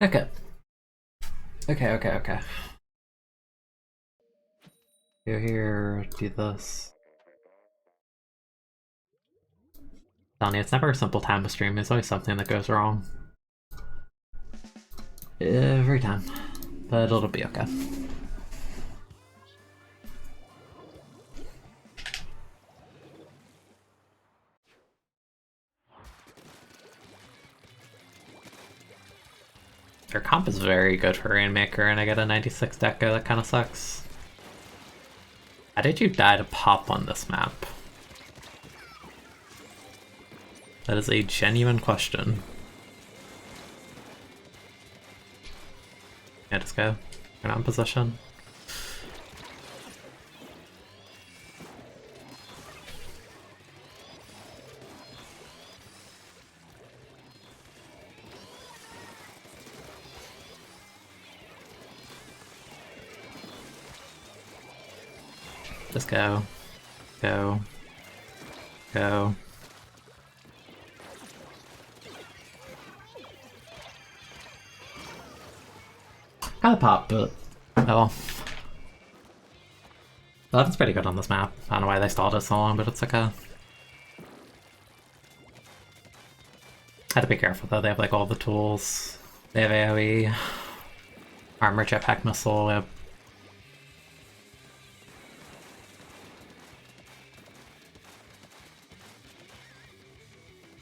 Okay. Okay. Go here, do this. Telling you, it's never a simple time to stream. There's always something that goes wrong. Every time. But it'll be okay. Their comp is very good for Rainmaker, and I get a 96 deco, that kind of sucks. How did you die to pop on this map? That is a genuine question. Yeah, just go. You're not in position. Just go. Go. Go. Got a pop, but oh well. The weapon's pretty good on this map. I don't know why they stalled it so long, but it's like a... Had to be careful though, they have like all the tools. They have AoE, armor, jetpack missile, yep.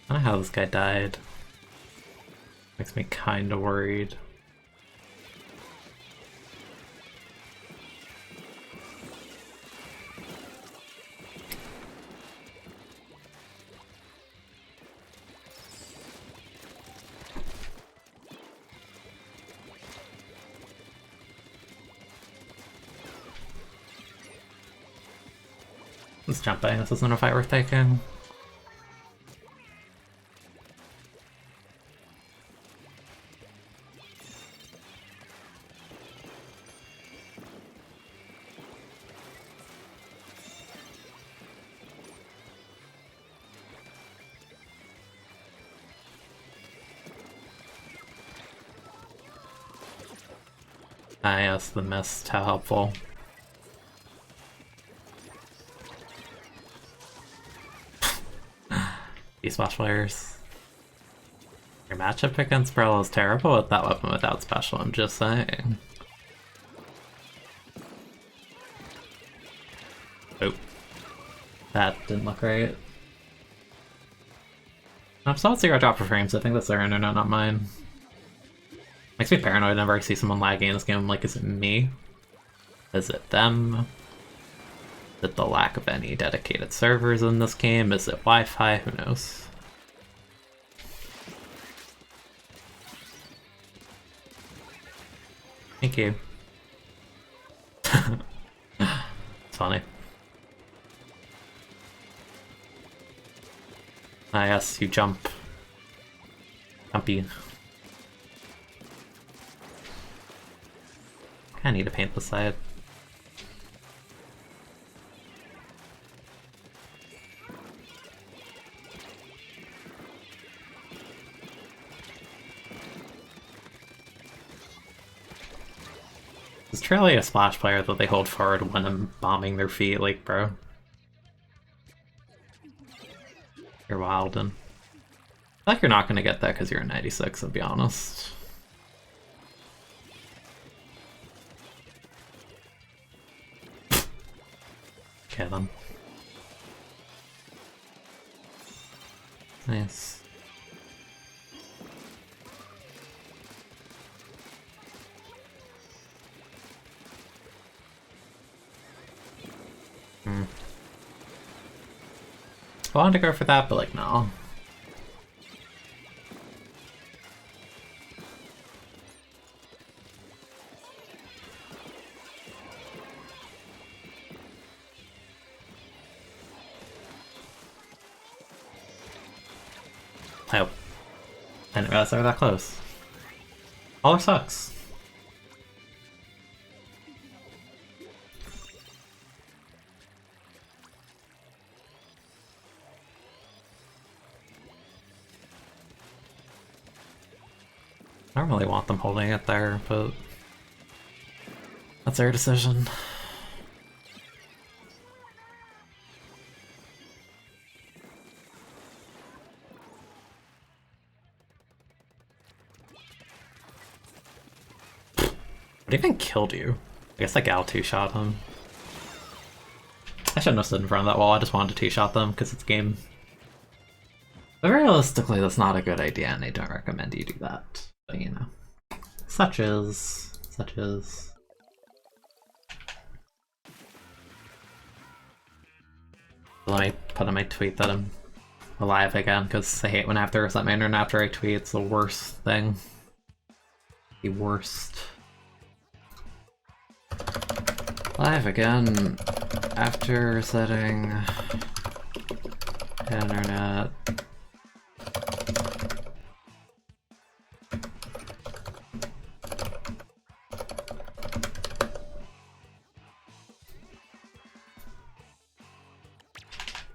I don't know how this guy died. Makes me kinda worried. Let's jump in, this isn't a fight worth taking. Ah yes, the mist, how helpful. E-Splash players. Your matchup against Brella is terrible with that weapon without special, I'm just saying. Oh. That didn't look right. I'm still at 0 drop for frames, I think that's their internet, not mine. Makes me paranoid whenever I see someone lagging in this game. I'm like, is it me? Is it them? Is it the lack of any dedicated servers in this game? Is it Wi-Fi? Who knows? Thank you. It's funny. Ah yes, you jump. Jumpy. I need to paint the side. It's truly a splash player that they hold forward when I'm bombing their feet, like, bro. You're wild, and I feel like you're not gonna get that because you're a 96, I'll be honest. Okay then. Nice. I wanted to go for that, but like, no. I hope. I didn't realize they were that close. All sucks. I don't really want them holding it there, but that's their decision. What even killed you? I guess that gal two-shot him. I shouldn't have stood in front of that wall, I just wanted to two-shot them because it's game. But realistically, that's not a good idea and I don't recommend you do that. But you know, such is. Let me put in my tweet that I'm alive again, because I hate when I have to reset my internet after I tweet. It's the worst thing. The worst. Live again after resetting internet.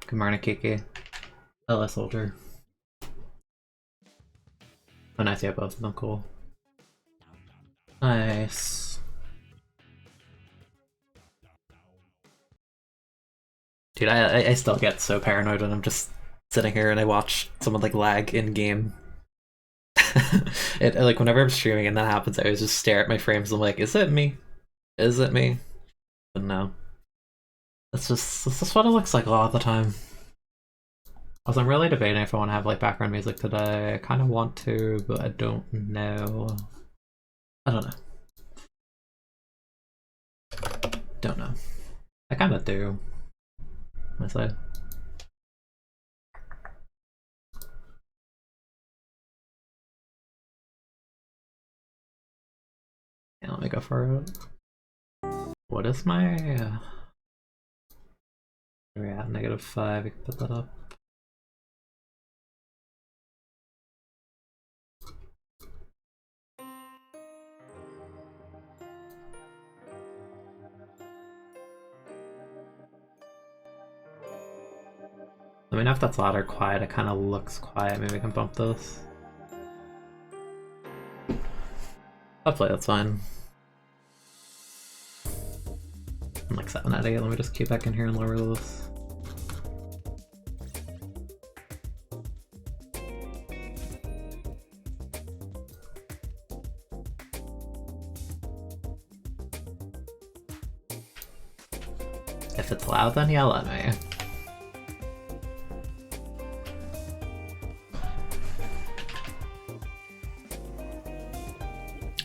Good morning, Kiki. Hello, soldier. Oh, nice, yeah, both of them, cool. Nice. Dude, I still get so paranoid when I'm just sitting here and I watch someone like lag in game. Like whenever I'm streaming and that happens, I always just stare at my frames. I'm like, is it me? Is it me? But no. That's just what it looks like a lot of the time. Also, I'm really debating if I want to have like background music today. I kind of want to, but I don't know. I don't know. Don't know. I kind of do. I say. Yeah, let me go for it. What is my... Where are we at? -5, we can put that up. Let me know if that's loud or quiet. It kind of looks quiet. Maybe we can bump this. Hopefully that's fine. I'm like 7 out of 8. Let me just queue back in here and lower this. If it's loud, then yell at me.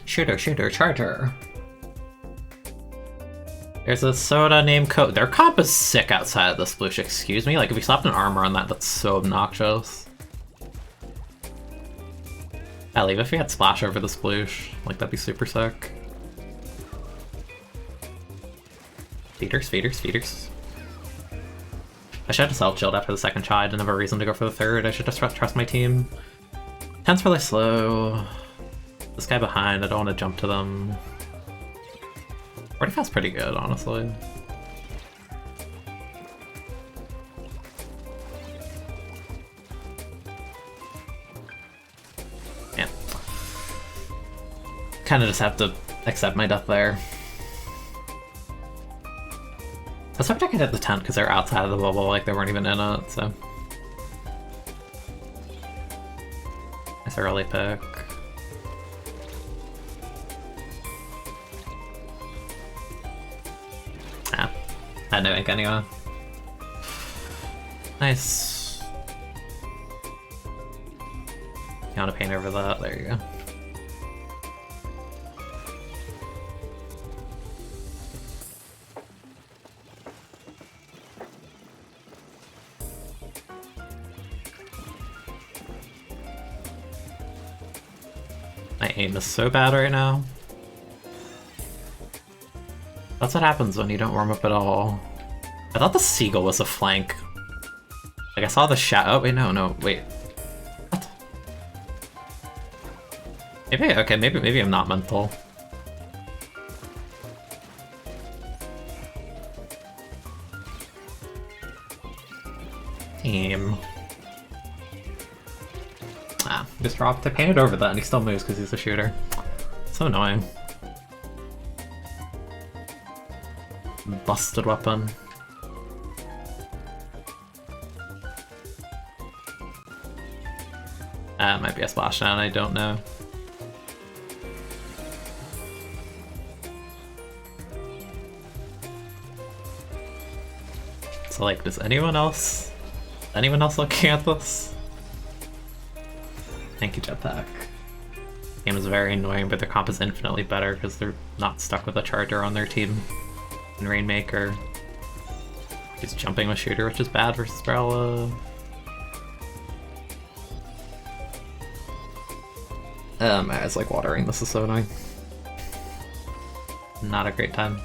Shooter, shooter, charger. There's a soda named Coke. Their comp is sick outside of this Sploosh, excuse me? Like, if we slapped an armor on that, that's so obnoxious. I'll leave if we had Splash over the Sploosh. Like, that'd be super sick. Feeders, feeders, feeders. I should have self-chilled after the second shot. I didn't have a reason to go for the third. I should just trust my team. 10's really slow. This guy behind, I don't want to jump to them. 45's pretty good, honestly. Yeah. Kinda just have to accept my death there. I was hoping I could hit the tent because they're outside of the bubble, like they weren't even in it, so. Nice early pick. I had no ink anyway. Nice. You want to paint over that? There you go. My aim is so bad right now. That's what happens when you don't warm up at all. I thought the seagull was a flank. Like, I saw the shadow. Oh, wait, no, wait. What? Maybe, okay, maybe I'm not mental. Team. Ah, just dropped. I painted over that and he still moves because he's a shooter. So annoying. Busted weapon. Might be a splashdown, I don't know. So like, does anyone else looking at this? Thank you, Jetpack. Game is very annoying, but their comp is infinitely better because they're not stuck with a charger on their team. And Rainmaker is jumping with shooter, which is bad versus Barella. My eyes like watering, this is so annoying. Not a great time.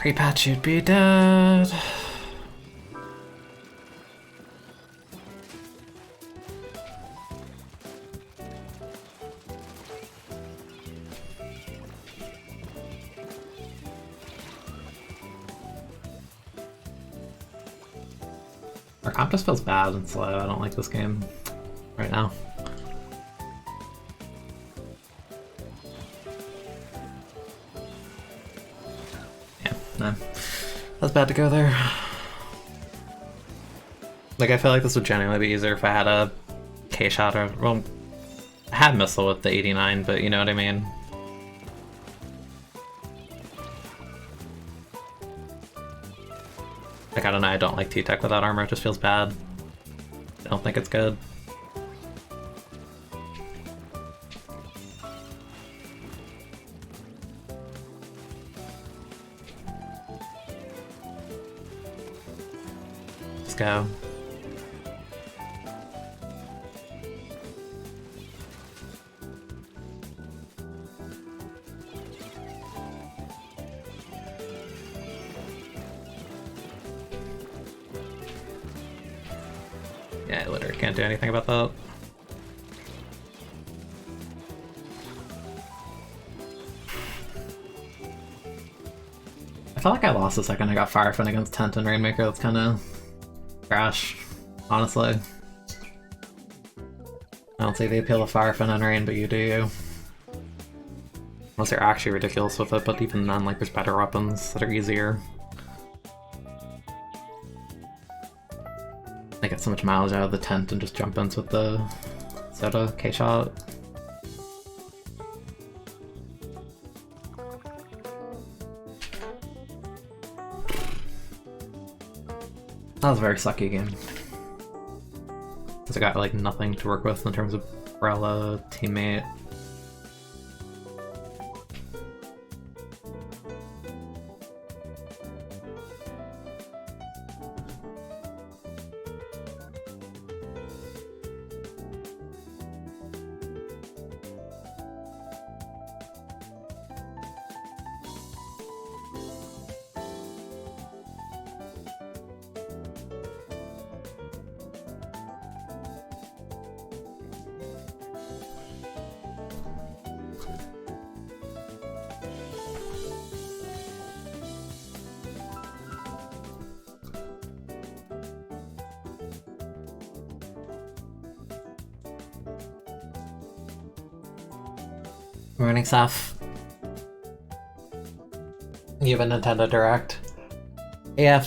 Pre-patch, you'd be dead. Our comp just feels bad and slow. I don't like this game right now. No. That's bad to go there. Like, I feel like this would genuinely be easier if I had a K-shot or... well, I had missile with the 89, but you know what I mean? Like, I don't know, I don't like T-Tech without armor, it just feels bad. I don't think it's good. Let's go. Yeah, I literally can't do anything about that. I felt like I lost the second I got Firefin against Tent and Rainmaker. That's kind of trash, honestly. I don't see the appeal of Firefin and Rain, but you do you. Unless you're actually ridiculous with it, but even then, like, there's better weapons that are easier. I get so much mileage out of the Tent and just jump ins with the Soda K-shot. That was a very sucky game. Because I got like nothing to work with in terms of Umbrella, teammate. Morning, Saf. You have a Nintendo Direct? Yeah,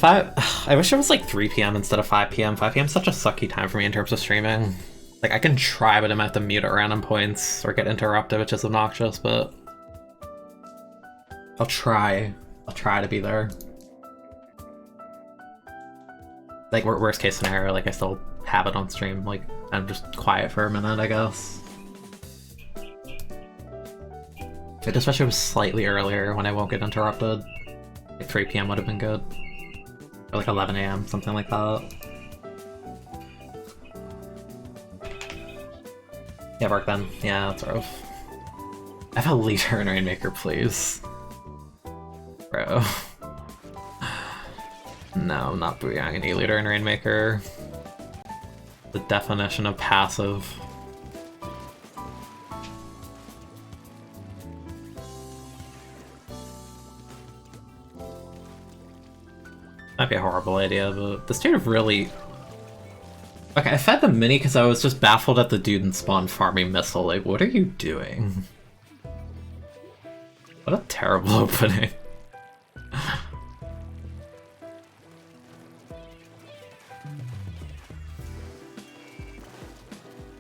I wish it was like 3 PM instead of 5 PM. 5 PM is such a sucky time for me in terms of streaming. Like, I can try, but I might have to mute at random points or get interrupted, which is obnoxious, but... I'll try to be there. Like, worst case scenario, like, I still have it on stream. Like, I'm just quiet for a minute, I guess. It especially was slightly earlier when I won't get interrupted. Like 3 PM would have been good. Or like 11 AM, something like that. Yeah, work then. Yeah, that's rough. I have a leader in Rainmaker, please. Bro. No, I'm not booyahing an E-leader in Rainmaker. The definition of passive. Might be a horrible idea, but this dude really... Okay, I fed the mini because I was just baffled at the dude in spawn farming missile. Like, what are you doing? What a terrible opening.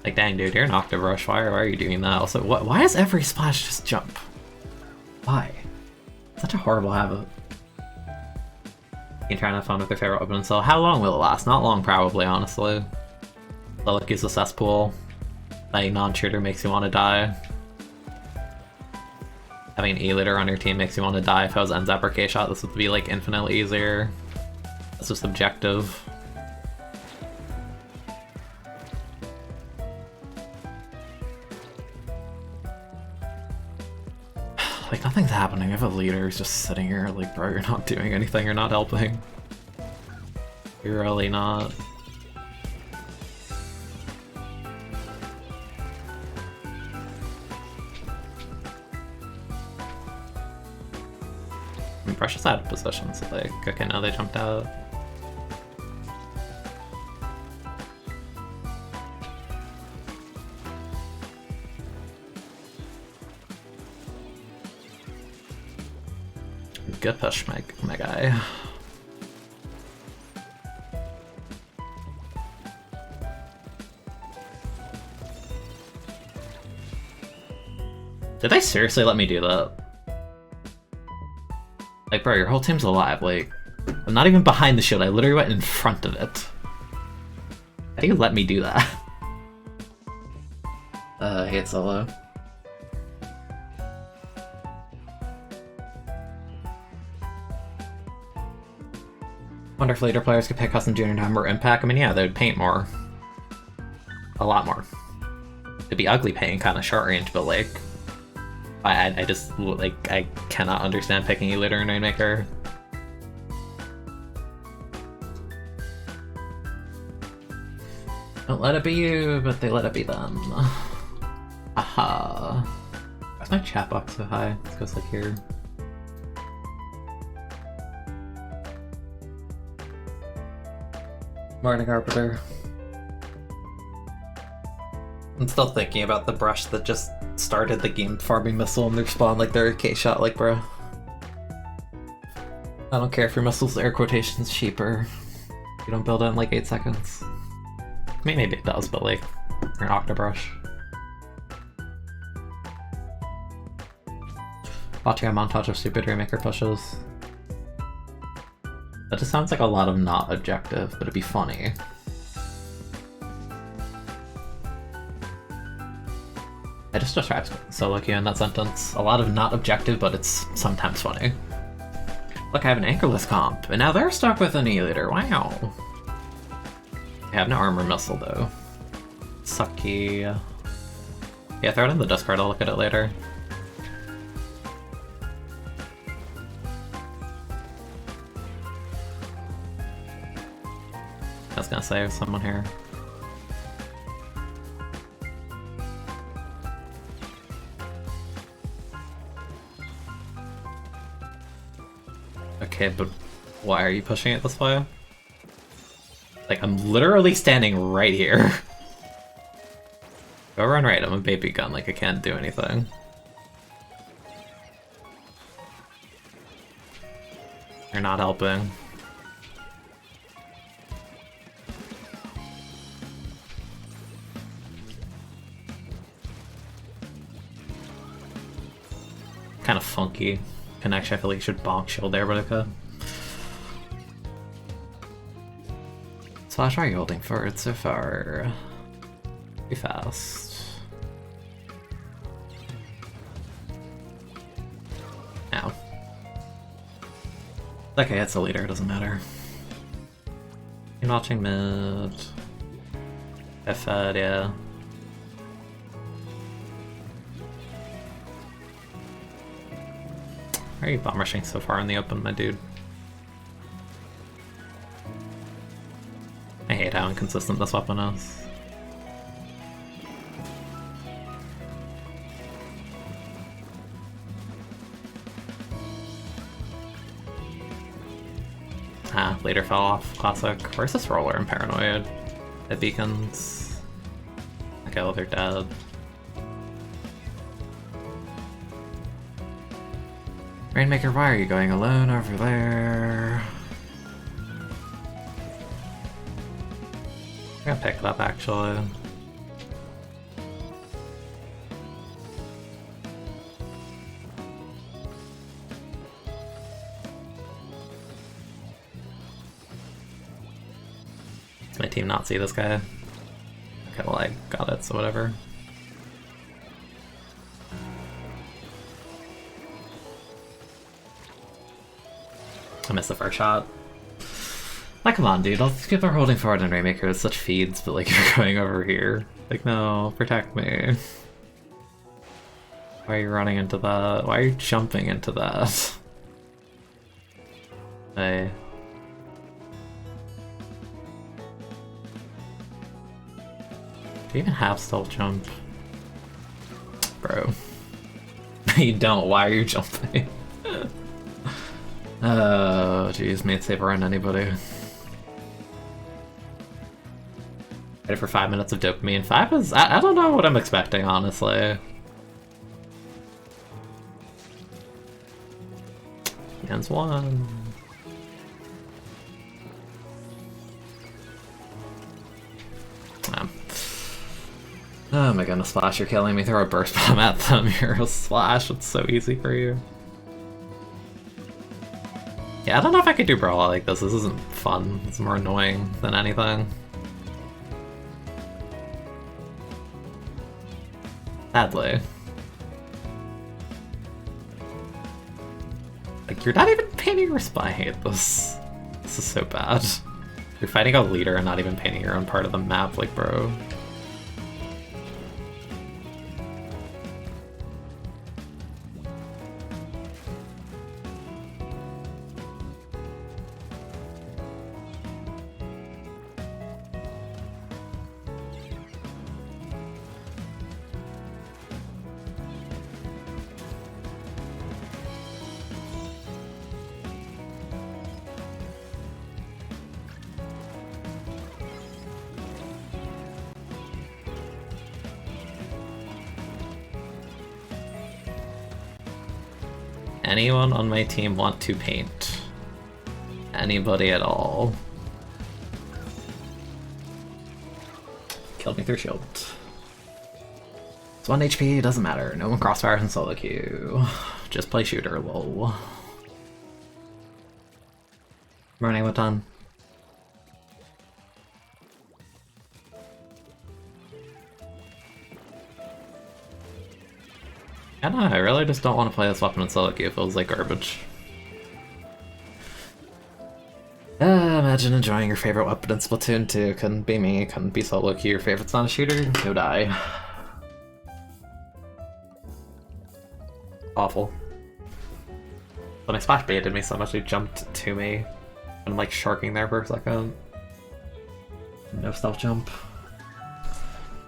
Like, dang, dude, you're an Octave Rush. Why are you doing that? Also, why does every splash just jump? Why? Such a horrible habit. You can try and have fun with your favorite opening, so how long will it last? Not long, probably, honestly. Lilic is a cesspool. Playing non-shooter makes you want to die. Having an E-leader on your team makes you want to die. If I was N-Zapper K-Shot, this would be, like, infinitely easier. That's just objective. Like, nothing's happening. I have a leader who's just sitting here, like, bro, you're not doing anything, you're not helping. You're really not. I mean, Brush is out of position, so, like, okay, now they jumped out. Good push, my guy. Did they seriously let me do that? Like, bro, your whole team's alive. Like, I'm not even behind the shield. I literally went in front of it. How do you let me do that? I hate solo. Wonder if later players could pick custom junior to have more impact. I mean, yeah, they would paint more. A lot more. It'd be ugly painting kind of short range, but like... I just, like, I cannot understand picking a leader in Rainmaker. Don't let it be you, but they let it be them. Aha. Why's my chat box so high? It goes like here. Morning, Arbiter. I'm still thinking about the brush that just started the game farming missile and their spawn like they're a K-shot, like, bro. I don't care if your missile's air quotations cheaper. You don't build it in like 8 seconds. I mean, maybe it does, but like, you're an Octobrush. Watching a montage of stupid Rainmaker pushes. That just sounds like a lot of not objective, but it'd be funny. I just described solo queue in that sentence. A lot of not objective, but it's sometimes funny. Look, I have an anchorless comp, and now they're stuck with an E-leader. Wow. I have no armor missile, though. Sucky. Yeah, throw it in the Discord, I'll look at it later. I was gonna say there's someone here. Okay, but why are you pushing it this way? Like, I'm literally standing right here. Go run right, I'm a baby gun, like I can't do anything. You're not helping. Kind of funky connection. I feel like you should bonk shield there, but okay. Slash, are you holding forward so far? Be fast. Ow. Okay, it's a leader, it doesn't matter. You're watching mid. I fed, yeah. Why are you bomb rushing so far in the open, my dude? I hate how inconsistent this weapon is. Ah, later fell off. Classic. Where's this roller in Paranoid? It beacons. Okay, well, they're dead. Rainmaker, why are you going alone over there? I'm gonna pick it up, actually. Does my team not see this guy? Okay, well, I got it, so whatever. I missed the first shot. Like, come on, dude. All these people are holding forward in Rainmaker with such feeds, but like, you're going over here. Like, no, protect me. Why are you running into that? Why are you jumping into that? Hey. Do you even have stealth jump? Bro. You don't. Why are you jumping? Oh, jeez, made saver on anybody. Ready for 5 minutes of dopamine. 5 is... I don't know what I'm expecting, honestly. Ends 1. Oh my goodness, Splash, you're killing me. Throw a burst bomb at them. You're a Splash. It's so easy for you. Yeah, I don't know if I could do Brawl like this. This isn't fun. It's more annoying than anything. Sadly. Like, you're not even painting your spy. I hate this. This is so bad. You're fighting a leader and not even painting your own part of the map, like, bro. Anyone on my team want to paint? Anybody at all? Killed me through shield. It's 1 HP, doesn't matter. No one crossfires in solo queue. Just play shooter, lol. Morning, what time? I don't know, I really just don't want to play this weapon in solo queue. It feels like garbage. Imagine enjoying your favorite weapon in Splatoon 2. Couldn't be me, couldn't be solo queue. Your favorite's not a shooter? Go die. Awful. When I splash baited me so much, he jumped to me. I'm like sharking there for a second. No stealth jump.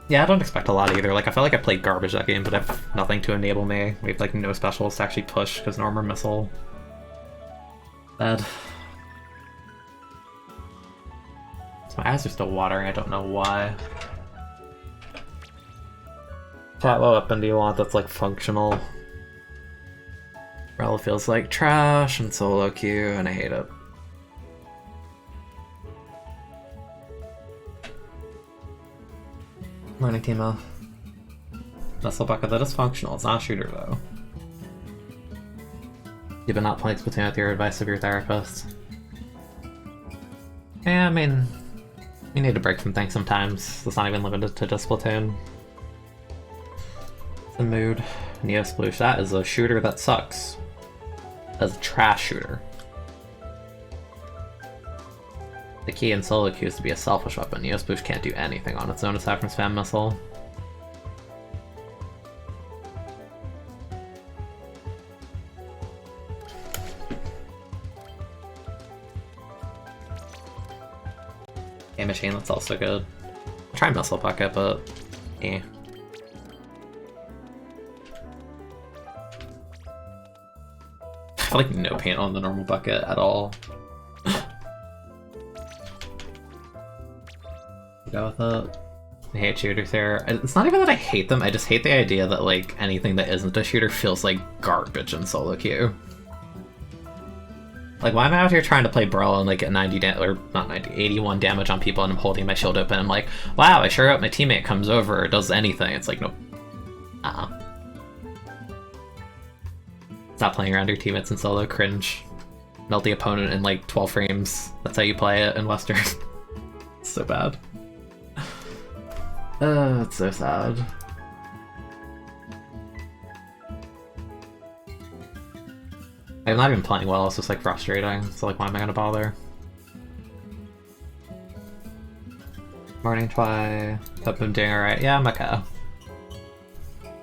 Yeah, I don't expect a lot either. Like, I felt like I played garbage that game, but I have nothing to enable me. We have like no specials to actually push because no armor missile. Bad. So my eyes are still watering, I don't know why. Chat, what weapon do you want that's like functional? Rel feels like trash and solo queue, and I hate it. Morning, Timo. Vessel bucket, that is functional. It's not a shooter, though. You've been not playing Splatoon with your advice of your therapist. Yeah, I mean, We need a break from things sometimes. It's not even limited to just Splatoon. It's a mood. Neo Sploosh, that is a shooter that sucks. That's a trash shooter. The key in solo queue is to be a selfish weapon. Neo Sploosh can't do anything on its own aside from spam missile. Game machine, that's also good. I'll try missile bucket, but eh. I like no paint on the normal bucket at all. Go with it. I hate shooters here. It's not even that I hate them, I just hate the idea that like anything that isn't a shooter feels like garbage in solo queue. Like, why am I out here trying to play Brawl and like get 81 damage on people and I'm holding my shield open? I'm like, wow, I sure hope my teammate comes over or does anything. It's like, nope. Stop playing around your teammates in solo, cringe. Melt the opponent in like 12 frames. That's how you play it in Western. It's so bad. It's so sad. I'm not even playing well, it's just like frustrating, so like why am I gonna bother? Morning try. Hope I'm doing alright. Yeah, I'm okay.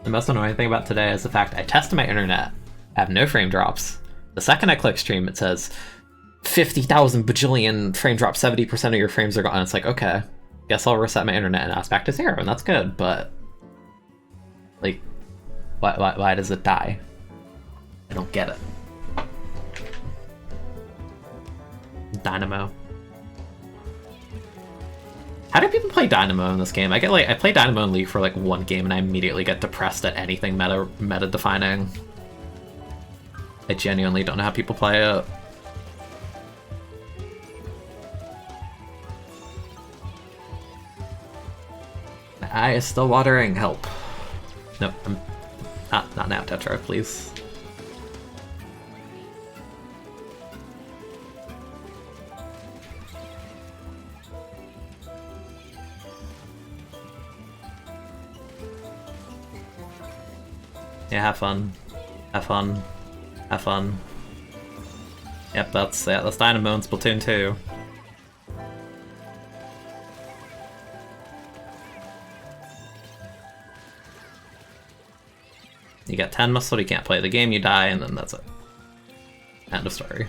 The most annoying thing about today is the fact I tested my internet. I have no frame drops. The second I click stream, it says 50,000 bajillion frame drops, 70% of your frames are gone. It's like, okay, guess I'll reset my internet and ask back to 0, and that's good, but like, why does it die? I don't get it. Dynamo. How do people play Dynamo in this game? I play Dynamo in League for like one game and I immediately get depressed at anything meta defining. I genuinely don't know how people play it. My eye is still watering. Help. Nope, I'm not now, Tetra, please. Yeah, have fun. Have fun. Have fun. Yep, that's Dynamo in Splatoon 2. You get 10 muscle, you can't play the game, you die, and then that's it. End of story.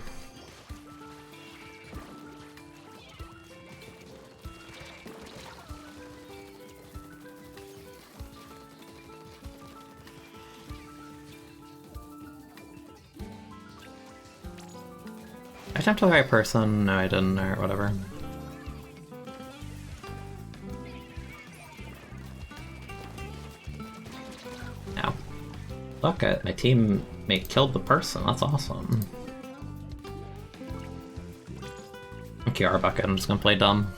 I jumped to the right person. No, I didn't, or whatever. Ow. Look, my teammate killed the person. That's awesome. QR bucket. I'm just gonna play dumb.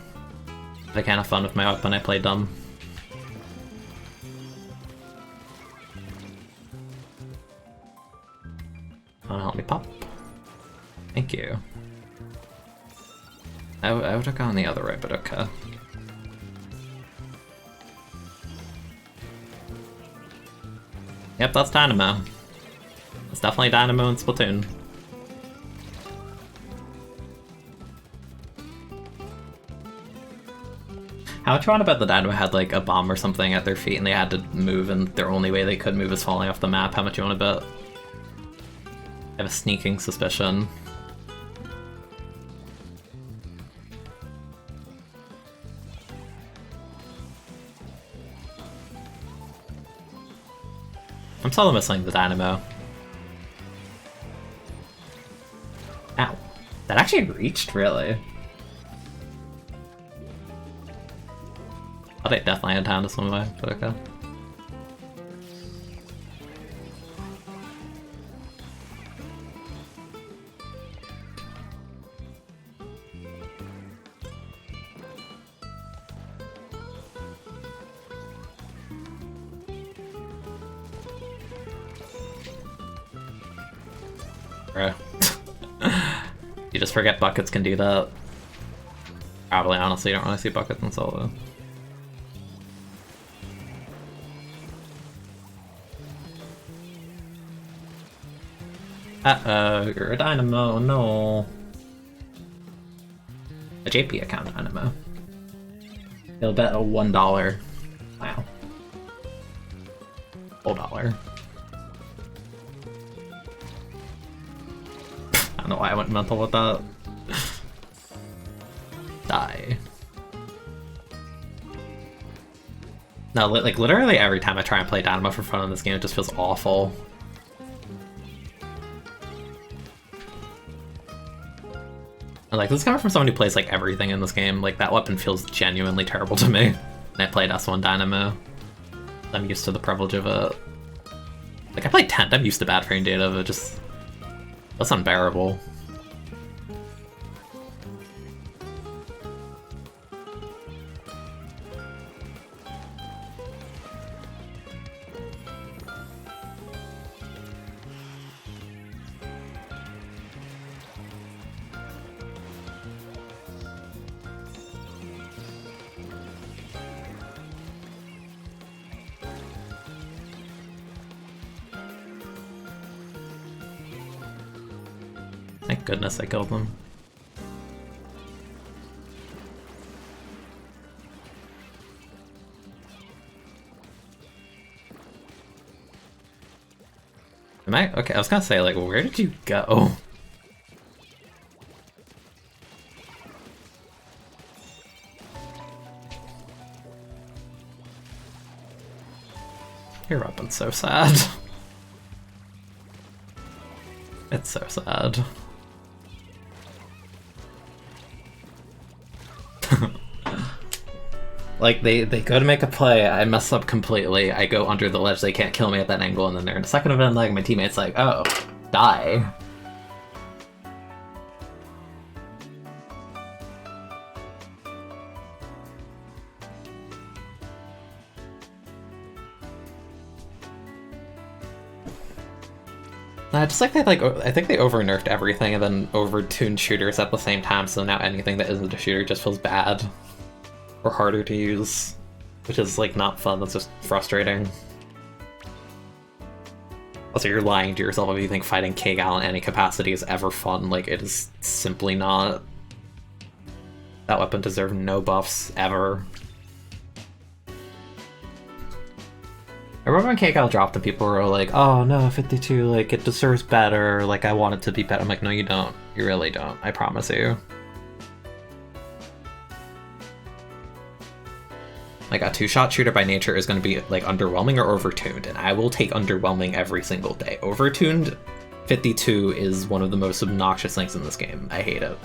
If I can't have fun with my weapon, I play dumb. Wanna help me pop? Thank you. I would have gone the other way, but okay. Yep, that's Dynamo. It's definitely Dynamo in Splatoon. How much you want to bet the Dynamo had like a bomb or something at their feet and they had to move and their only way they could move is falling off the map? How much you want to bet? I have a sneaking suspicion. I'm solo missing the Dynamo. Ow. That actually reached, really? I think definitely had time to swim away, but okay. You just forget buckets can do that. Probably, honestly, don't really see buckets in solo. Uh-oh, you're a Dynamo, no. A JP account Dynamo. He'll bet a $1. Wow. $1. I don't know why I went mental with that. Die. No, like literally every time I try and play Dynamo for fun in this game, it just feels awful. And like, this is coming from someone who plays like everything in this game. Like, that weapon feels genuinely terrible to me. And I played S1 Dynamo. I'm used to the privilege of it. Like, I played Tent, I'm used to bad frame data, but just... that's unbearable. Thank goodness I killed them. Am I? Okay, I was gonna say, like, where did you go? Your weapon's so sad. It's so sad. Like, they go to make a play, I mess up completely, I go under the ledge, they can't kill me at that angle, and then they're in a second event, like, my teammate's like, oh, die. I just like they I think they over-nerfed everything and then over-tuned shooters at the same time, so now anything that isn't a shooter just feels bad. Or harder to use. Which is, like, not fun, that's just frustrating. Also, you're lying to yourself if you think fighting K-Gal in any capacity is ever fun. Like, it is simply not. That weapon deserved no buffs, ever. I remember when K-Gal dropped and people were like, oh no, 52, like, it deserves better, like, I want it to be better. I'm like, no you don't. You really don't. I promise you. Like, a two-shot shooter by nature is going to be, like, underwhelming or overtuned, and I will take underwhelming every single day. Overtuned 52 is one of the most obnoxious things in this game. I hate it.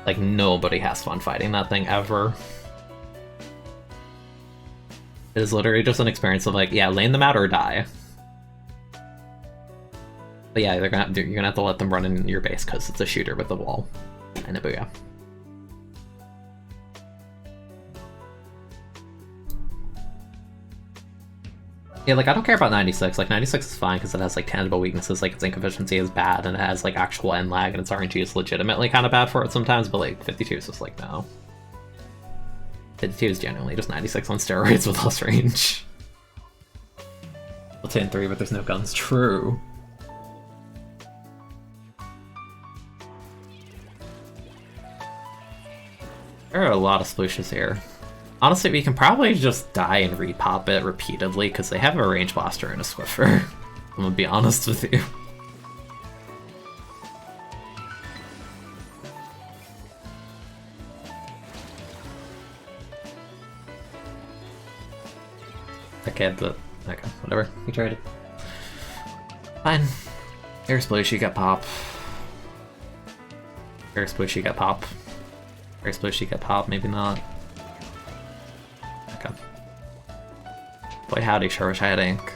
Like, nobody has fun fighting that thing, ever. It is literally just an experience of, like, yeah, lane them out or die. But yeah, you're gonna have to let them run in your base, because it's a shooter with the wall. And a booyah. Yeah, like, I don't care about 96. Like, 96 is fine because it has, like, tangible weaknesses, like, its ink efficiency is bad, and it has, like, actual end lag, and its RNG is legitimately kind of bad for it sometimes, but, like, 52 is just like, no. 52 is genuinely just 96 on steroids with less range. Splatoon 3, but there's no guns. True. There are a lot of splooshes here. Honestly, we can probably just die and repop it repeatedly, because they have a range blaster and a Swiffer. I'm gonna be honest with you. Okay, whatever. We tried it. Fine. Air Sploosh, you got pop. Air Sploosh, you got pop. Air Sploosh, you got pop, maybe not. Okay. Boy howdy, sure wish I had ink.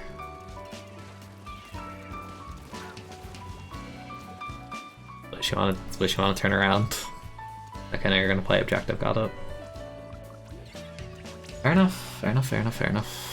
Splish, you wanna turn around? Okay, now you're gonna play objective, got it. Fair enough, fair enough, fair enough, fair enough.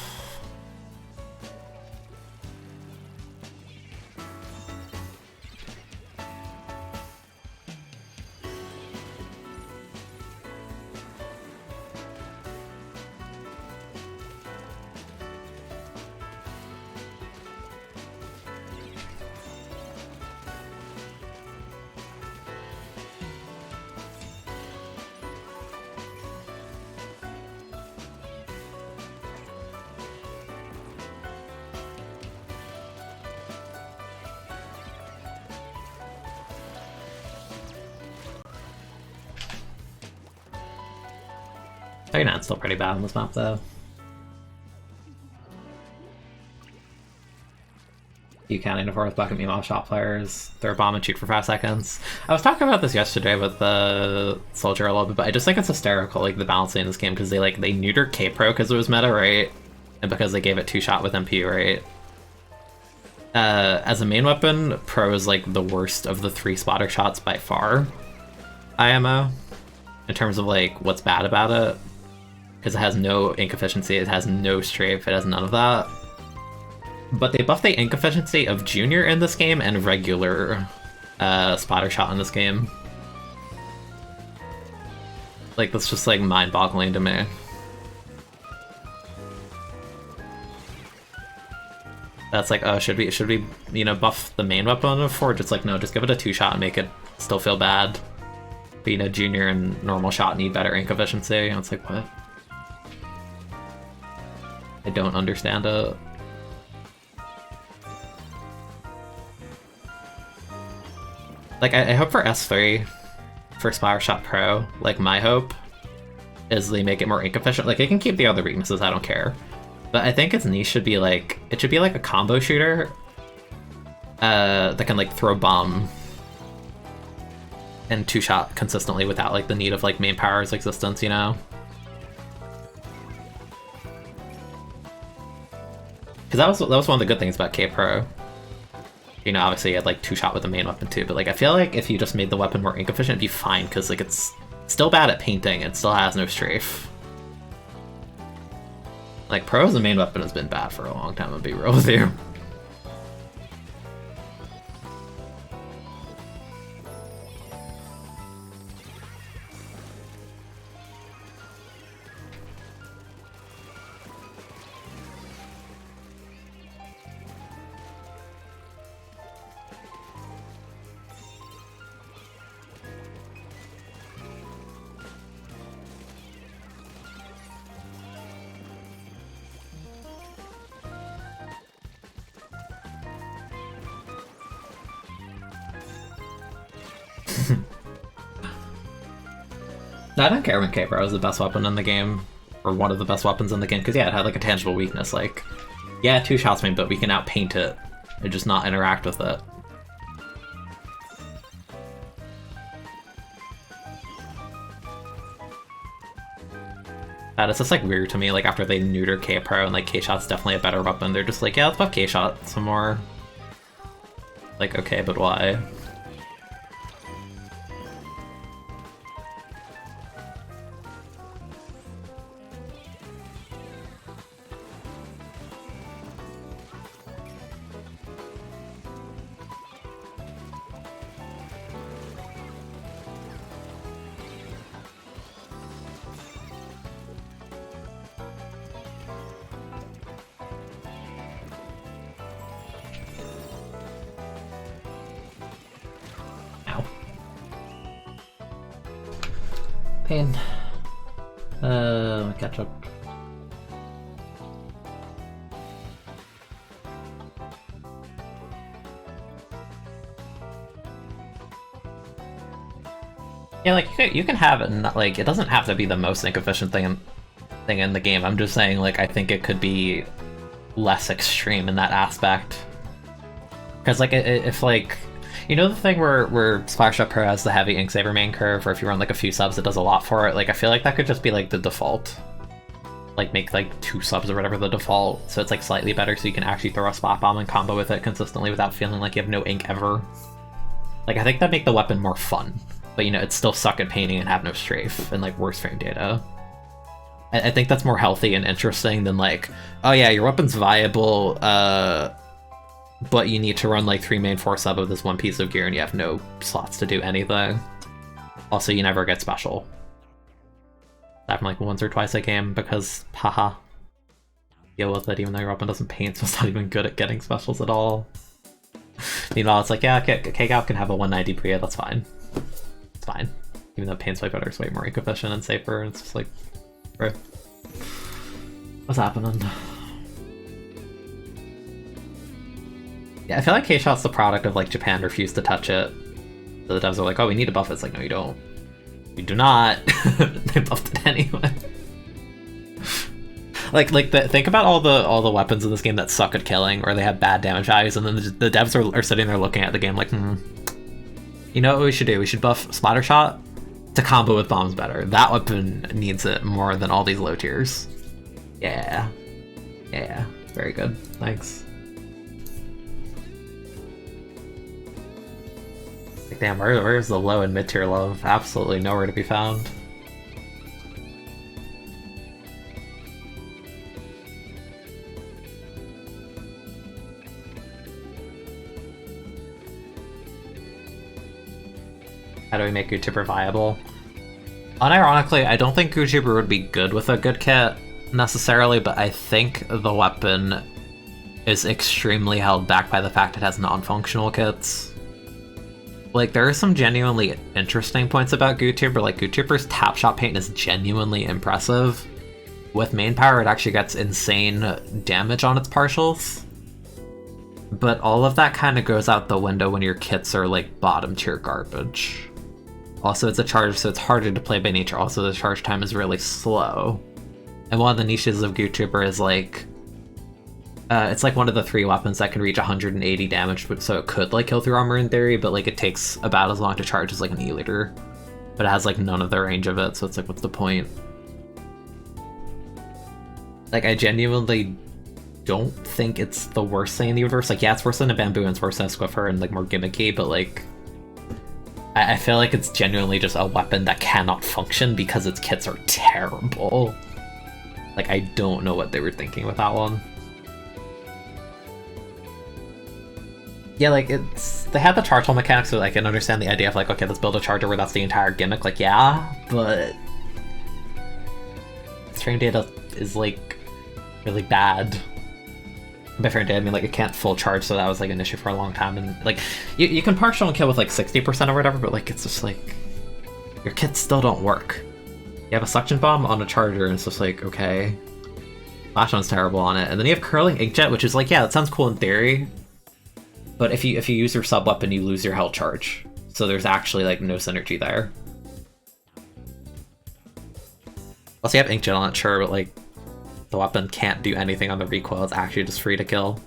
39's still pretty bad on this map, though. You can't interfere with bucket meanwhile shot players. Throw a bomb and shoot for 5 seconds. I was talking about this yesterday with the Soldier a little bit, but I just think it's hysterical, like, the balancing in this game, because they neutered K-Pro because it was meta, right? And because they gave it 2-shot with MP, right? As a main weapon, Pro is, like, the worst of the 3 spotter shots by far, IMO, in terms of, like, what's bad about it. Because it has no ink efficiency, it has no strafe, it has none of that. But they buffed the ink efficiency of Junior in this game and regular spotter shot in this game. Like, that's just, like, mind-boggling to me. That's like, oh, should we, you know, buff the main weapon of Forge? It's like, no, just give it a 2-shot and make it still feel bad. But, you know, Junior and normal shot need better ink efficiency. And it's like, what? I don't understand it. Like, I hope for S3, for Spire Shot Pro, like, my hope is they make it more ink efficient. Like, it can keep the other weaknesses, I don't care. But I think its niche should be like, it should be like a combo shooter that can, like, throw bomb and 2-shot consistently without, like, the need of, like, main power's existence, you know? Because that was one of the good things about K-Pro. You know, obviously you had, like, 2-shot with the main weapon too, but, like, I feel like if you just made the weapon more ink efficient, it'd be fine, because, like, it's still bad at painting, it still has no strafe. Like, Pro as the main weapon has been bad for a long time, I'll be real with you. I don't care when K-Pro is the best weapon in the game, or one of the best weapons in the game, because yeah, it had, like, a tangible weakness, like, yeah, 2 shots maybe, but we can outpaint it, and just not interact with it. It's just, like, weird to me, like, after they neuter K-Pro and, like, K-Shot's definitely a better weapon, they're just like, yeah, let's buff K-Shot some more. Like, okay, but why? Pain. Let me catch up. Yeah, like, you can have it, not, like, it doesn't have to be the most ink efficient thing in the game. I'm just saying, like, I think it could be less extreme in that aspect. Because, like, if, like, you know the thing where Splash Up Pro has the heavy ink saver main curve, or if you run, like, a few subs, it does a lot for it? Like, I feel like that could just be, like, the default. Like, make, like, 2 subs or whatever the default, so it's, like, slightly better, so you can actually throw a spot bomb and combo with it consistently without feeling like you have no ink ever. Like, I think that'd make the weapon more fun. But, you know, it'd still suck at painting and have no strafe, and, like, worse frame data. I think that's more healthy and interesting than, like, oh yeah, your weapon's viable, but you need to run, like, 3 main 4 sub of this one piece of gear and you have no slots to do anything. Also, you never get special. That happened, like, once or twice a game because, haha. Deal with it even though your weapon doesn't paint, so it's not even good at getting specials at all. Meanwhile, it's like, yeah, K-Gal can have a 190 Priya, that's fine. It's fine. Even though paint's way better, it's way more ink-efficient and safer, and it's just like, bro. What's happening? Yeah, I feel like K-Shot's the product of, like, Japan refused to touch it. So the devs are like, oh, we need to buff it. It's like, no, you don't. You do not. They buffed it anyway. think about all the weapons in this game that suck at killing or they have bad damage values, and then the devs are sitting there looking at the game like, you know what we should do? We should buff Splatter Shot to combo with bombs better. That weapon needs it more than all these low tiers. Yeah, very good. Thanks. Like, damn, where's the low and mid tier love? Absolutely nowhere to be found. How do we make YouTuber viable? Unironically, I don't think YouTuber would be good with a good kit necessarily, but I think the weapon is extremely held back by the fact it has non-functional kits. Like, there are some genuinely interesting points about YouTuber, like YouTuber's tap shot paint is genuinely impressive. With main power, it actually gets insane damage on its partials. But all of that kind of goes out the window when your kits are like bottom tier garbage. Also, it's a charge, so it's harder to play by nature. Also, the charge time is really slow. And one of the niches of YouTuber is like, it's like one of the 3 weapons that can reach 180 damage, so it could like kill through armor in theory, but like it takes about as long to charge as like an E-liter. But it has like none of the range of it, so it's like, what's the point? Like, I genuinely don't think it's the worst thing in the universe. Like, yeah, it's worse than a Bamboo and it's worse than a Squiffer and like more gimmicky, but like, I feel like it's genuinely just a weapon that cannot function because its kits are terrible. Like, I don't know what they were thinking with that one. Yeah, like, they had the charge hole mechanic, so I can understand the idea of like, okay, let's build a charger where that's the entire gimmick. Like, yeah, but stream data is like really bad. By frame data, I mean like it can't full charge, so that was like an issue for a long time. And like, you can partial and kill with like 60% or whatever, but like it's just like your kits still don't work. You have a suction bomb on a charger, and it's just like, okay, Flash one's terrible on it, and then you have curling inkjet, which is like, yeah, that sounds cool in theory, but if you use your sub weapon, you lose your health charge, so there's actually like no synergy there. Plus, you have inkjet on it, sure, but like, the weapon can't do anything on the recoil. It's actually just free to kill.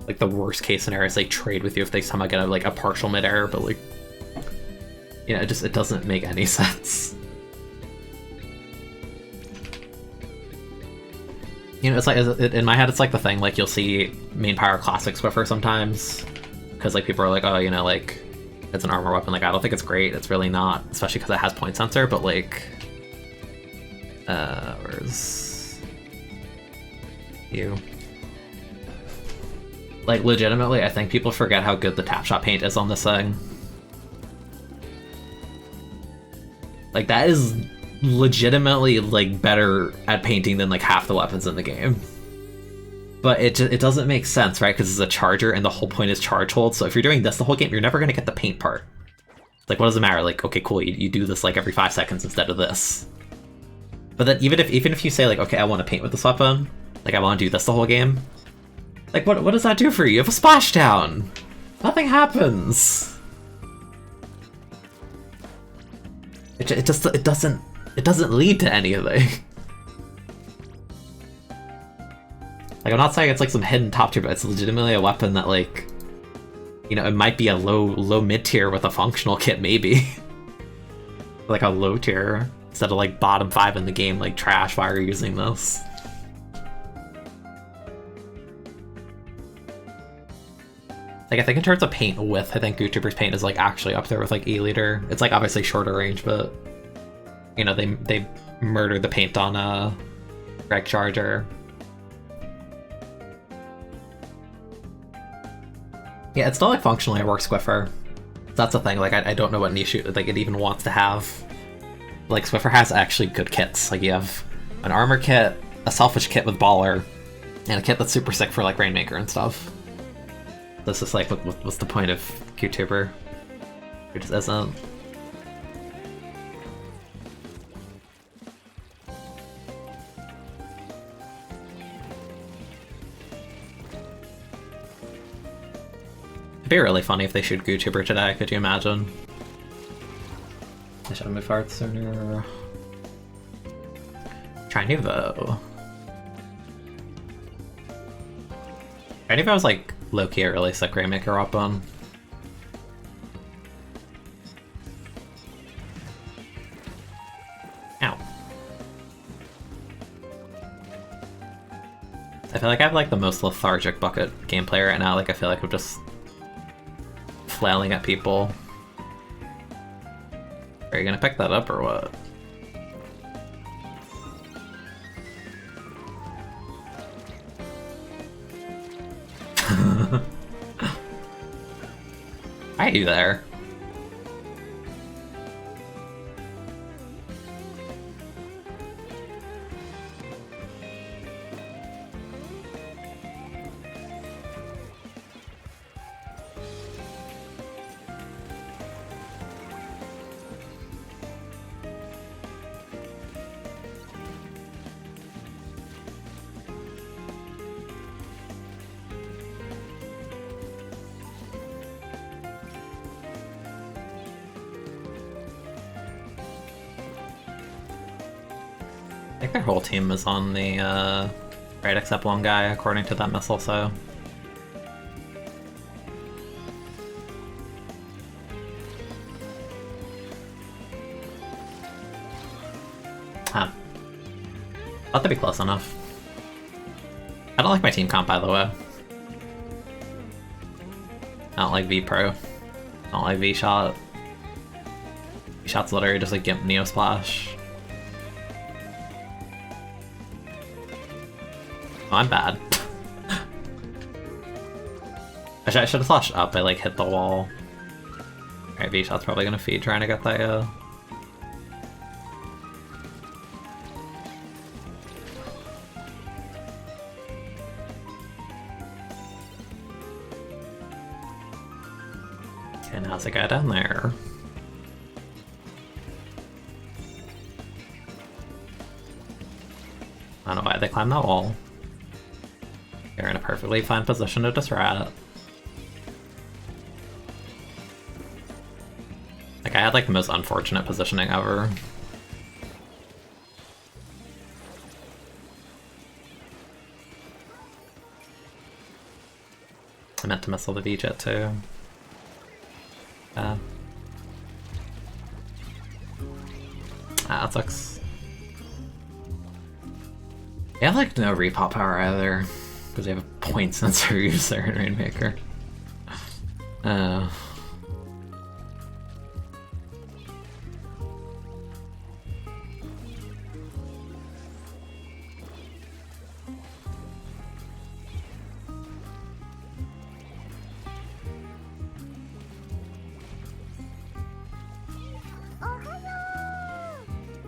Like, the worst case scenario is they trade with you if they somehow get a partial mid-air, but like, you know, it doesn't make any sense. You know, it's like, in my head, it's like the thing, like, you'll see main power classic Swiffer sometimes, because like people are like, oh, you know, like, it's an armor weapon. Like, I don't think it's great. It's really not, especially because it has point sensor, but like, where's you? Like, legitimately, I think people forget how good the tap shot paint is on this thing. Like, that is legitimately like better at painting than like half the weapons in the game. But it doesn't make sense, right? Because it's a charger and the whole point is charge hold. So if you're doing this the whole game, you're never going to get the paint part. Like, what does it matter? Like, okay, cool, you do this like every 5 seconds instead of this. But then even if you say like, okay, I want to paint with this weapon, like I want to do this the whole game, like what does that do for you? You have a splashdown. Nothing happens. It doesn't lead to anything. Like, I'm not saying it's like some hidden top tier, but it's legitimately a weapon that, like, you know, it might be a low mid tier with a functional kit, maybe. Like a low tier instead of like bottom 5 in the game. Like, trash. Why are you using this? Like, I think in terms of paint width, I think YouTuber's paint is like actually up there with like E-liter. It's like obviously shorter range, but you know, they murdered the paint on a Reg Charger. Yeah, it's still like functionally a work Squiffer. That's the thing. Like, I don't know what niche like it even wants to have. Like, Squiffer has actually good kits. Like, you have an armor kit, a selfish kit with Baller, and a kit that's super sick for like Rainmaker and stuff. This is like, what's the point of YouTuber? It just isn't. It'd be really funny if they shoot YouTuber today, could you imagine? I should have moved forward sooner. Try new though. Right, if I was like low-key a really sick Rainmaker up on. Ow. I feel like I have like the most lethargic bucket gameplay right now. Like I feel like I'm just flailing at people. Are you gonna pick that up or what? Why are you there? I think their whole team is on the right except one guy, according to that missile, so. Huh. Thought that'd be close enough. I don't like my team comp, by the way. I don't like V-Pro. I don't like V-Shot. V-Shot's literally just like Gimp Neo Splash. Oh, I'm bad. I should have flashed up, I like hit the wall. Alright, V-Shot's probably gonna feed trying to get that, Okay, how's the guy down there? I don't know why they climbed that wall. They're in a perfectly fine position to disrupt. Like, I had like the most unfortunate positioning ever. I meant to missile the V-Jet too. That sucks. They have like no repop power either, because they have a point sensor user in Rainmaker.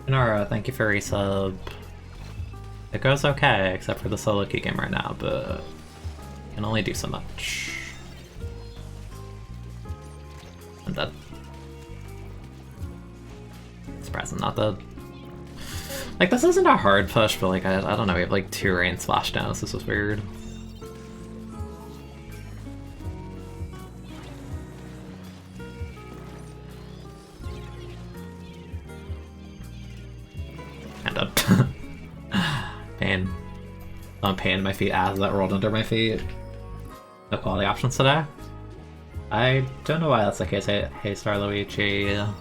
Nora, thank you for resub. It goes okay, except for the solo queue game right now, but can only do so much. I'm dead. Surprised I'm not dead. Like, this isn't a hard push, but like, I don't know, we have like 2 rain splashdowns, this was weird. And up. Pain. I'm pain in my feet as that rolled under my feet. No quality options today? I don't know why that's the case. Hey Star Luigi. I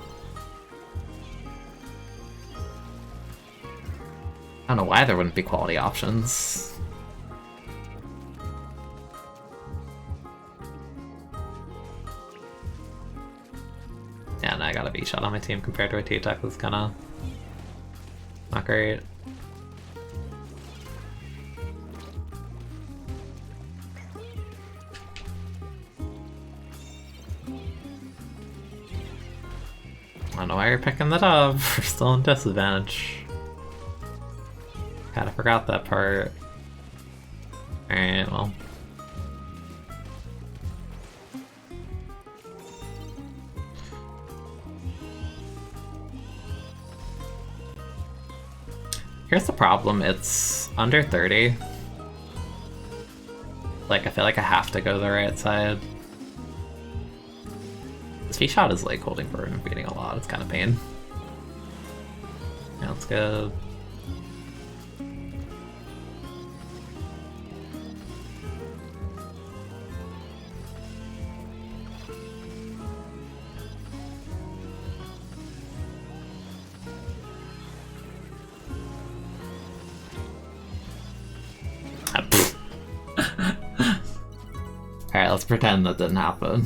don't know why there wouldn't be quality options. Yeah, and I got a V-Shot on my team compared to a T-Tech that's kinda not great. I don't know why you're picking that up. We're still in disadvantage. Kinda forgot that part. Alright, well. Here's the problem, it's under 30. Like, I feel like I have to go the right side. This V-Shot is like holding burn and beating a lot, it's kind of pain. Yeah, let's go. Alright, let's pretend that didn't happen.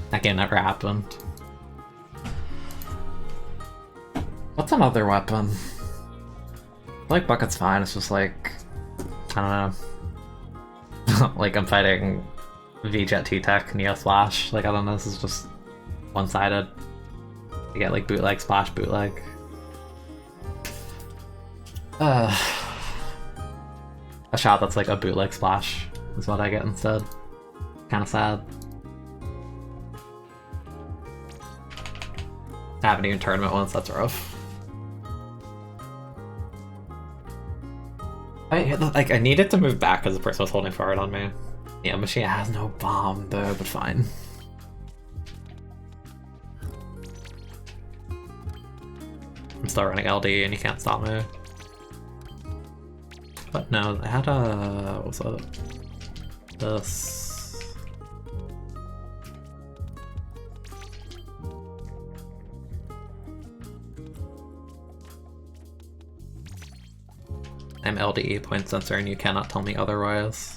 That game never happened. What's another weapon? Like, Bucket's fine, it's just like... I don't know. Like, I'm fighting V-Jet T-Tech, Neo Splash. Like, I don't know, this is just one-sided. You get, like, bootleg, splash, bootleg. A shot that's like a bootleg splash is what I get instead. Kinda sad. I haven't even tournament once, that's rough. I needed to move back because the person was holding forward on me. Yeah, Machine has no bomb though, but fine. I'm still running LD and you can't stop me. But no, I had a... what was it? This... I'm LDE point sensor and you cannot tell me otherwise.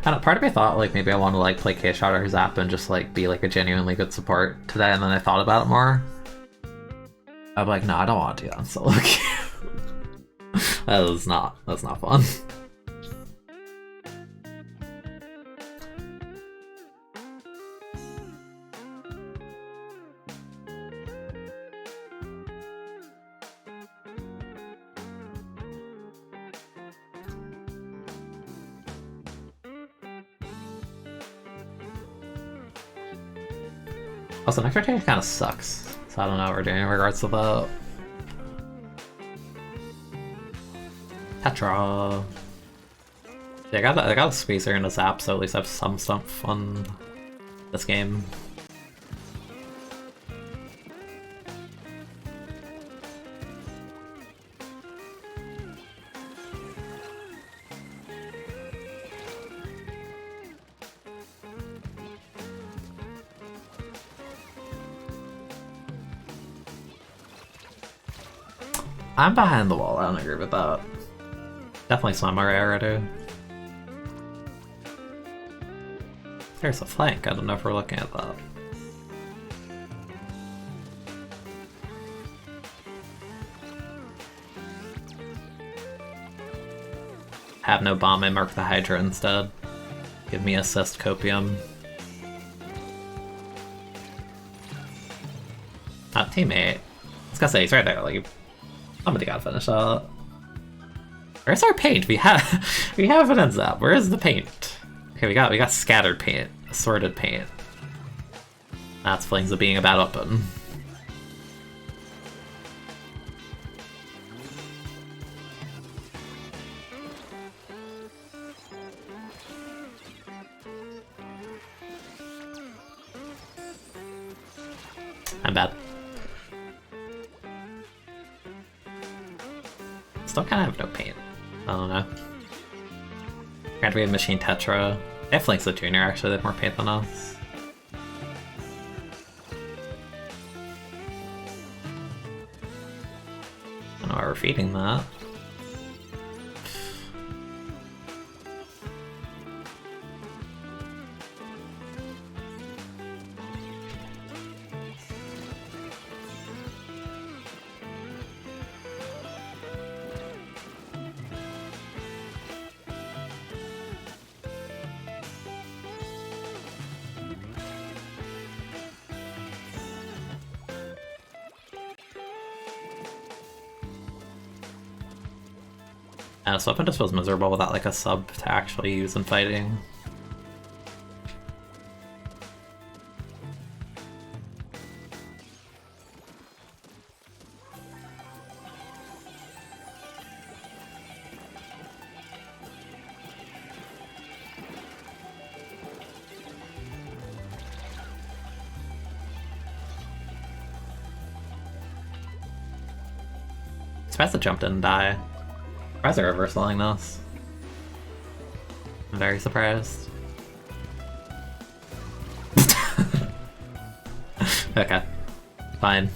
I don't know, part of me thought like maybe I want to like play K-Shot or Zap and just like be like a genuinely good support today, and then I thought about it more. I'm like, no, I don't want to do that. So like, that's not fun. Also, next rotation kind of sucks, so I don't know what we're doing in regards to that. Tetra. Yeah, I got a Spacer and a Zap, so at least I have some stuff on this game. I'm behind the wall, I don't agree with that. Definitely Samurai already. There's a flank, I don't know if we're looking at that. Have no bomb, I mark the Hydra instead. Give me assist Copium. Teammate. I was gonna say, he's right there, like, somebody gotta finish that. Where's our paint? We have it in Zap. Where is the paint? Okay, we got scattered paint, assorted paint. That's flings of being a bad weapon. I'm bad. Still kind of have no paint. I don't know. Granted, we have Machine Tetra. They have Flanks the Junior, actually, they have more paint than us. I don't know why we're feeding that. This weapon just feels miserable without like a sub to actually use in fighting. Surprised it jumped didn't die. Surprised they're reversaling this. I'm very surprised. Okay. Fine.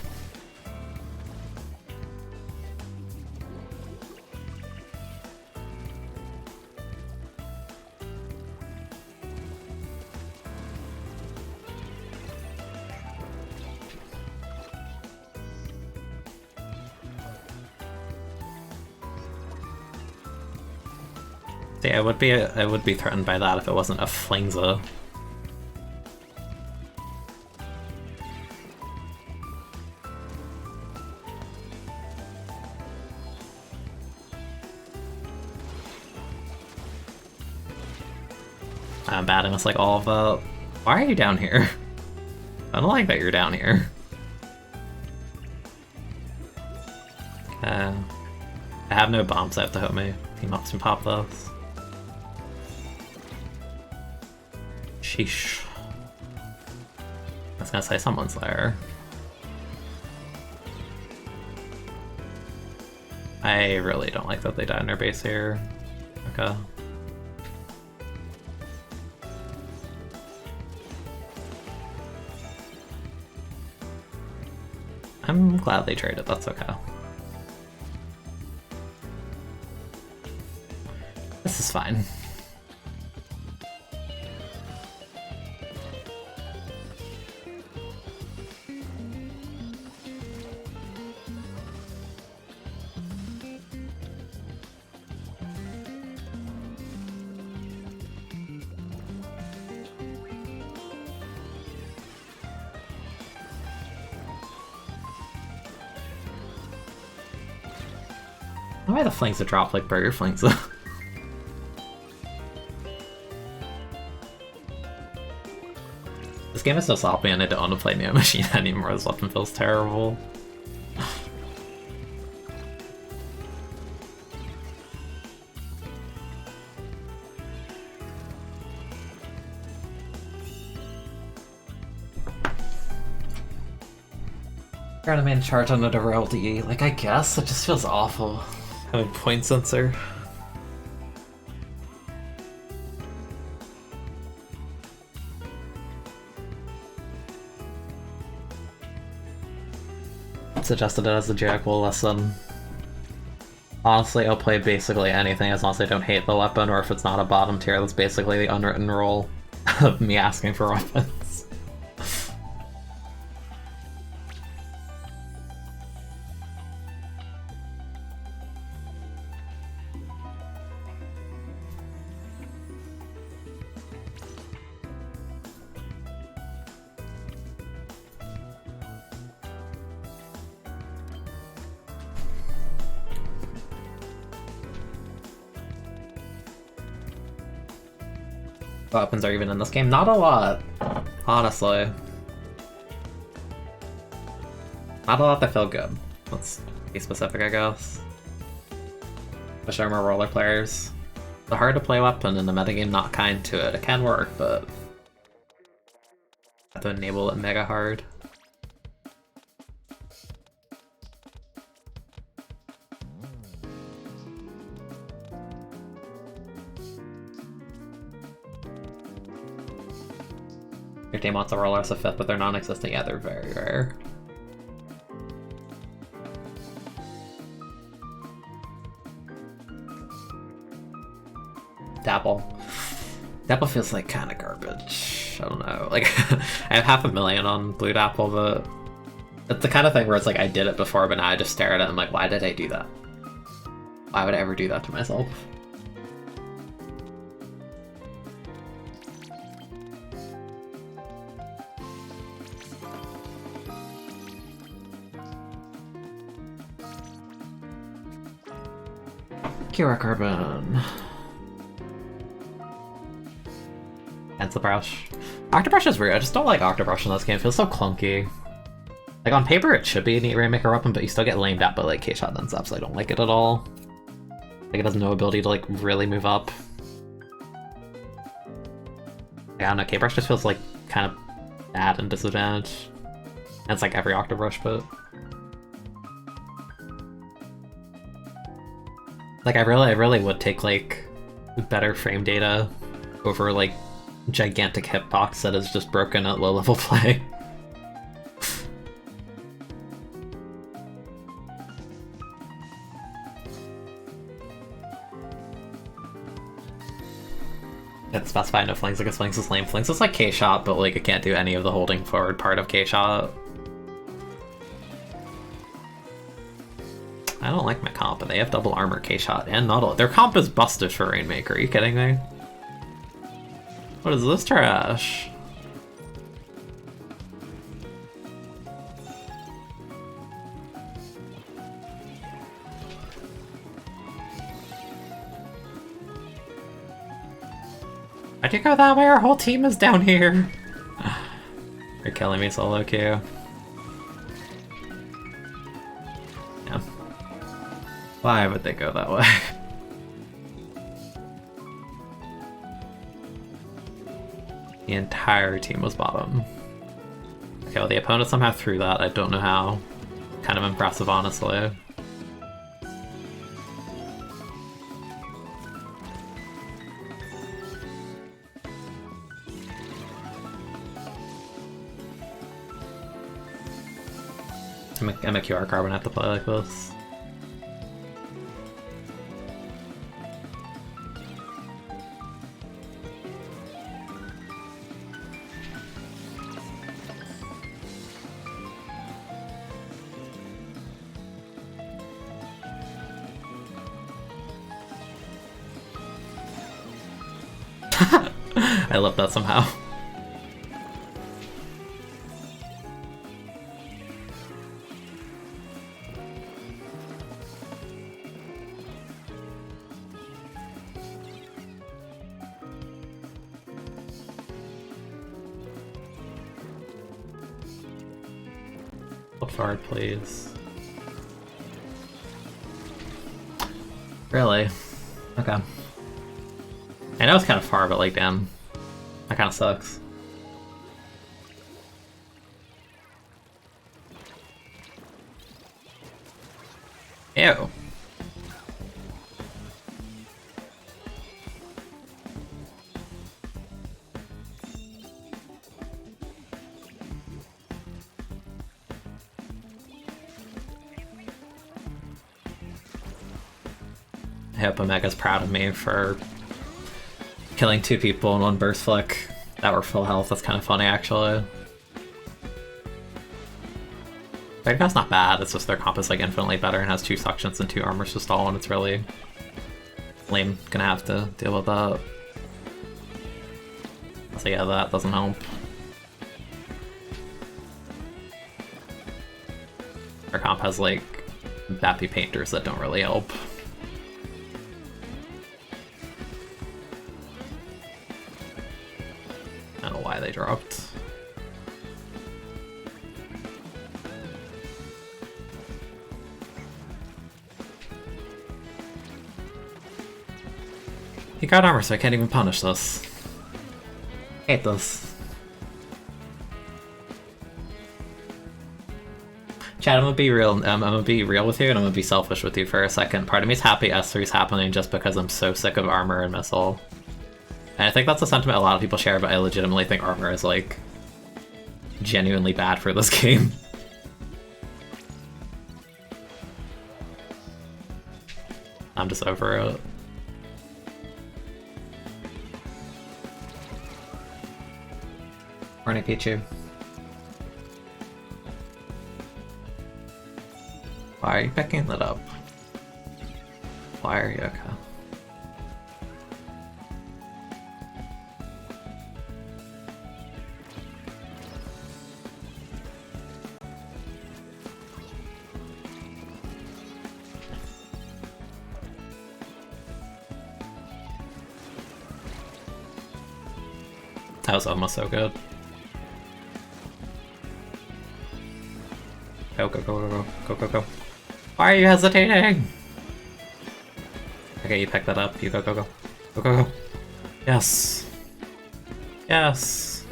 See, I would be threatened by that if it wasn't a Flingza. I'm bad and it's like all of the... Why are you down here? I don't like that you're down here. I have no bombs, I have to hope my team ups and pop those. Sheesh. I was gonna say someone's there. I really don't like that they died in their base here. Okay. I'm glad they traded, that's okay. This is fine. Why the Flingza drop like Burger Flingza? This game is so sloppy and I don't want to play Neo Machine anymore. This weapon feels terrible. Trying to main charge on a LDE. Like, I guess it just feels awful. Having point sensor. Suggested it as a joke. Well, listen. Honestly, I'll play basically anything as long as I don't hate the weapon, or if it's not a bottom tier, that's basically the unwritten rule of me asking for weapons. Weapons are even in this game? Not a lot, honestly. Not a lot that feel good. Let's be specific, I guess. Wish there were more roller players. The hard to play weapon in the metagame, not kind to it. It can work, but I have to enable it mega hard. Your team wants a roller as a 5th, but they're non-existent. Yeah, they're very rare. Dapple. Dapple feels like kind of garbage. I don't know. Like, I have 500,000 on Blue Dapple, but it's the kind of thing where it's like I did it before, but now I just stare at it and I'm like, why did I do that? Why would I ever do that to myself? Kira Carbon. Octobrush. Octobrush is weird. I just don't like Octobrush in this game. It feels so clunky. Like, on paper it should be a neat Rainmaker weapon, but you still get lamed at by like K-Shot and stuff, so I don't like it at all. Like, it has no ability to like really move up. Yeah, I don't know, K-Brush just feels like kind of bad and disadvantaged. And it's like every Octobrush, but Like, I really would take, like, better frame data over, like, gigantic hitbox that is just broken at low-level play. It's specified no flings, because flings is lame. Flings is like K-shot, but like it can't do any of the holding forward part of K-shot. I don't like my comp, but they have double armor, K-shot, and not all. Their comp is busted for Rainmaker. Are you kidding me? What is this trash? Why'd you go that way? Our whole team is down here. You're killing me, solo queue. Yeah. Why would they go that way? The entire team was bottom. Okay, well the opponent somehow threw that. I don't know how. Kind of impressive, honestly. I'm a QR card when I have to play like this. I love that somehow. Flip forward, please. Really? Okay. I know it's kind of far, but like, damn. That kind of sucks. Ew. I hope Omega's proud of me for killing 2 people in one burst flick that were full health. That's kind of funny, actually. Predirect's not bad, it's just their comp is like infinitely better and has 2 suctions and 2 armors to stall, and it's really lame. Gonna have to deal with that. So yeah, that doesn't help. Our comp has like bappy painters that don't really help. I don't know why they dropped. He got armor, so I can't even punish this. Hate this. Chad, I'm gonna be real. I'm gonna be real with you, and I'm gonna be selfish with you for a second. Part of me is happy S3 is happening just because I'm so sick of armor and missile. And I think that's a sentiment a lot of people share, but I legitimately think armor is, like, genuinely bad for this game. I'm just over it. Morning, Pichu. Why are you picking that up? Why are you okay? That was almost so good. Go, go, go, go, go, go, go, go. Why are you hesitating? Okay, you pick that up. You go, go, go. Go, go, go. Yes. Yes.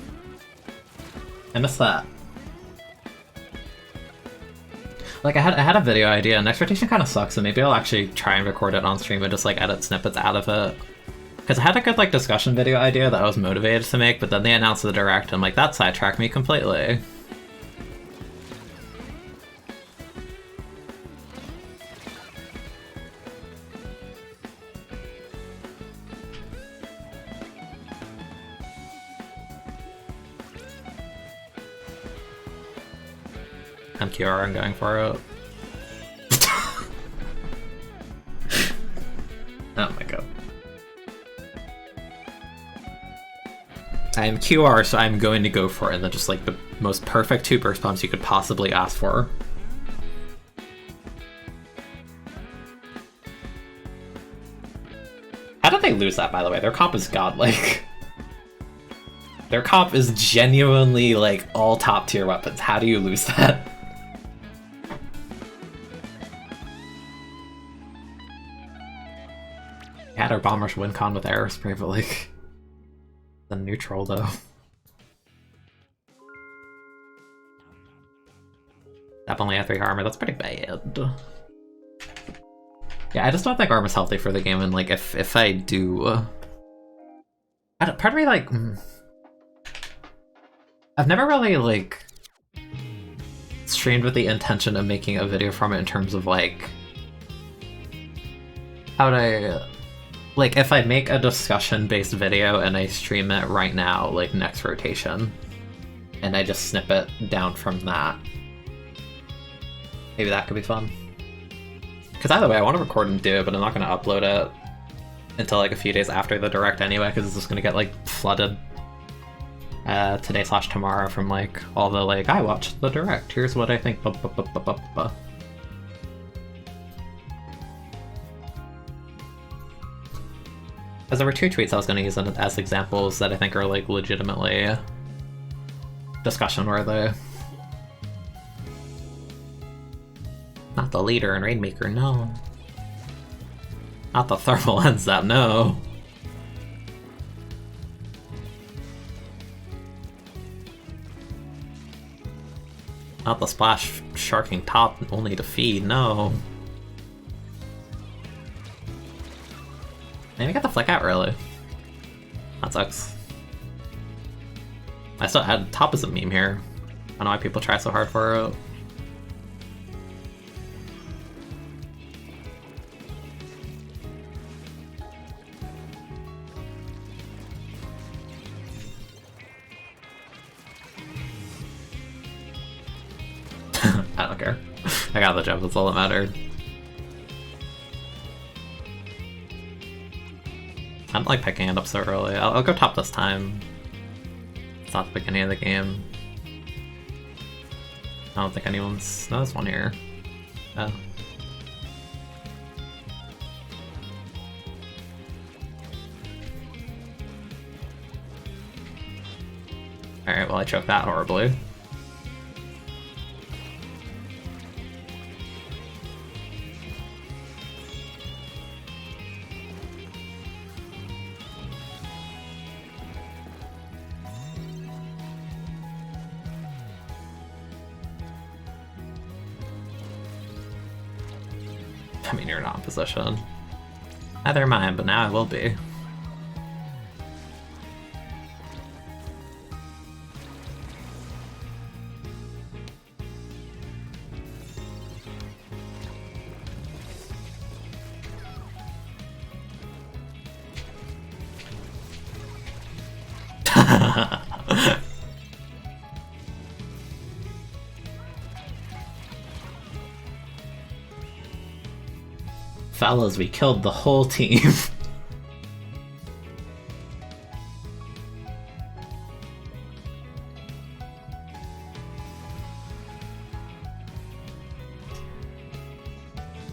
I missed that. Like, I had a video idea, and expectation kind of sucks, so maybe I'll actually try and record it on stream and just, like, edit snippets out of it. Because I had a good, like, discussion video idea that I was motivated to make, but then they announced the Direct, and, like, that sidetracked me completely. MQR, I'm going for it. Oh my god. I am QR, so I'm going to go for it, and then just like the most perfect 2 burst pumps you could possibly ask for. How did they lose that, by the way? Their comp is godlike. Their comp is genuinely like all top tier weapons. How do you lose that? Had our bombers win con with aerospray, but like the neutral though. Definitely a 3 armor, that's pretty bad. Yeah, I just don't think armor's healthy for the game, and like if I do part of me like I've never really like streamed with the intention of making a video from it in terms of like how to like if I make a discussion-based video and I stream it right now, like next rotation, and I just snip it down from that. Maybe that could be fun. Because either way, I want to record and do it, but I'm not going to upload it until like a few days after the Direct anyway, because it's just going to get like flooded today/tomorrow from like all the like, I watched the Direct, here's what I think, Because there were 2 tweets I was going to use as examples that I think are like legitimately discussion worthy. Not the leader and Rainmaker, no. Not the thermal lens that, no. Not the splash sharking top only to feed, no. Maybe got the flick out early. That sucks. I still had top as a meme here. I don't know why people try so hard for it. I don't care. I got the jump, that's all that mattered. I don't like picking it up so early. I'll go top this time. It's not the beginning of the game. I don't think anyone's... No, there's one here. Oh. Alright, well I choked that horribly. I mean, you're not in position. Neither am I, but now I will be. Fellas, we killed the whole team.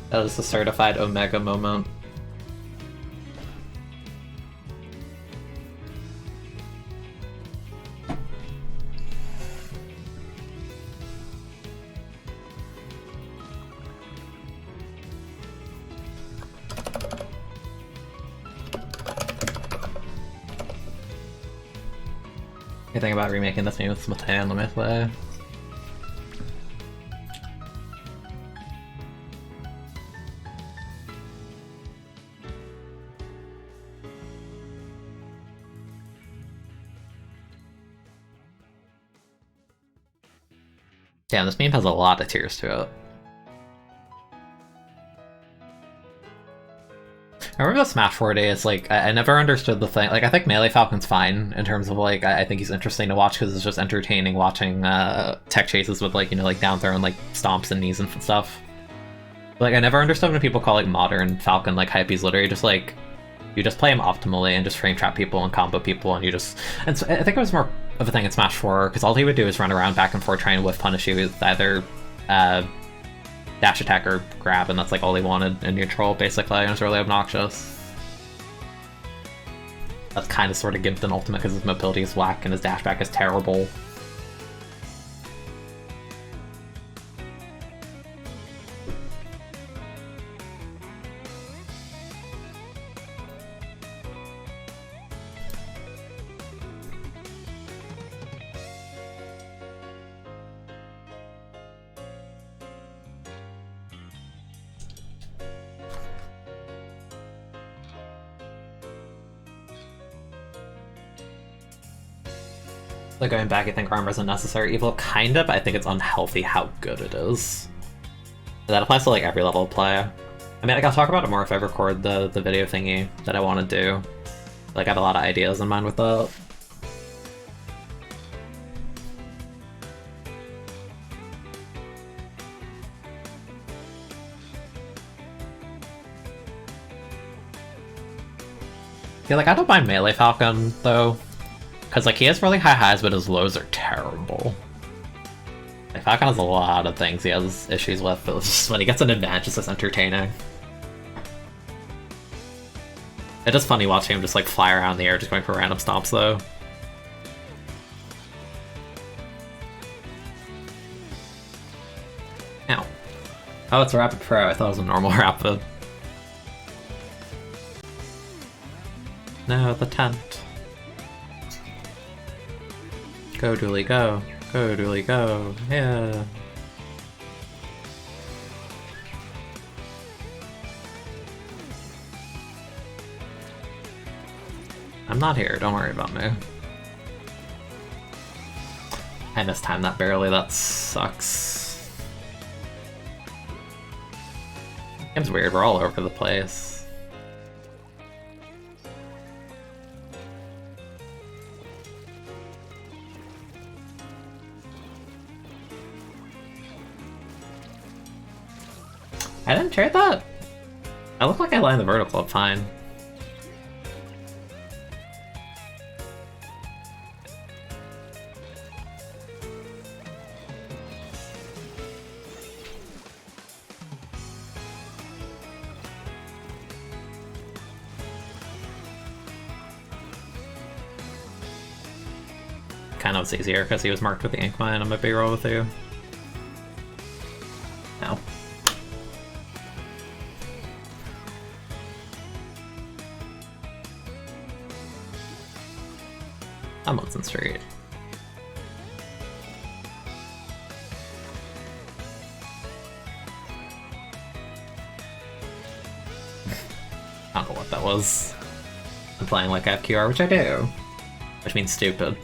That was a certified Omega moment. You think about remaking this game with Splatoon, let me play. Damn, this meme has a lot of tears to it. I remember the Smash 4 days, like, I never understood the thing. Like, I think Melee Falcon's fine in terms of, like, I think he's interesting to watch because it's just entertaining watching tech chases with, like, you know, like, down throw and, like, stomps and knees and stuff. But, like, I never understood when people call, like, modern Falcon, like, hype. He's literally just, like, you just play him optimally and just frame trap people and combo people and you just... And so I think it was more of a thing in Smash 4, because all he would do is run around back and forth trying to whiff punish you with either dash attack or grab, and that's like all he wanted in neutral, basically, and it was really obnoxious. That's kind of sort of gimped in Ultimate because his mobility is whack and his dash back is terrible. Like, going back, I think armor isn't necessary evil, kind of, but I think it's unhealthy how good it is. That applies to, like, every level of play. I mean, like, I'll talk about it more if I record the video thingy that I want to do. Like, I have a lot of ideas in mind with that. Yeah, like, I don't mind Melee Falcon, though. Because, like, he has really high highs, but his lows are terrible. Like, Falcon has a lot of things he has issues with, but just when he gets an advantage, it's just entertaining. It is funny watching him just, like, fly around the air, just going for random stomps, though. Ow. Oh, it's a Rapid Pro. I thought it was a normal Rapid. No, the tent. Go, Dooley, go. Go, Dooley, go. Yeah. I'm not here, don't worry about me. I mistimed that barely, that sucks. Game's weird, we're all over the place. I didn't trade that? I look like I lined the vertical up fine. Kind of was easier because he was marked with the ink mine. I'm a big roll with you. No. I'm Hudson Street. I don't know what that was. I'm playing like FQR, which I do. Which means stupid.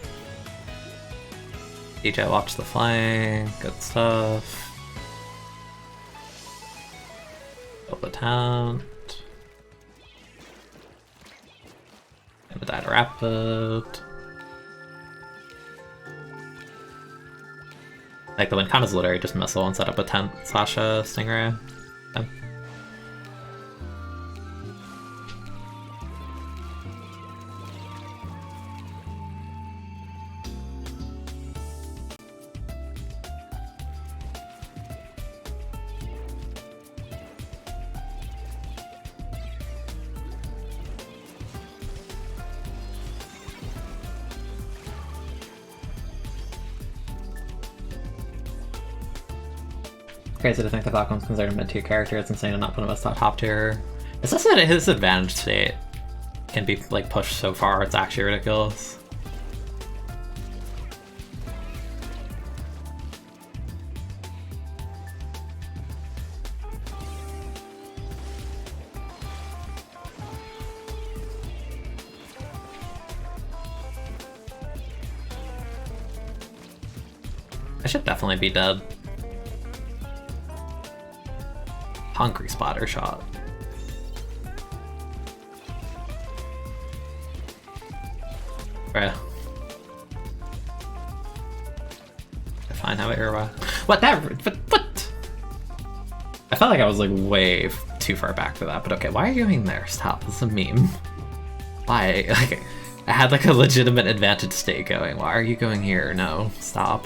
DJ watch the flank, good stuff. Build the tent. And the data rapid. Like, the win count is literally just missile and set up a tent / stingray. Yeah. Crazy to think the Falcon's considered a mid-tier character. It's insane to not put him as top tier. It's just that his advantage state can be like pushed so far, it's actually ridiculous. I should definitely be dead. Hungry splatter shot. Bruh. Fine, how about your what that? What? I felt like I was like way too far back for that, but okay. Why are you going there? Stop. This is a meme. Why? Like, I had like a legitimate advantage state going. Why are you going here? No, stop.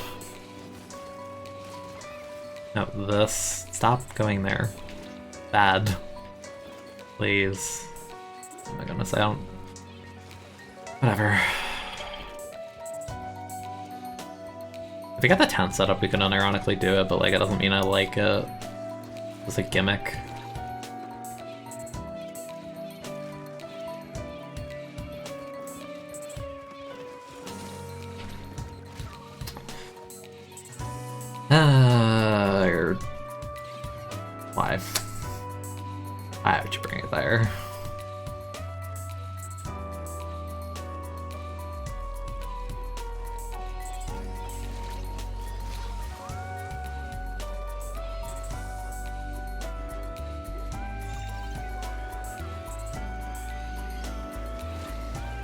No, this. Stop going there. Bad. Please. Oh my goodness, I don't. Whatever. If we got the tent set up, we could unironically do it, but like it doesn't mean I like it. It's a gimmick. Why? Why would you bring it there?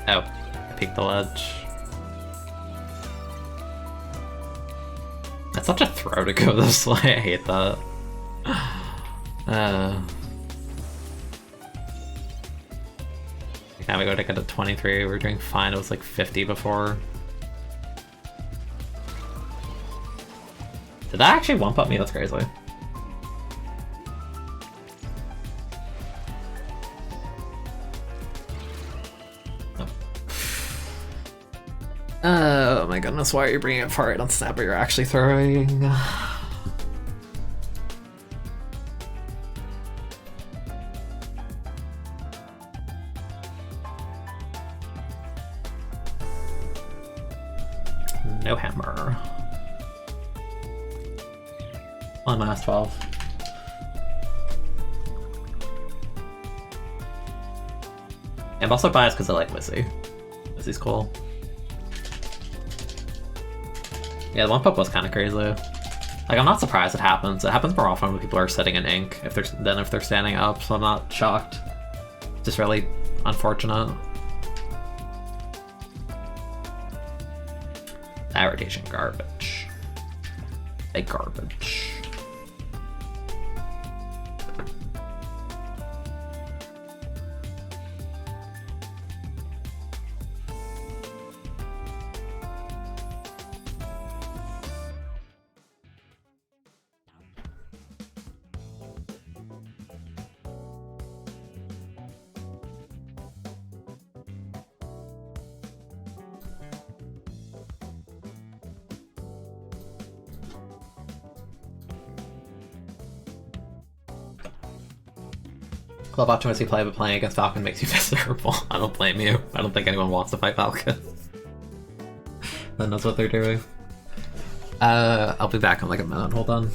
Oh, I peeked the ledge. That's such a throw to go this way, I hate that. Now we go to get to 23, we were doing fine, it was like 50 before. Did that actually one-put me? That's crazy. Oh my goodness, why are you bringing it far right on snap, but you're actually throwing? No hammer. On last 12. I'm also biased because I like Wizzy. Wizzy's cool. Yeah, the one pop was kind of crazy. Like, I'm not surprised it happens. It happens more often when people are sitting in ink than if they're standing up, so I'm not shocked. Just really unfortunate. That rotation garbage. Big garbage. Love watching Wizzy play, but playing against Falcon makes you miserable. I don't blame you. I don't think anyone wants to fight Falcon. That knows what they're doing. I'll be back in like a minute. Hold on.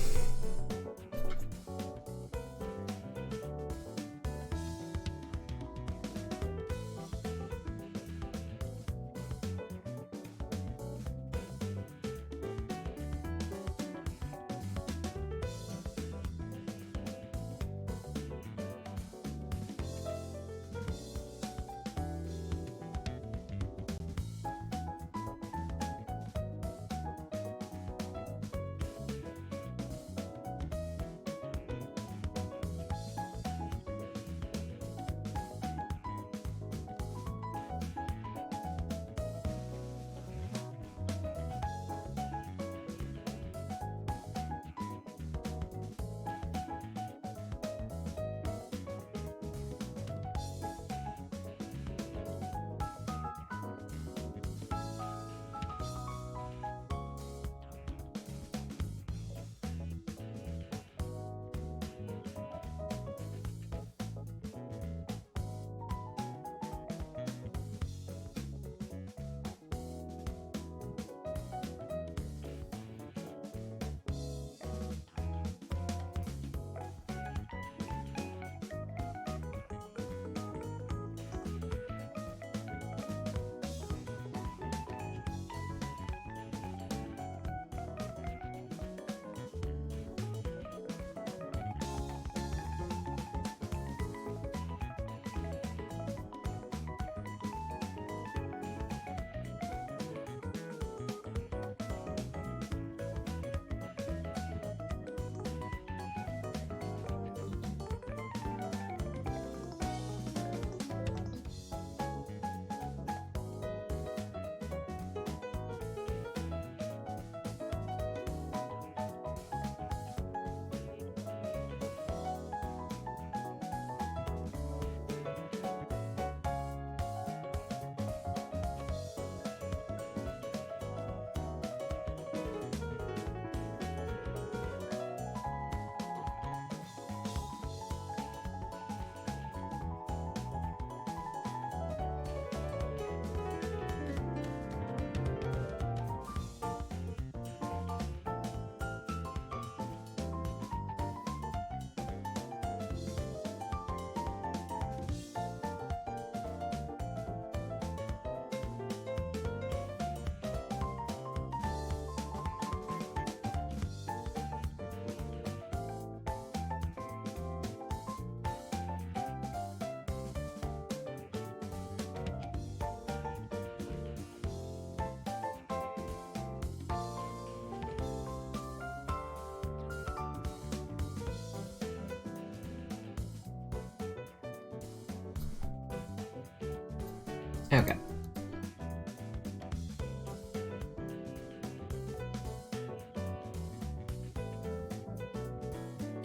Okay.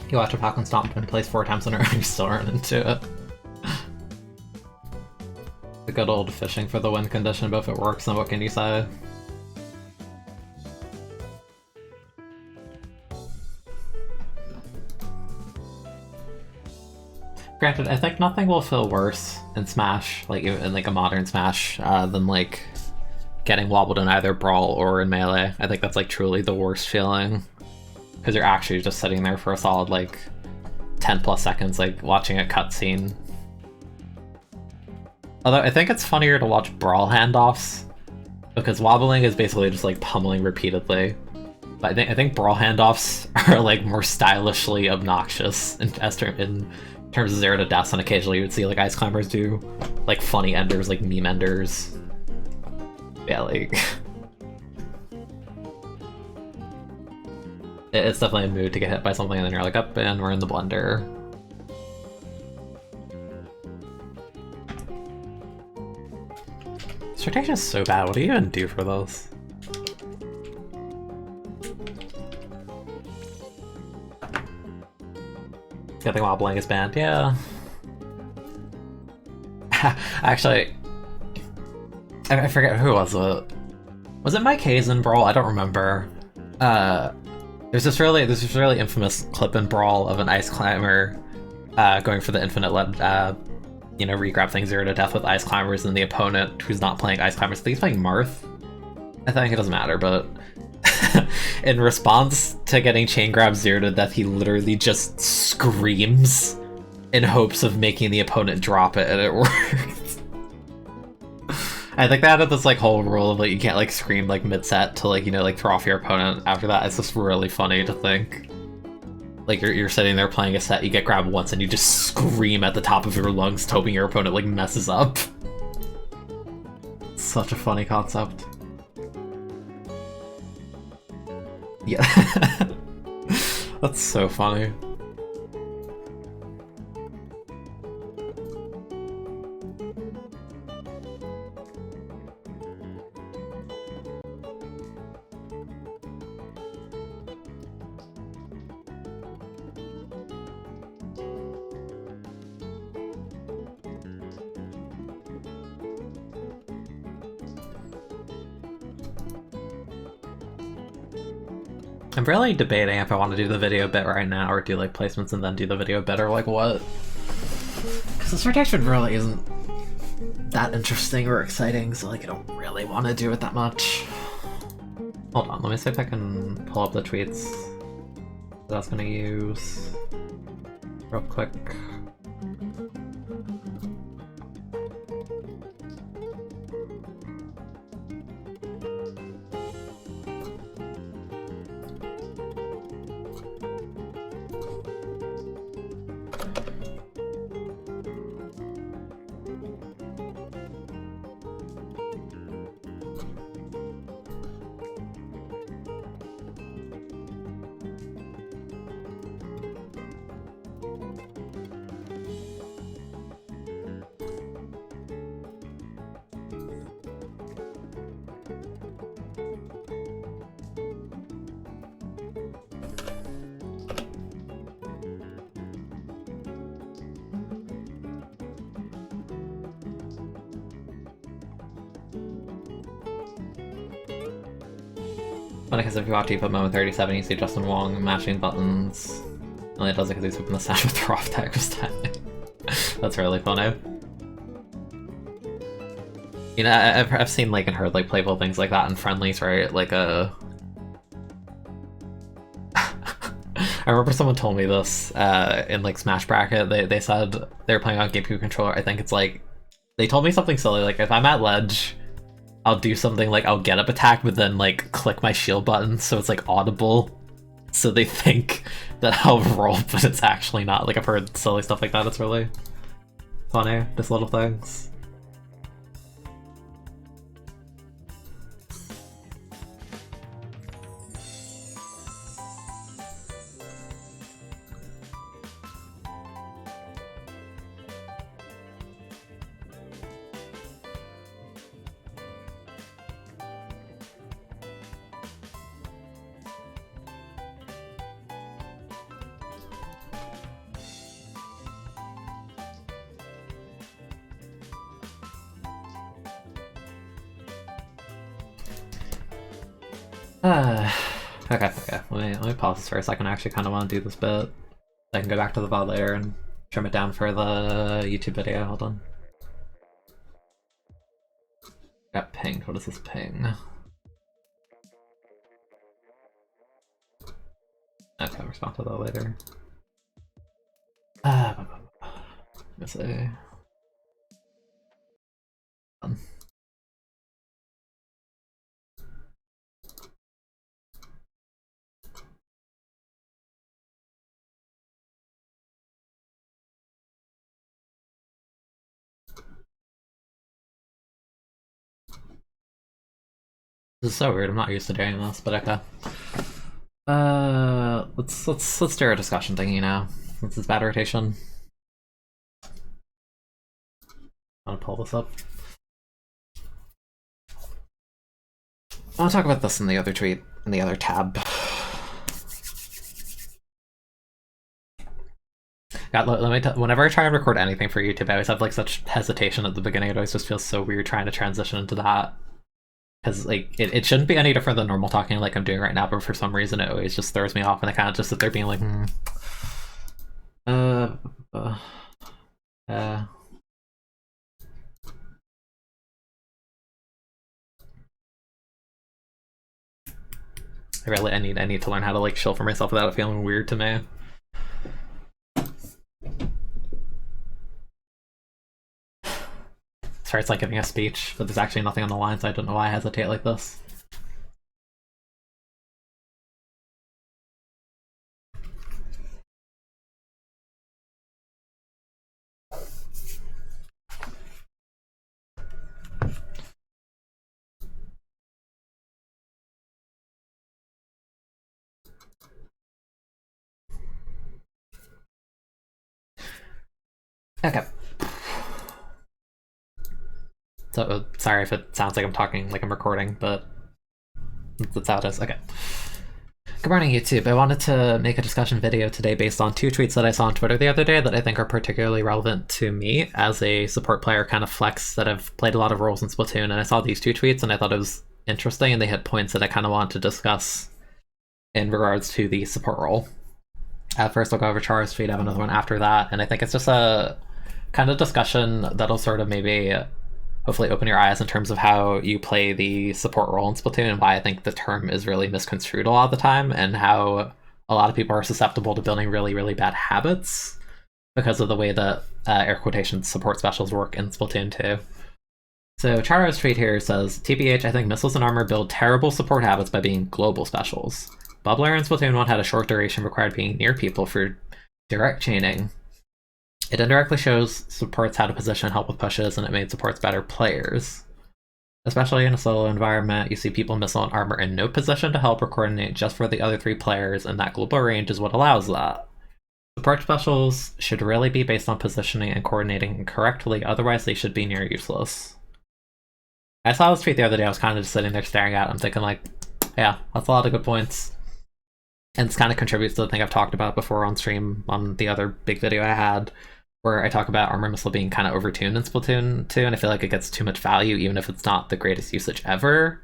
You watch a Pac-Man stomp and plays 4 times in a row and you still run into it. The good old fishing for the win condition, but if it works, then what can you say? Granted, I think nothing will feel worse in Smash, like in like a modern Smash, than like getting wobbled in either Brawl or in Melee. I think that's like truly the worst feeling, because you're actually just sitting there for a solid like 10 plus seconds, like watching a cutscene. Although I think it's funnier to watch Brawl handoffs, because wobbling is basically just like pummeling repeatedly. But I think Brawl handoffs are like more stylishly obnoxious in terms of zero to deaths, and occasionally you would see like Ice Climbers do like funny enders, like meme enders. Yeah, like it's definitely a mood to get hit by something and then you're like, up and we're in the blender. This rotation is so bad. What do you even do for those? I think wobbling is banned, yeah. Actually, I forget who was it. Was it Mike Hayes in Brawl? I don't remember. There's this really infamous clip in Brawl of an Ice Climber going for the infinite regrab thing 0 to death with Ice Climbers, and the opponent who's not playing Ice Climbers, I think he's playing Marth. I think it doesn't matter, but in response to getting chain grab 0 to death, he literally just screams in hopes of making the opponent drop it, and it worked. I think they added this like whole rule of like you can't like scream like mid-set to like, like throw off your opponent after that. It's just really funny to think. Like you're sitting there playing a set, you get grabbed once and you just scream at the top of your lungs hoping your opponent like messes up. It's such a funny concept. Yeah. That's so funny. I'm really debating if I want to do the video bit right now or do like placements and then do the video bit, or like what. Because this rotation really isn't that interesting or exciting, so like I don't really want to do it that much. Hold on, let me see if I can pull up the tweets that I was gonna use real quick. Because if you watch ePub Moment 37, you see Justin Wong mashing buttons. Only it does it because he's whipping the sound with the raw tag this time. That's really funny. You know, I've seen like and heard like playful things like that in friendlies, right? Like I remember someone told me this in like Smash Bracket. They said they were playing on GameCube controller. I think it's like they told me something silly like if I'm at ledge, I'll do something like I'll get up attack, but then like click my shield button so it's like audible, so they think that I'll roll, but it's actually not. Like I've heard silly stuff like that. It's really funny, just little things. Okay. Let me pause this for a second. I actually kind of want to do this bit. I can go back to the VOD later and trim it down for the YouTube video. Hold on. Got pinged. What is this ping? Okay, I'll respond to that later. Let's see. This is so weird. I'm not used to doing this, but okay. Let's do our discussion thingy now. Since it's bad rotation. I'm gonna pull this up. I'll talk about this in the other tweet, in the other tab. God, let me whenever I try and record anything for YouTube, I always have like such hesitation at the beginning. It always just feels so weird trying to transition into that. Because like it shouldn't be any different than normal talking like I'm doing right now, but for some reason it always just throws me off, and I kind of just sit there being like, I need to learn how to like chill for myself without it feeling weird to me. Sorry, it's like giving a speech, but there's actually nothing on the line, so I don't know why I hesitate like this. Okay. So, sorry if it sounds like I'm talking like I'm recording, but that's how it is. Okay. Good morning, YouTube. I wanted to make a discussion video today based on two tweets that I saw on Twitter the other day that I think are particularly relevant to me as a support player kind of flex that I've played a lot of roles in Splatoon, and I saw these two tweets and I thought it was interesting, and they had points that I kind of wanted to discuss in regards to the support role. First, I'll go over Chara's tweet. I have another one after that, and I think it's just a kind of discussion that'll sort of maybe hopefully open your eyes in terms of how you play the support role in Splatoon, and why I think the term is really misconstrued a lot of the time, and how a lot of people are susceptible to building really, really bad habits because of the way that air quotation support specials work in Splatoon 2. So Chara's tweet here says, TBH, I think missiles and armor build terrible support habits by being global specials. Bubbler in Splatoon 1 had a short duration required being near people for direct chaining. It indirectly shows supports how to position and help with pushes, and it made supports better players. Especially in a solo environment, you see people missile and armor in no position to help or coordinate just for the other three players, and that global range is what allows that. Support specials should really be based on positioning and coordinating correctly, otherwise they should be near useless. I saw this tweet the other day, I was kind of just sitting there staring at it, I'm thinking like, yeah, that's a lot of good points. And this kind of contributes to the thing I've talked about before on stream on the other big video I had, where I talk about armor missile being kind of overtuned in Splatoon 2, and I feel like it gets too much value even if it's not the greatest usage ever.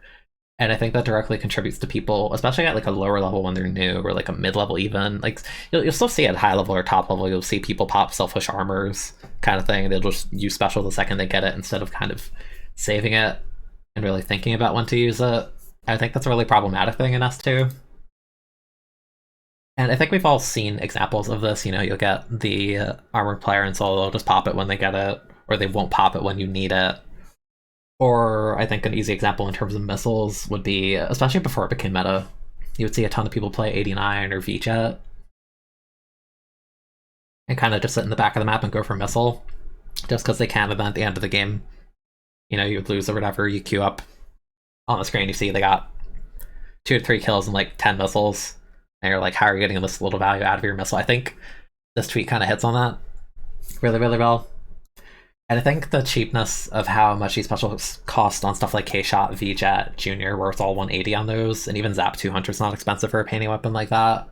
And I think that directly contributes to people, especially at like a lower level when they're new, or like a mid-level even. Like you'll still see at high level or top level, you'll see people pop selfish armors kind of thing. They'll just use special the second they get it instead of kind of saving it and really thinking about when to use it. I think that's a really problematic thing in S2. And I think we've all seen examples of this. You know, you'll get the armored player in solo, they'll just pop it when they get it, or they won't pop it when you need it. Or I think an easy example in terms of missiles would be, especially before it became meta, you would see a ton of people play 89 or V-Jet and kind of just sit in the back of the map and go for a missile just because they can, and then at the end of the game, you know, you would lose or whatever, you queue up on the screen, you see they got 2 to 3 kills and like 10 missiles. And you're like, how are you getting this little value out of your missile? I think this tweet kind of hits on that really, really well. And I think the cheapness of how much these specials cost on stuff like K-Shot, V-Jet, Junior, where it's all 180 on those, and even Zap 200 is not expensive for a painting weapon like that.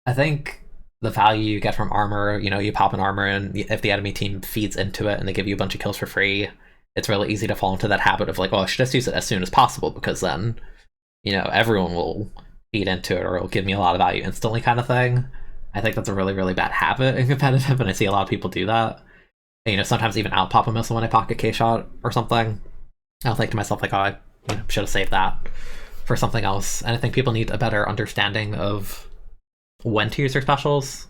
I think the value you get from armor, you know, you pop an armor and if the enemy team feeds into it and they give you a bunch of kills for free, it's really easy to fall into that habit of like, oh, I should just use it as soon as possible because then everyone will feed into it or it'll give me a lot of value instantly kind of thing. I think that's a really, really bad habit in competitive, and I see a lot of people do that. And, sometimes even out pop a missile when I pocket K-shot or something. I'll think to myself, like, oh, I should have saved that for something else. And I think people need a better understanding of when to use their specials.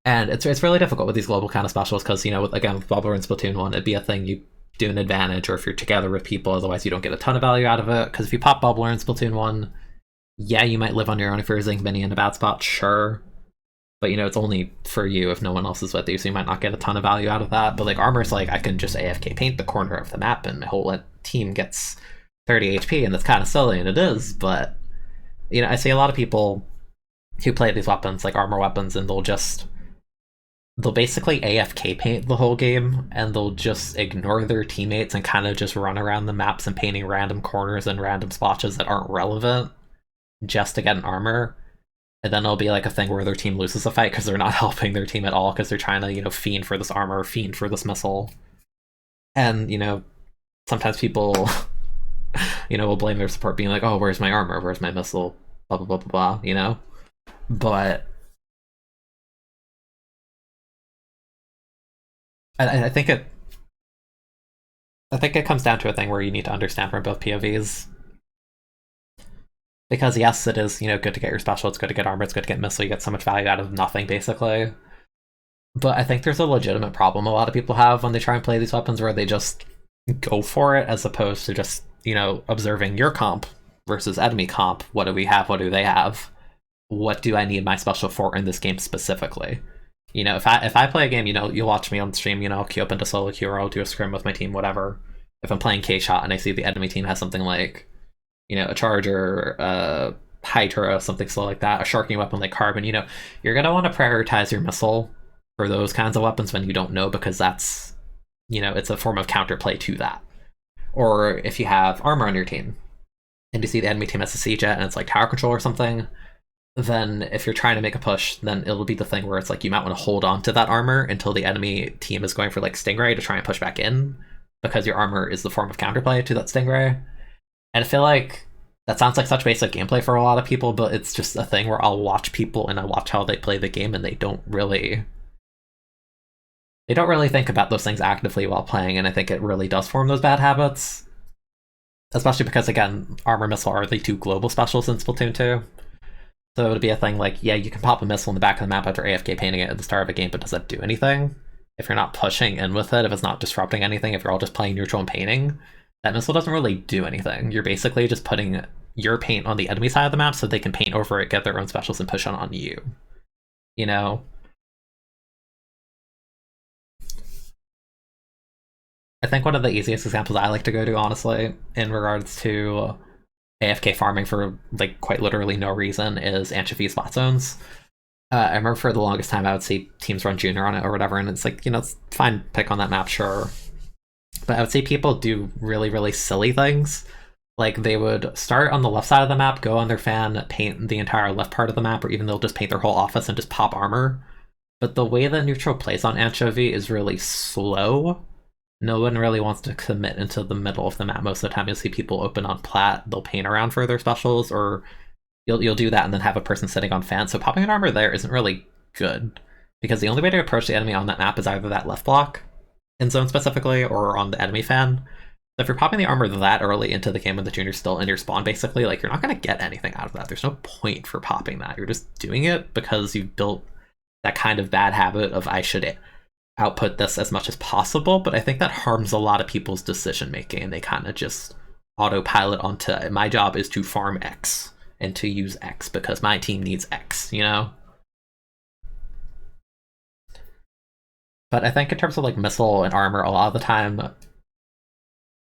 And it's really difficult with these global kind of specials because, again, with Bubbler and Splatoon 1, it'd be a thing you do an advantage, or if you're together with people, otherwise you don't get a ton of value out of it. Because if you pop Bubbler in Splatoon 1, yeah, you might live on your own if you're a Zing Mini in a bad spot, sure. But, it's only for you if no one else is with you, so you might not get a ton of value out of that. But, like, Armor's like, I can just AFK paint the corner of the map and my whole team gets 30 HP, and that's kind of silly, and it is, but, I see a lot of people who play these weapons, like armor weapons, and they'll basically AFK paint the whole game, and they'll just ignore their teammates and kind of just run around the maps and painting random corners and random splotches that aren't relevant just to get an armor. And then it'll be like a thing where their team loses a fight because they're not helping their team at all because they're trying to, fiend for this armor, fiend for this missile. And, sometimes people, will blame their support being like, oh, where's my armor? Where's my missile? Blah, blah, blah, blah, blah, But I think it comes down to a thing where you need to understand from both POVs. Because yes, it is, good to get your special, it's good to get armor, it's good to get missile, you get so much value out of nothing, basically. But I think there's a legitimate problem a lot of people have when they try and play these weapons where they just go for it as opposed to just, observing your comp versus enemy comp. What do we have? What do they have? What do I need my special for in this game specifically? If I play a game, you'll watch me on stream, I'll queue up into solo queue or I'll do a scrim with my team, whatever. If I'm playing K-Shot and I see the enemy team has something like, a charger, a Hydra, something slow like that, a sharking weapon like Carbon, you're going to want to prioritize your missile for those kinds of weapons when you don't know, because that's, it's a form of counterplay to that. Or if you have armor on your team and you see the enemy team has a C-Jet and it's like tower control or something, then if you're trying to make a push, then it'll be the thing where it's like you might want to hold on to that armor until the enemy team is going for like Stingray to try and push back in, because your armor is the form of counterplay to that Stingray. And I feel like that sounds like such basic gameplay for a lot of people, but it's just a thing where I'll watch people and I watch how they play the game and they don't really think about those things actively while playing, and I think it really does form those bad habits. Especially because, again, armor missile are the two global specials in Splatoon 2. So it would be a thing like, yeah, you can pop a missile in the back of the map after AFK painting it at the start of a game, but does that do anything? If you're not pushing in with it, if it's not disrupting anything, if you're all just playing neutral and painting, that missile doesn't really do anything. You're basically just putting your paint on the enemy side of the map so they can paint over it, get their own specials, and push on you. I think one of the easiest examples I like to go to, honestly, in regards to AFK farming for, like, quite literally no reason, is Anchovy spot zones. I remember for the longest time I would see teams run Junior on it or whatever, and it's like, it's fine, pick on that map, sure. But I would see people do really, really silly things. Like, they would start on the left side of the map, go on their fan, paint the entire left part of the map, or even they'll just paint their whole office and just pop armor. But the way that neutral plays on Anchovy is really slow. No one really wants to commit into the middle of the map. Most of the time you'll see people open on plat, they'll paint around for their specials, or you'll do that and then have a person sitting on fan. So popping an armor there isn't really good, because the only way to approach the enemy on that map is either that left block, in zone specifically, or on the enemy fan. So if you're popping the armor that early into the game when the Junior's still in your spawn, basically, like, you're not going to get anything out of that. There's no point for popping that. You're just doing it because you've built that kind of bad habit of, I should output this as much as possible, but I think that harms a lot of people's decision making, and they kind of just autopilot onto, my job is to farm X and to use X because my team needs X, But I think in terms of like missile and armor, a lot of the time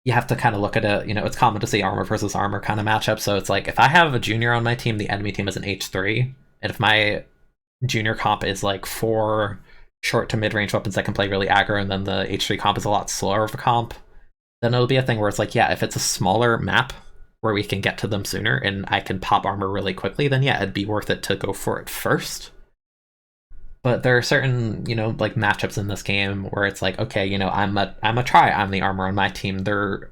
you have to kind of look at it, it's common to see armor versus armor kind of matchup. So it's like, if I have a Junior on my team, the enemy team is an H3, and if my Junior comp is like 4 short to mid-range weapons that can play really aggro, and then the H3 comp is a lot slower of a comp, then it'll be a thing where it's like, yeah, if it's a smaller map where we can get to them sooner and I can pop armor really quickly, then yeah, it'd be worth it to go for it first. But there are certain, like matchups in this game where it's like, okay, I'm the armor on my team. They're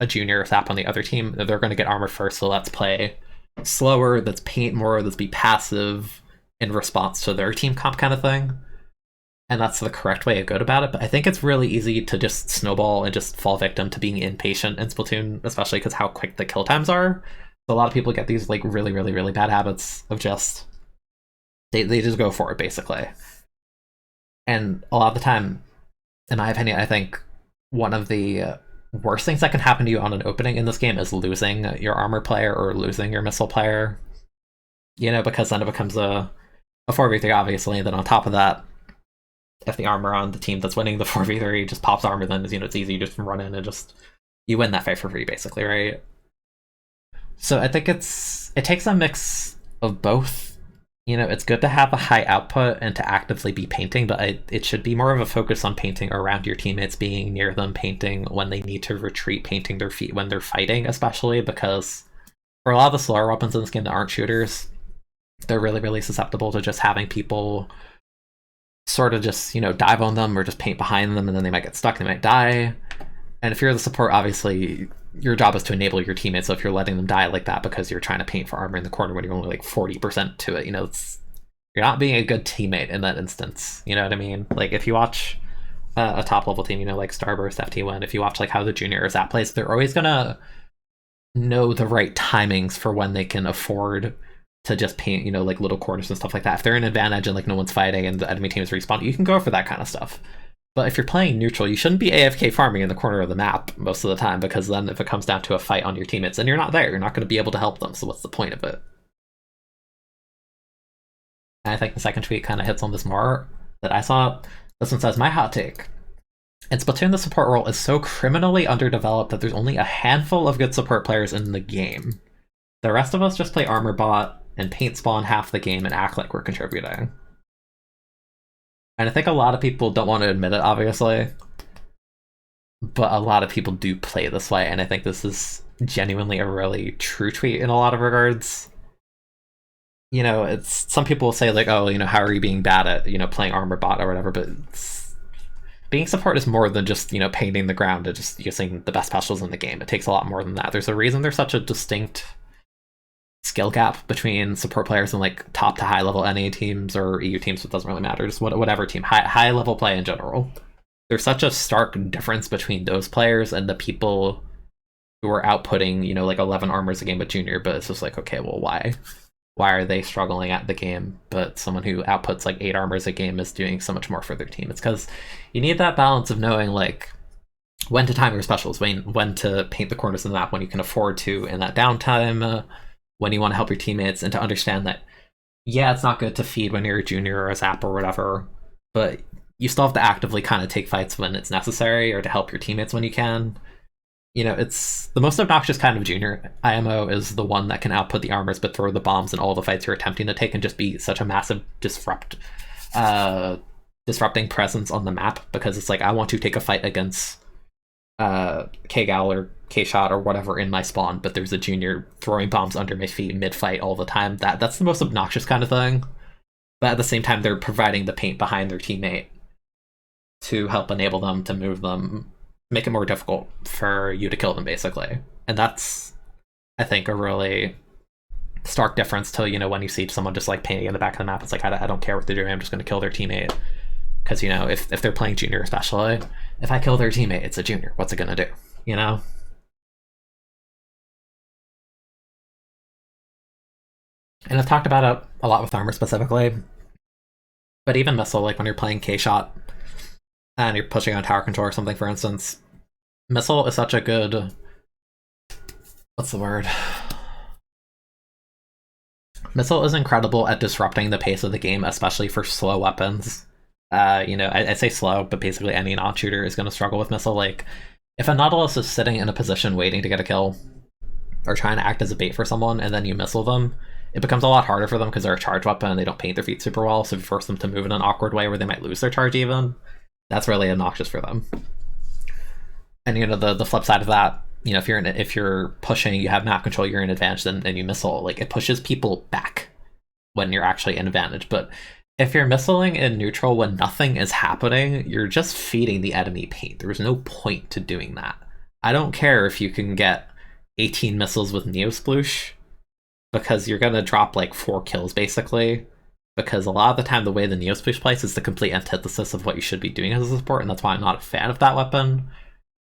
a junior sap on the other team, they're going to get armor first, so let's play slower, let's paint more, let's be passive in response to their team comp kind of thing. And that's the correct way to go about it, but I think it's really easy to just snowball and just fall victim to being impatient in Splatoon, especially because how quick the kill times are. So a lot of people get these like really, really, really bad habits of just they just go for it basically. And a lot of the time, in my opinion, I think one of the worst things that can happen to you on an opening in this game is losing your armor player or losing your missile player. You know, because then it becomes a 4v3 obviously, and then on top of that, if the armor on the team that's winning the 4v3 just pops armor, then it's easy, you just run in and just you win that fight for free basically, right? So I think it takes a mix of both. You know, it's good to have a high output and to actively be painting, but it should be more of a focus on painting around your teammates, being near them, painting when they need to retreat, painting their feet when they're fighting, especially because for a lot of the slower weapons in this game that aren't shooters, they're really, really susceptible to just having people sort of just, dive on them or just paint behind them, and then they might get stuck, they might die. And if you're the support, obviously, your job is to enable your teammates, so if you're letting them die like that because you're trying to paint for armor in the corner when you're only like 40% to it, you're not being a good teammate in that instance, you know what I mean? Like, if you watch a top-level team, like Starburst, FT1, if you watch like how the junior or Zap plays, they're always gonna know the right timings for when they can afford to just paint, like little corners and stuff like that. If they're in advantage and like no one's fighting and the enemy team is respawned, you can go for that kind of stuff. But if you're playing neutral, you shouldn't be AFK farming in the corner of the map most of the time, because then if it comes down to a fight on your teammates, then you're not there. You're not going to be able to help them, so what's the point of it? And I think the second tweet kind of hits on this more that I saw. This one says, my hot take. In Splatoon, the support role is so criminally underdeveloped that there's only a handful of good support players in the game. The rest of us just play armor bot and paint spawn half the game and act like we're contributing. And I think a lot of people don't want to admit it, obviously, but a lot of people do play this way, and I think this is genuinely a really true tweet in a lot of regards. It's some people will say like, oh, how are you being bad at, playing armor bot or whatever, but being support is more than just, painting the ground and just using the best specials in the game. It takes a lot more than that. There's a reason there's such a distinct skill gap between support players and like top to high level NA teams or EU teams, so it doesn't really matter, just whatever team, high level play in general. There's such a stark difference between those players and the people who are outputting, like 11 armors a game with junior, but it's just like, okay, well, why are they struggling at the game, but someone who outputs like 8 armors a game is doing so much more for their team? It's because you need that balance of knowing like when to time your specials, when to paint the corners of the map, when you can afford to in that downtime, when you want to help your teammates, and to understand that, yeah, it's not good to feed when you're a junior or a Zap or whatever, but you still have to actively kind of take fights when it's necessary or to help your teammates when you can. It's the most obnoxious kind of junior IMO is the one that can output the armors but throw the bombs in all the fights you're attempting to take and just be such a massive disrupting presence on the map, because it's like, I want to take a fight against K-Gal or K-Shot or whatever in my spawn, but there's a junior throwing bombs under my feet mid-fight all the time. That's the most obnoxious kind of thing. But at the same time, they're providing the paint behind their teammate to help enable them, to move them, make it more difficult for you to kill them, basically. And that's, I think, a really stark difference to, when you see someone just like painting in the back of the map. It's like, I don't care what they're doing, I'm just going to kill their teammate. Because, if they're playing junior especially, if I kill their teammate, it's a junior. What's it going to do? And I've talked about it a lot with armor specifically, but even missile, like when you're playing K-Shot and you're pushing on tower control or something, for instance, missile is such a good... What's the word? Missile is incredible at disrupting the pace of the game, especially for slow weapons. I'd say slow, but basically any non-shooter is going to struggle with missile. Like, if a Nautilus is sitting in a position waiting to get a kill, or trying to act as a bait for someone, and then you missile them, it becomes a lot harder for them because they're a charge weapon and they don't paint their feet super well, so if you force them to move in an awkward way where they might lose their charge even, that's really obnoxious for them. And the flip side of that, if you're pushing, you have map control, you're in advantage, and you missile, like, it pushes people back when you're actually in advantage. But if you're missiling in neutral when nothing is happening, you're just feeding the enemy paint. There's no point to doing that. I don't care if you can get 18 missiles with Neo Sploosh, because you're gonna drop like 4 kills basically. Because a lot of the time, the way the Neo Sploosh plays is the complete antithesis of what you should be doing as a support, and that's why I'm not a fan of that weapon.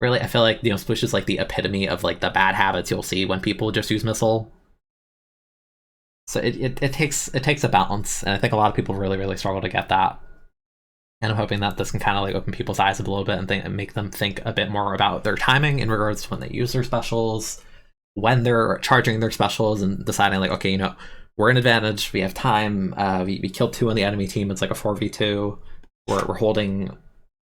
Really, I feel like Neo Sploosh is like the epitome of like the bad habits you'll see when people just use missile. So it takes a balance, and I think a lot of people really struggle to get that. And I'm hoping that this can kind of like open people's eyes a little bit and make them think a bit more about their timing in regards to when they use their specials, when they're charging their specials, and deciding like, okay, we're in advantage, we have time, we killed 2 on the enemy team, it's like a 4v2, we're holding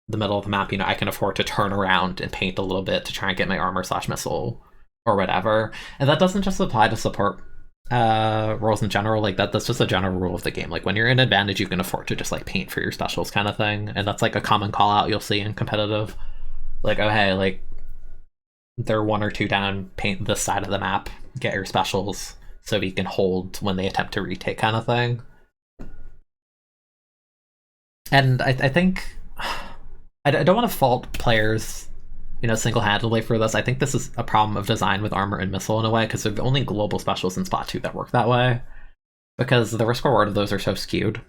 the middle of the map, I can afford to turn around and paint a little bit to try and get my armor/missile or whatever. And that doesn't just apply to support roles in general, like that's just a general rule of the game. Like when you're in advantage, you can afford to just like paint for your specials kind of thing, and that's like a common call out you'll see in competitive. Like, oh hey, like they're 1 or 2 down, paint this side of the map, get your specials so we can hold when they attempt to retake kind of thing. And I think I don't want to fault players single-handedly for this. I think this is a problem of design with armor and missile in a way, because they're the only global specials in Splatoon that work that way, because the risk reward of those are so skewed.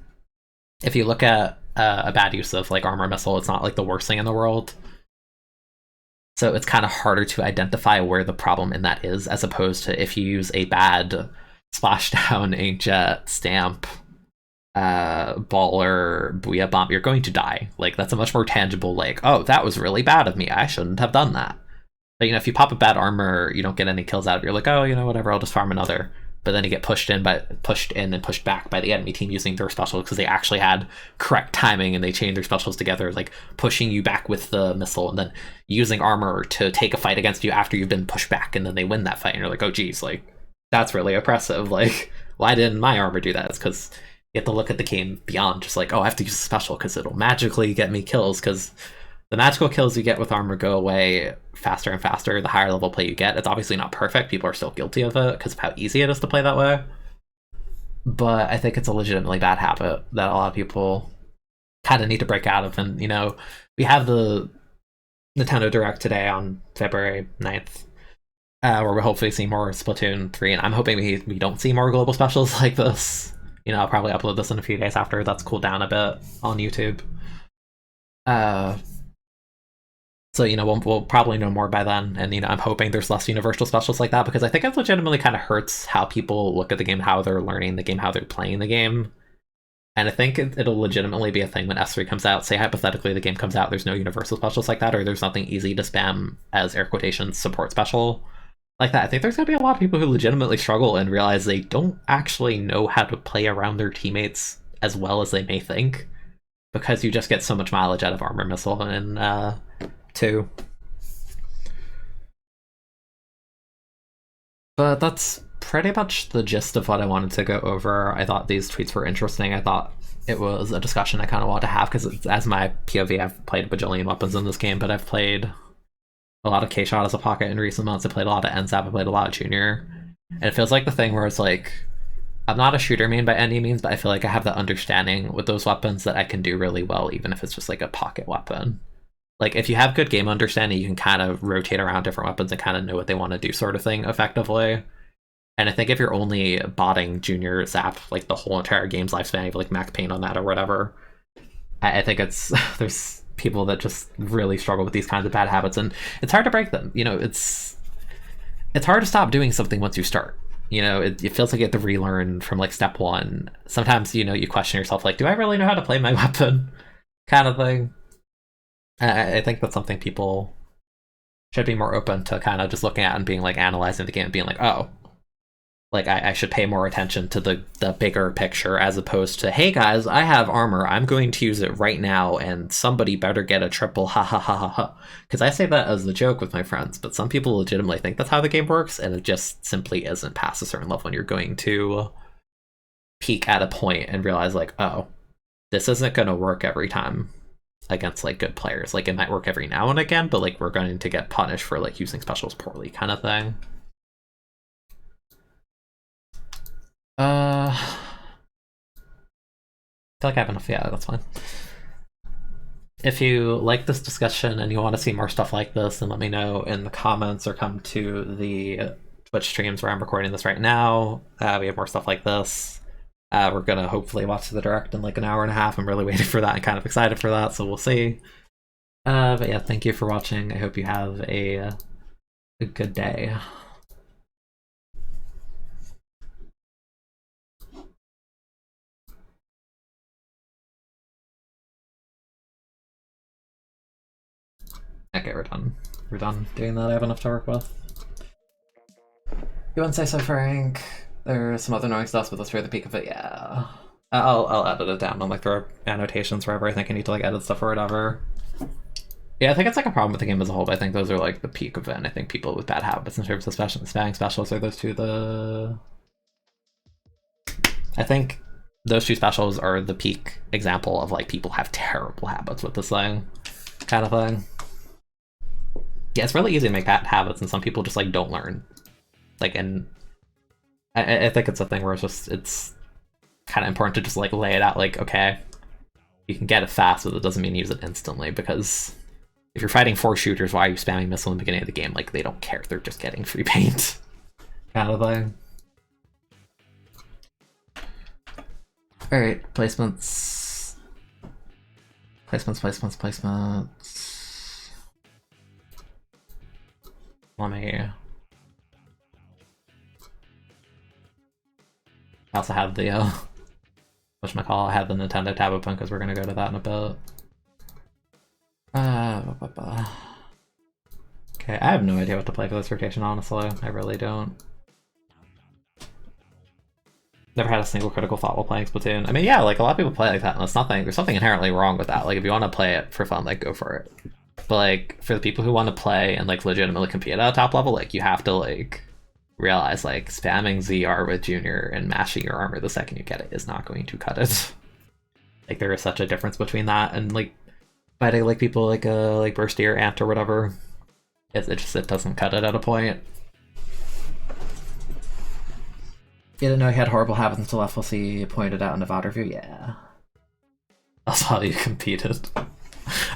If you look at a bad use of like armor missile, it's not like the worst thing in the world. So it's kind of harder to identify where the problem in that is, as opposed to if you use a bad splashdown, inkjet, stamp, baller, booyah bomb, you're going to die. Like that's a much more tangible, like, oh, that was really bad of me, I shouldn't have done that. But if you pop a bad armor, you don't get any kills out of it, you're like, oh, whatever, I'll just farm another. But then you get pushed in and pushed back by the enemy team using their specials because they actually had correct timing and they chained their specials together, like pushing you back with the missile and then using armor to take a fight against you after you've been pushed back, and then they win that fight and you're like, oh geez, like that's really oppressive. Like, why didn't my armor do that? It's because you have to look at the game beyond just like, oh, I have to use a special because it'll magically get me kills, because the magical kills you get with armor go away faster and faster the higher level play you get. It's obviously not perfect. People are still guilty of it because of how easy it is to play that way. But I think it's a legitimately bad habit that a lot of people kind of need to break out of. And, we have the Nintendo Direct today on February 9th, where we'll hopefully see more Splatoon 3. And I'm hoping we don't see more global specials like this. I'll probably upload this in a few days after that's cooled down a bit on YouTube. So, we'll probably know more by then, and, I'm hoping there's less universal specials like that, because I think it legitimately kind of hurts how people look at the game, how they're learning the game, how they're playing the game. And I think it'll legitimately be a thing when S3 comes out. Say, hypothetically, the game comes out, there's no universal specials like that, or there's nothing easy to spam as air quotations support special like that. I think there's going to be a lot of people who legitimately struggle and realize they don't actually know how to play around their teammates as well as they may think, because you just get so much mileage out of armor missile and 2. But that's pretty much the gist of what I wanted to go over. I thought these tweets were interesting. I thought it was a discussion I kind of wanted to have, because as my POV, I've played a bajillion weapons in this game, but I've played a lot of K-Shot as a pocket in recent months. I played a lot of NZAP, I played a lot of Junior. And it feels like the thing where it's like, I'm not a shooter main by any means, but I feel like I have the understanding with those weapons that I can do really well, even if it's just like a pocket weapon. Like, if you have good game understanding, you can kind of rotate around different weapons and kind of know what they want to do sort of thing effectively. And I think if you're only botting Junior Zap, like, the whole entire game's lifespan, you have, like, Max Payne on that or whatever, I think there's people that just really struggle with these kinds of bad habits, and it's hard to break them. It's hard to stop doing something once you start. It feels like you have to relearn from, like, step 1. Sometimes, you question yourself, like, do I really know how to play my weapon? Kind of thing. I think that's something people should be more open to kind of just looking at and being like analyzing the game and being like, oh, like I should pay more attention to the bigger picture, as opposed to, hey guys, I have armor, I'm going to use it right now and somebody better get a triple, ha ha ha ha ha. Because I say that as a joke with my friends, but some people legitimately think that's how the game works, and it just simply isn't past a certain level when you're going to peak at a point and realize like, oh, this isn't going to work every time against like good players. Like, it might work every now and again, but like we're going to get punished for like using specials poorly kind of thing. I feel like I have enough. Yeah, that's fine. if you like this discussion and you want to see more stuff like this, then let me know in the comments or come to the Twitch streams where I'm recording this right now. We have more stuff like this. We're gonna hopefully watch the direct in like an hour and a half. I'm really waiting for that and kind of excited for that, so we'll see. But yeah, thank you for watching. I hope you have a good day. Okay, we're done. We're done doing that. I have enough to work with. You wouldn't say so, Frank. There's some other annoying stuff, but that's really the peak of it. Yeah, I'll edit it down and like throw annotations wherever I think I need to like edit stuff or whatever. Yeah, I think it's like a problem with the game as a whole, but I think those are like the peak of it. And I think people with bad habits in terms of spamming specials are those two. I think those two specials are the peak example of like people have terrible habits with this thing, kind of thing. Yeah, it's really easy to make bad habits, and some people just like don't learn. Like, and I think it's a thing where it's kind of important to just like lay it out. Like, okay, you can get it fast, but it doesn't mean use it instantly, because if you're fighting 4 shooters, why are you spamming missile in the beginning of the game? Like, they don't care. They're just getting free paint, kind of thing. All right, placements. Let me... I also have the, whatchamacallit, I have the Nintendo tab open because we're going to go to that in a bit. Okay, I have no idea what to play for this rotation, honestly. I really don't. Never had a single critical thought while playing Splatoon. I mean, yeah, like, a lot of people play like that, and there's something inherently wrong with that. Like, if you want to play it for fun, like, go for it. But, like, for the people who want to play and, like, legitimately compete at a top level, like, you have to, like, realize, like, spamming ZR with Junior and mashing your armor the second you get it is not going to cut it. Like, there is such a difference between that and, like, fighting, like, people like Bursty or Ant or whatever. It doesn't cut it at a point. You didn't know he had horrible habits until FLC pointed out in a VOD review? Yeah. That's how you competed.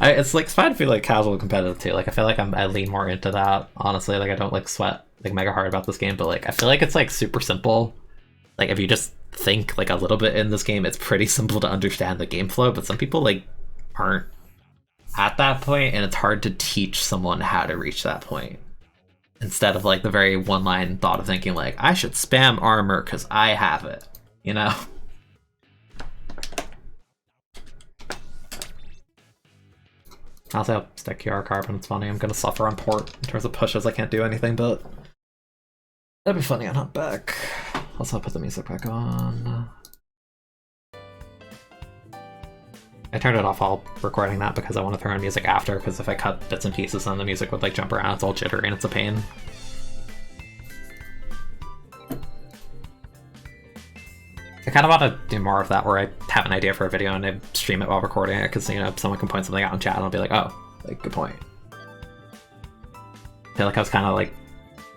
It's like, it's fine to be like casual competitive too. Like, I feel like I lean more into that, honestly. Like, I don't like sweat like mega hard about this game, but like I feel like it's like super simple. Like, if you just think like a little bit in this game, it's pretty simple to understand the game flow, but some people like aren't at that point, and it's hard to teach someone how to reach that point. Instead of like the very one-line thought of thinking like, I should spam armor because I have it, you know? I'll say I'll stick QR carbon, it's funny. I'm gonna suffer on port in terms of pushes. I can't do anything, but that'd be funny on Hunt back. Also, I'll put the music back on. I turned it off while recording that because I want to throw on music after, because if I cut bits and pieces then the music would like jump around, it's all jittery and it's a pain. I kind of want to do more of that where I have an idea for a video and I stream it while recording it, because, you know, someone can point something out in chat and I'll be like, oh, like, good point. I feel like I was kind of like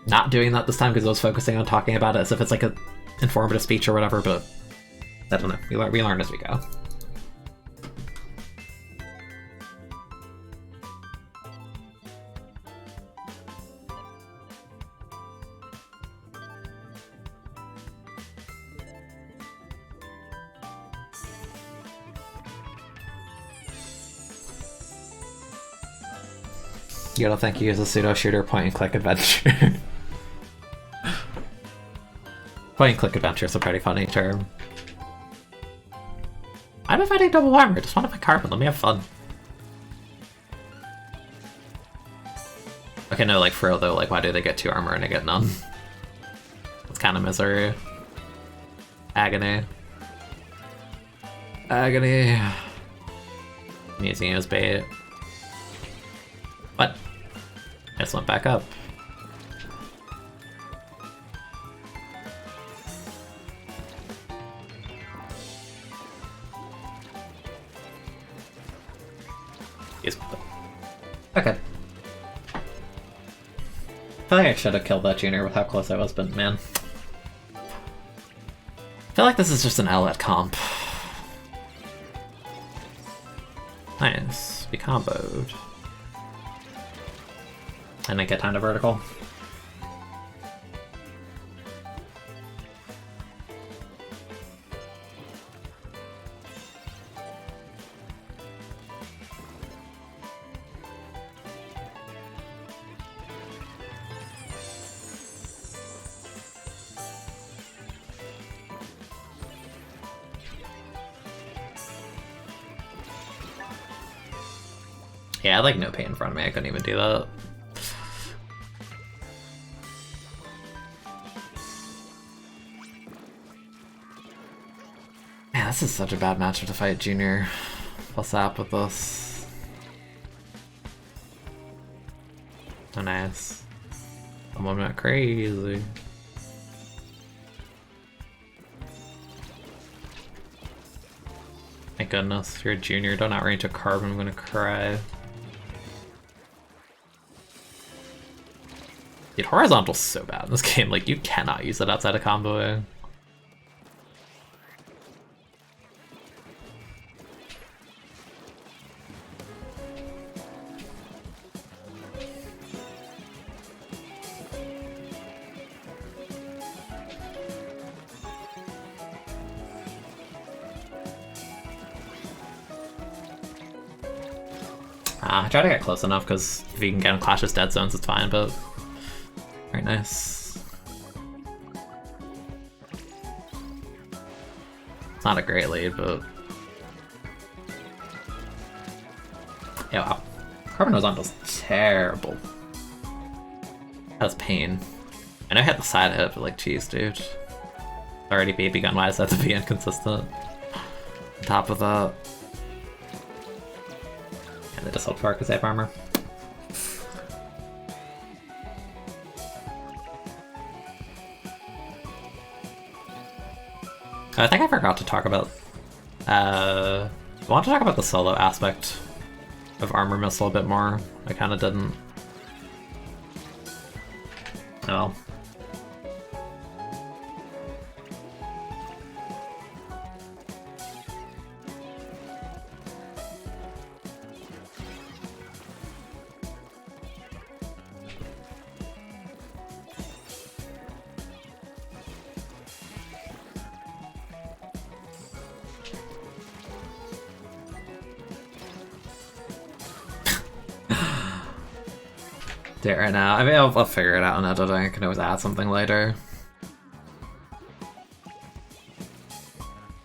not doing that this time because I was focusing on talking about it as if it's like a informative speech or whatever, but I don't know. We learn as we go. You don't think you use a pseudo-shooter point-and-click adventure? Point-and-click adventure is a pretty funny term. I'm fighting double armor, I just want to fight carbon, let me have fun. Okay, no, like, for real though, like, why do they get 2 armor and I get none? It's kind of misery. Agony. Agony. I'm using it as bait. What? I just went back up. Yes. Okay. I feel like I should have killed that junior with how close I was, but man. I feel like this is just an L at comp. Nice. Be comboed. And then get time to vertical. Yeah, I had like no pain in front of me, I couldn't even do that. Man, this is such a bad matchup to fight Junior plus app with this. Oh, nice. I'm not crazy. Thank goodness, if you're a Junior, don't outrange a carbon, I'm gonna cry. Dude, horizontal's so bad in this game, like you cannot use it outside of comboing. I try to get close enough because if you can get in Clash's dead zones, it's fine, but very nice. It's not a great lead, but yeah, wow. Carbon horizontal's terrible. That's pain. I know I had the side hit, but like, geez, dude. Already baby gun wise, that's to be inconsistent. On top of that. And they just help Farkas have armor. I think I forgot to talk about. I want to talk about the solo aspect of Armor Missile a bit more. I kind of didn't. Oh. Do it right now. I mean, I'll figure it out in editing. I can always add something later.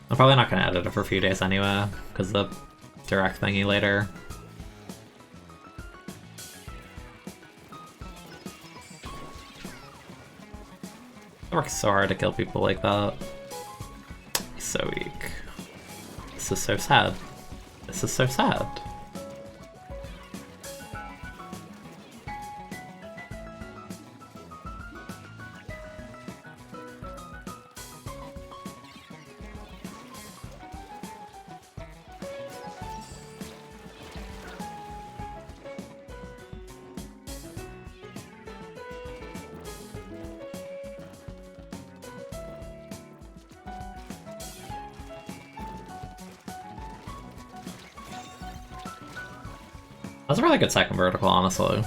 I'm probably not going to edit it for a few days anyway, because the direct thingy later. It works so hard to kill people like that. He's so weak. This is so sad. This is so sad. That's a really good second vertical, honestly.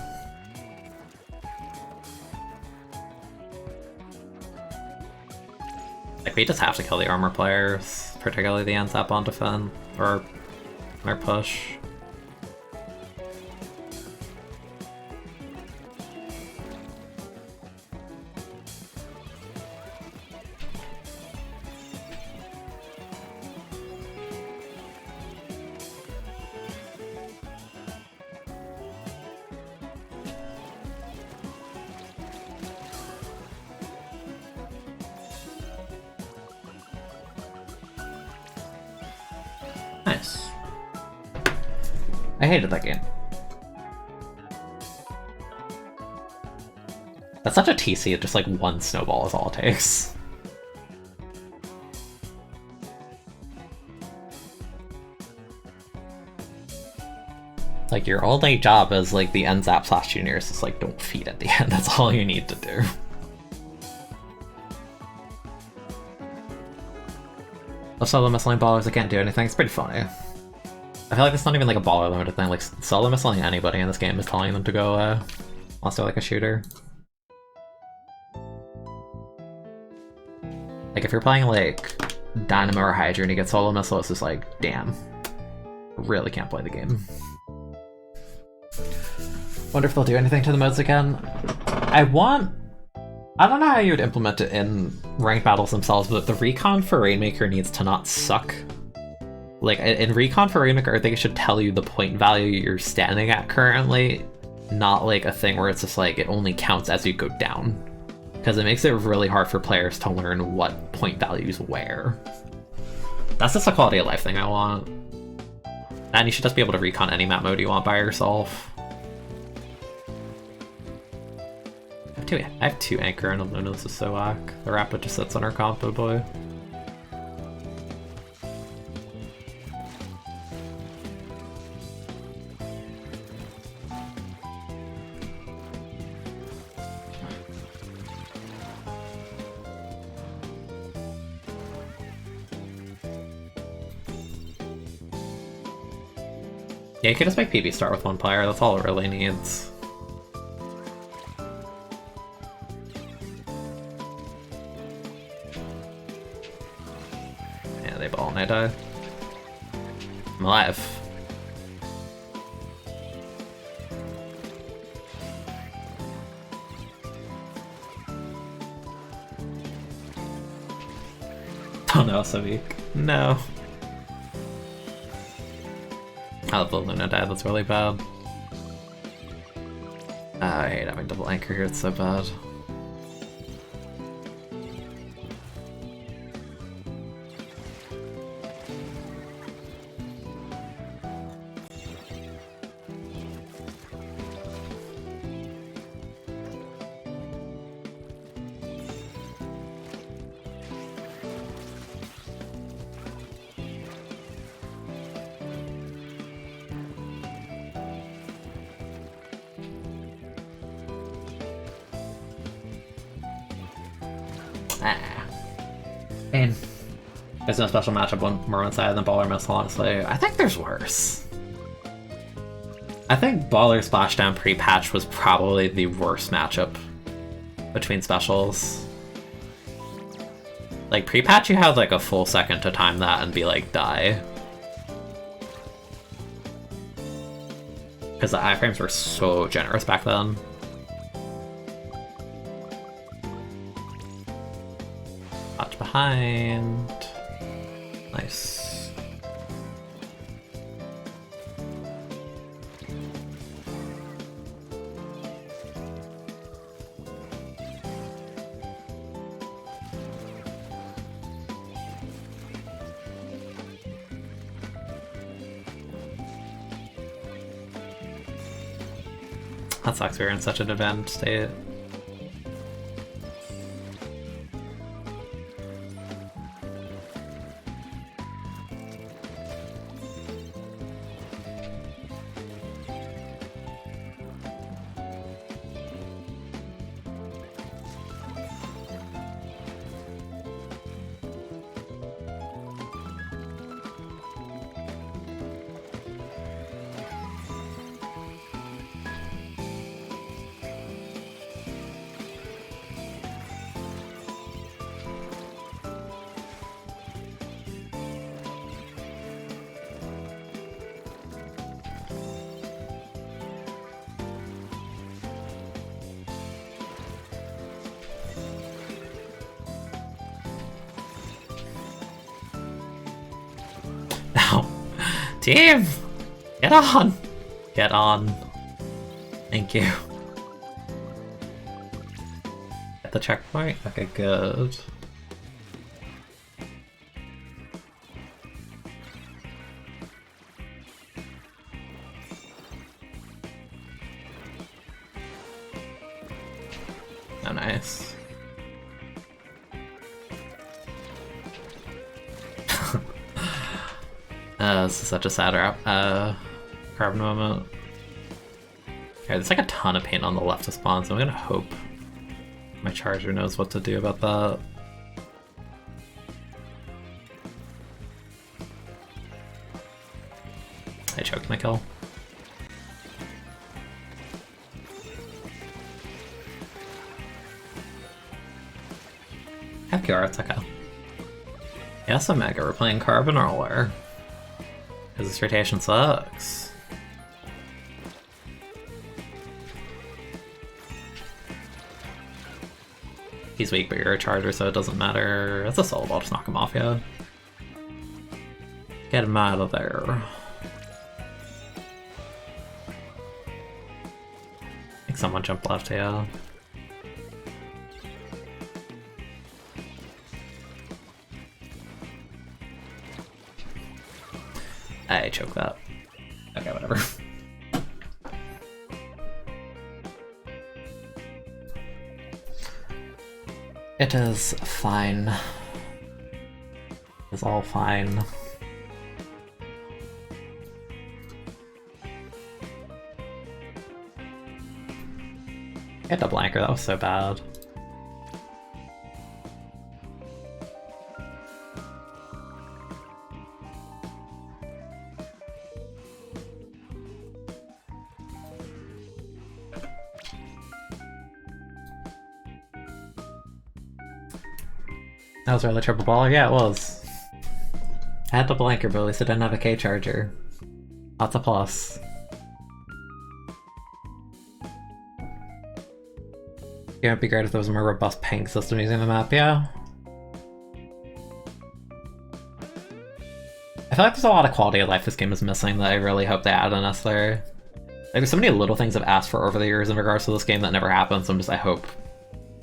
Like, we just have to kill the armor players, particularly the NZAP on defend, or their push. Nice. I hated that game. That's such a TC, just like one snowball is all it takes. Like, your only job as like the NZAP slash junior is just like, don't feed at the end, that's all you need to do. Also, the missile ballers, I can't do anything, it's pretty funny. I feel like it's not even like a baller limited thing. Like solo missing anybody in this game is telling them to go unless they're like a shooter. Like if you're playing like Dynamo or Hydra and you get solo missile, it's just like, damn, really can't play the game. Wonder if they'll do anything to the modes again. I don't know how you would implement it in ranked battles themselves, but the recon for Rainmaker needs to not suck. Like, in recon for Rainmaker, I think it should tell you the point value you're standing at currently, not like a thing where it's just like, it only counts as you go down. Because it makes it really hard for players to learn what point values where. That's just a quality of life thing I want. And you should just be able to recon any map mode you want by yourself. I have two Anchor and a Luna, this is so whack. The Rapid just sits on our combo boy. Yeah, you can just make PB start with one player, that's all it really needs. Yeah, they ball and I die. I'm alive. Oh no, so weak. No. Oh, the Luna died, that's really bad. I hate having double anchor here, it's so bad. And there's no special matchup more one-sided than Baller Missile, honestly. I think there's worse. I think Baller Splashdown pre-patch was probably the worst matchup between specials. Like, pre-patch you had like a full second to time that and be like, die. Because the iframes were so generous back then. Watch behind. Nice. That sucks, we were in such an advanced state. Team! Get on! Get on. Thank you. At the checkpoint? Okay, good. Oh, nice. This is such a sad carbon moment. Okay, there's like a ton of paint on the left of spawn, so I'm gonna hope my charger knows what to do about that. I choked my kill. Have QR, it's okay. Yes, Omega, we're playing Carbon Roller. Because this rotation sucks. He's weak, but you're a charger, so it doesn't matter. It's a solo ball, just knock him off, yeah. Get him out of there. I think someone jumped left, yeah. I choked that. Okay, whatever. It is fine. It's all fine. I hit the blanker, that was so bad. That was really triple baller? Yeah, it was. I had the blanker, but at least I didn't have a K charger. That's a plus. Yeah, it'd be great if there was a more robust ping system using the map, yeah. I feel like there's a lot of quality of life this game is missing that I really hope they add in us there. Like, there's so many little things I've asked for over the years in regards to this game that never happens, so I hope,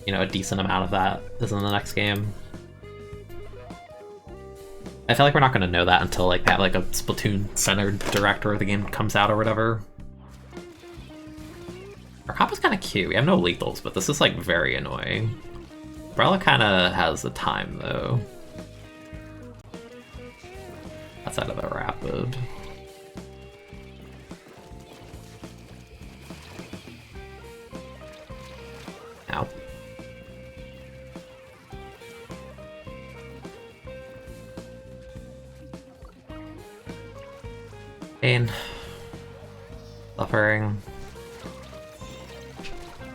you know, a decent amount of that is in the next game. I feel like we're not going to know that until like they have like a Splatoon-centered direct where the game comes out or whatever. Our combo's kind of cute. We have no lethals, but this is like very annoying. Umbrella kind of has the time though. Outside of the rapid. Ow. Pain. Suffering.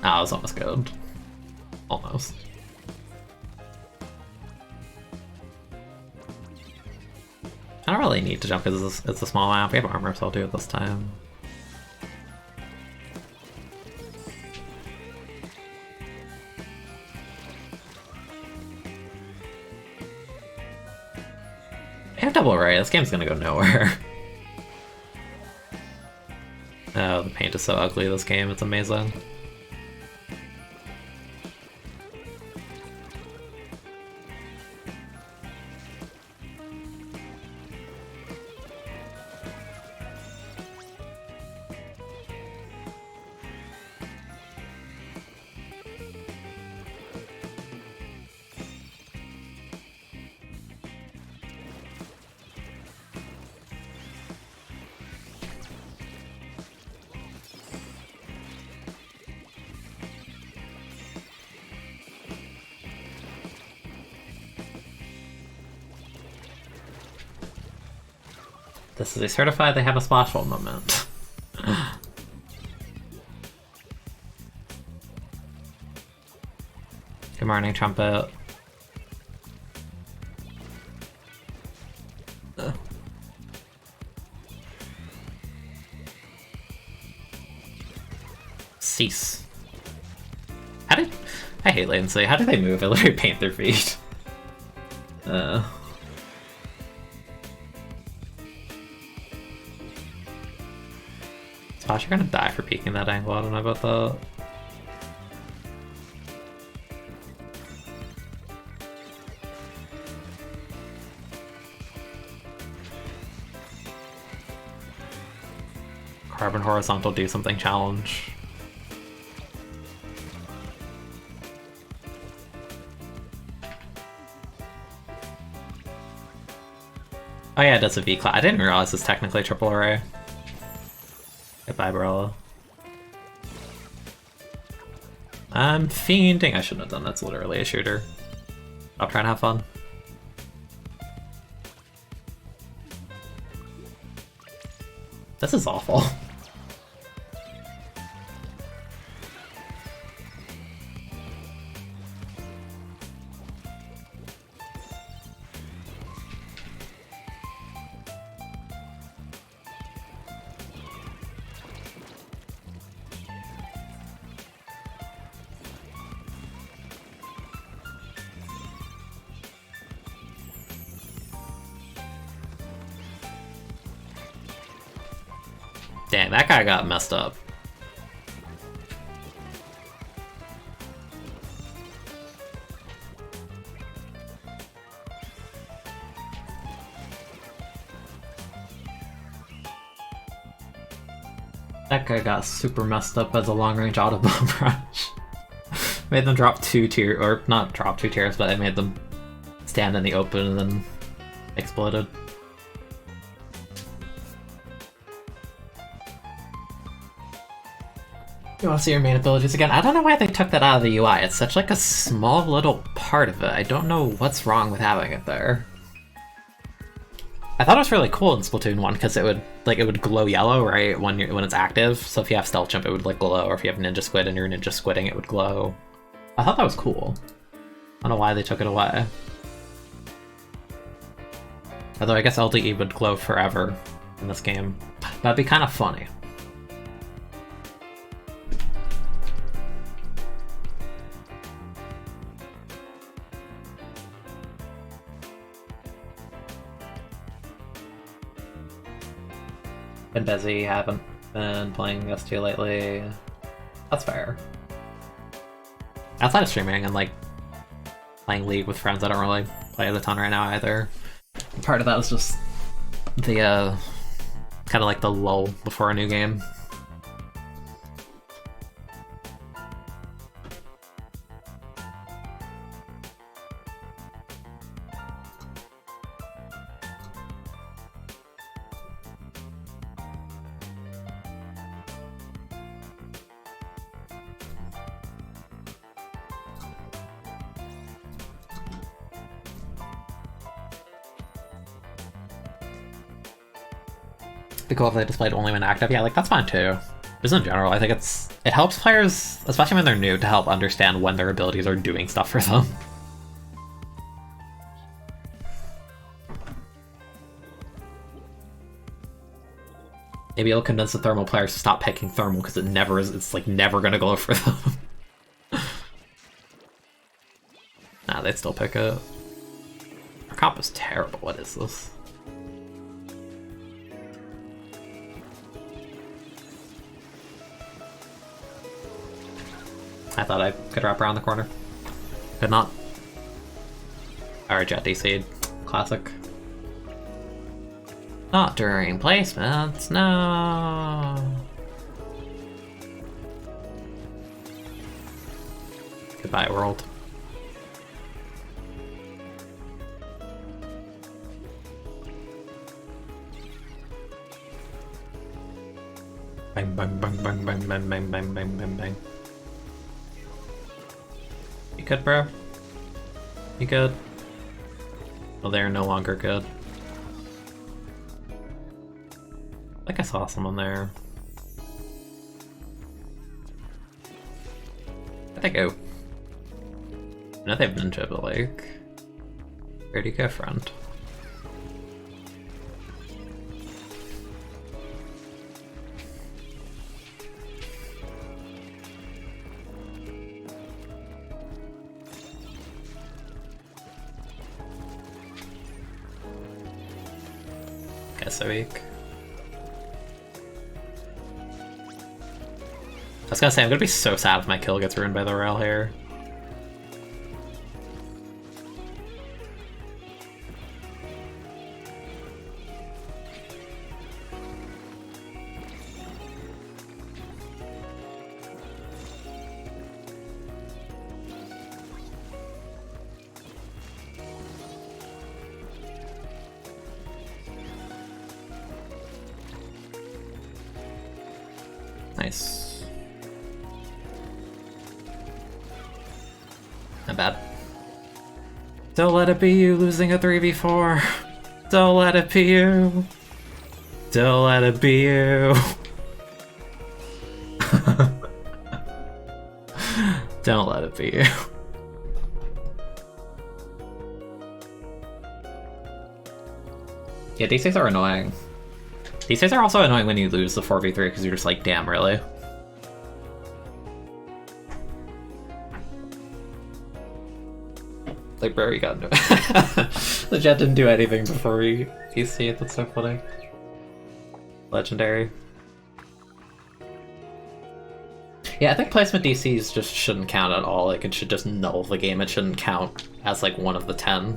Ah, it was almost good. Almost. I don't really need to jump because it's a small map. We have armor, so I'll do it this time. I have double array. This game's gonna go nowhere. Oh, the paint is so ugly this game, it's amazing. This is a certified they have a splashful moment. Good morning, Trumpet. Cease. How did... I hate latency. How do they move? I literally paint their feet. Gosh, you're gonna die for peeking that angle, I don't know about that. Carbon horizontal do something challenge. Oh yeah, that's a V-class. I didn't realize it's technically triple array. Goodbye, Barella. I'm fiending. I shouldn't have done that. That's literally a shooter. I'll try and have fun. This is awful. Dang, that guy got messed up. That guy got super messed up as a long-range auto bomb rush. Made them drop 2 tiers, or not drop 2 tiers, but it made them stand in the open and then exploded. You want to see your main abilities again? I don't know why they took that out of the UI. It's such like a small little part of it. I don't know what's wrong with having it there. I thought it was really cool in Splatoon 1 because it would glow yellow, right, when it's active. So if you have Stealth Jump, it would like glow, or if you have Ninja Squid and you're Ninja Squidding, it would glow. I thought that was cool. I don't know why they took it away. Although I guess LDE would glow forever in this game. That'd be kind of funny. Been busy, haven't been playing S2 lately. That's fair. Outside of streaming and like playing League with friends, I don't really play it a ton right now either. Part of that is just the kind of like the lull before a new game. Be cool if they displayed only when active. Yeah, like that's fine too. Just in general, I think it helps players, especially when they're new, to help understand when their abilities are doing stuff for them. Maybe it'll convince the thermal players to stop picking thermal because it's like never gonna go for them. Nah, they'd still pick it. Our comp is terrible. What is this? I thought I could wrap around the corner. Could not. Alright, Jet DC'd. Classic. Not during placements, no. Goodbye, world. Bang, bang, bang, bang, bang, bang, bang, bang, bang, bang, bang. You good, bro? You good? Well, they're no longer good. I think I saw someone there. Where'd they go? I know they've been to the lake. Where'd you go, friend? Guess so weak. I was gonna say, I'm gonna be so sad if my kill gets ruined by the rail here. Nice. Not bad. Don't let it be you losing a 3v4. Don't let it be you. Don't let it be you. Don't let it be you. Yeah, D6s are annoying. D6s are also annoying when you lose the 4v3 because you're just like, damn, really? Like, bro, you got no. The jet didn't do anything before we see it. That's so funny. Legendary. Yeah, I think placement DCs just shouldn't count at all. Like, it should just null the game. It shouldn't count as like one of the 10.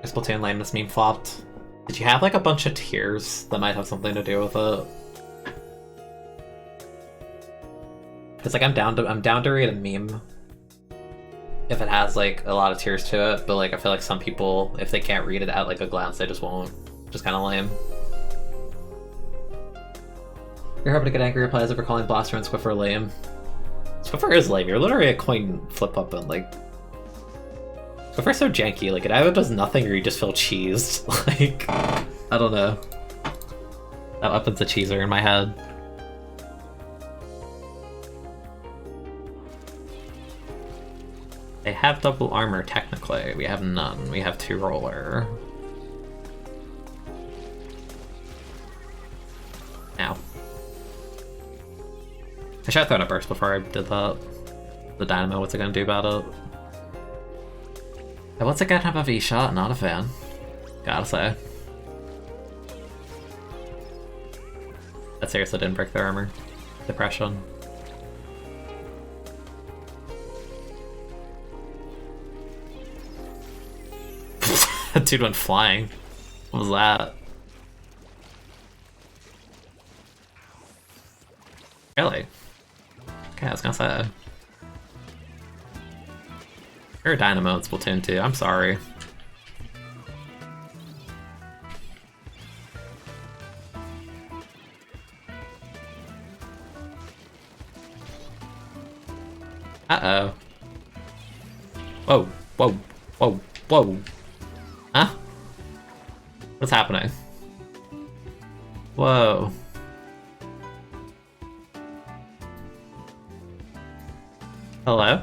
Splatoon lameness meme flopped. Did you have like a bunch of tiers that might have something to do with it? Because like I'm down to read a meme if it has like a lot of tiers to it, but like I feel like some people, if they can't read it at like a glance, they just won't. Just kind of lame. You're hoping to get angry replies over calling Blaster and Swiffer lame. Swiffer is lame. You're literally a coin flip up and like. Swiffer's so janky. Like it either does nothing or you just feel cheesed. Like I don't know. That weapon's a cheeser in my head. They have double armor, technically. We have none. We have 2 roller. Ow. I should have thrown a burst before I did that. The dynamo, what's it gonna do about it? What's it gonna have a V-shot? Not a fan. Gotta say. That seriously didn't break their armor. Depression. Dude went flying. What was that? Really? Okay, I was gonna say. You're a dynamo in Splatoon 2, I'm sorry. Uh-oh. Whoa, whoa, whoa, whoa. Huh? What's happening? Whoa. Hello?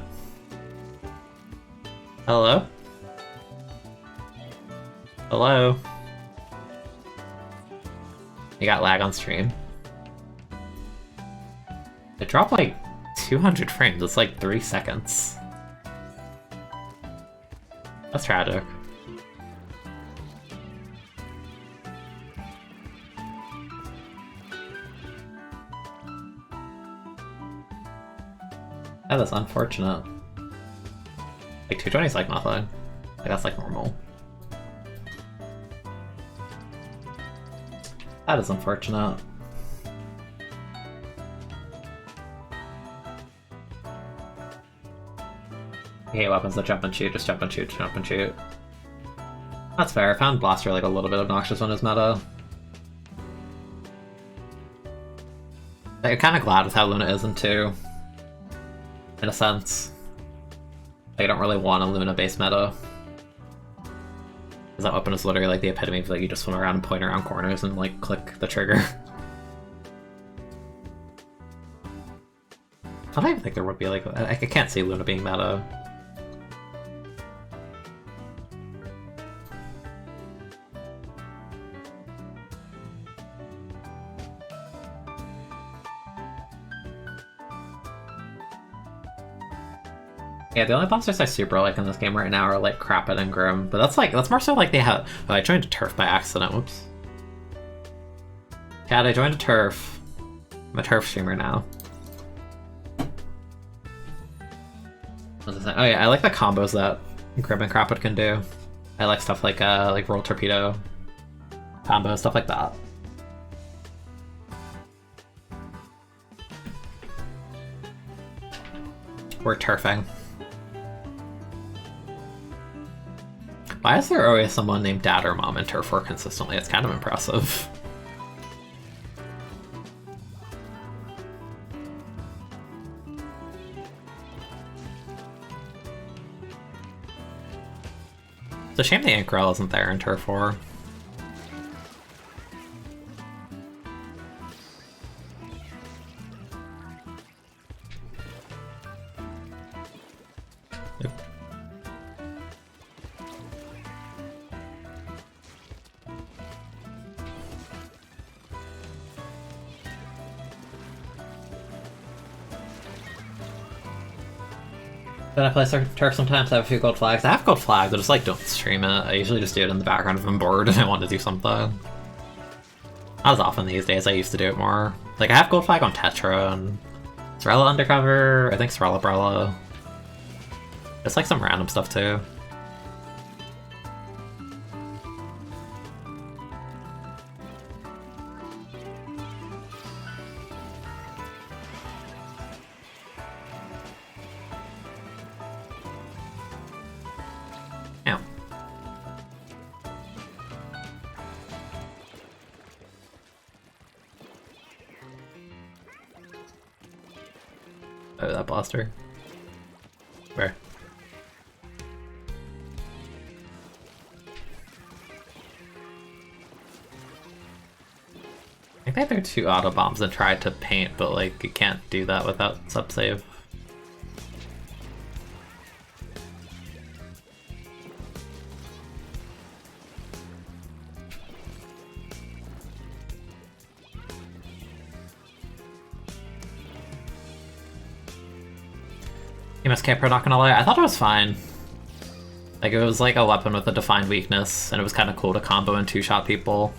Hello? Hello? You got lag on stream. It dropped like 200 frames, it's like 3 seconds. That's tragic. Yeah, that's unfortunate. Like 220 is like nothing. Like that's like normal. That is unfortunate. I hate weapons that jump and shoot, just jump and shoot, jump and shoot. That's fair. I found Blaster like a little bit obnoxious on his meta. Like, I'm kind of glad with how Luna isn't too. In a sense. Like, I don't really want a Luna-based meta. Because that weapon is literally like the epitome of like you just swim around and point around corners and like click the trigger. I don't even think there would be like... I can't see Luna being meta. Yeah, the only bosses I super like in this game right now are like Crapid and Grim, but that's more so like they have. Oh, I joined a turf by accident. Whoops. Cat, I joined a turf. I'm a turf streamer now. What was I saying? Oh yeah, I like the combos that Grim and Crapid can do. I like stuff like roll torpedo combo, stuff like that. We're turfing. Why is there always someone named Dad or Mom in Turf War consistently? It's kind of impressive. It's a shame the Inkrell isn't there in Turf War. When I play Turf sometimes I have a few gold flags. I have gold flags, I just like don't stream it. I usually just do it in the background if I'm bored and I want to do something. Not as often these days, I used to do it more. Like I have gold flag on Tetra and Sorella Undercover, I think Sorella Brella. Just like some random stuff too. Oh, that blaster. Where? I think there are 2 auto bombs that tried to paint, but like you can't do that without sub-save. MSK Pro, not gonna lie, I thought it was fine. Like, it was like a weapon with a defined weakness, and it was kind of cool to combo and 2-shot people.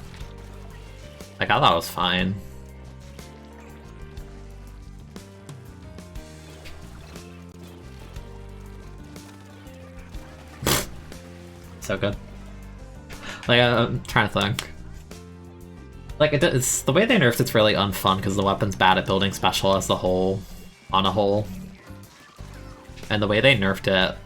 Like, I thought it was fine. So good. Like, I'm trying to think. Like, it's the way they nerfed it's really unfun, because the weapon's bad at building special as the whole, on a whole. And the way they nerfed it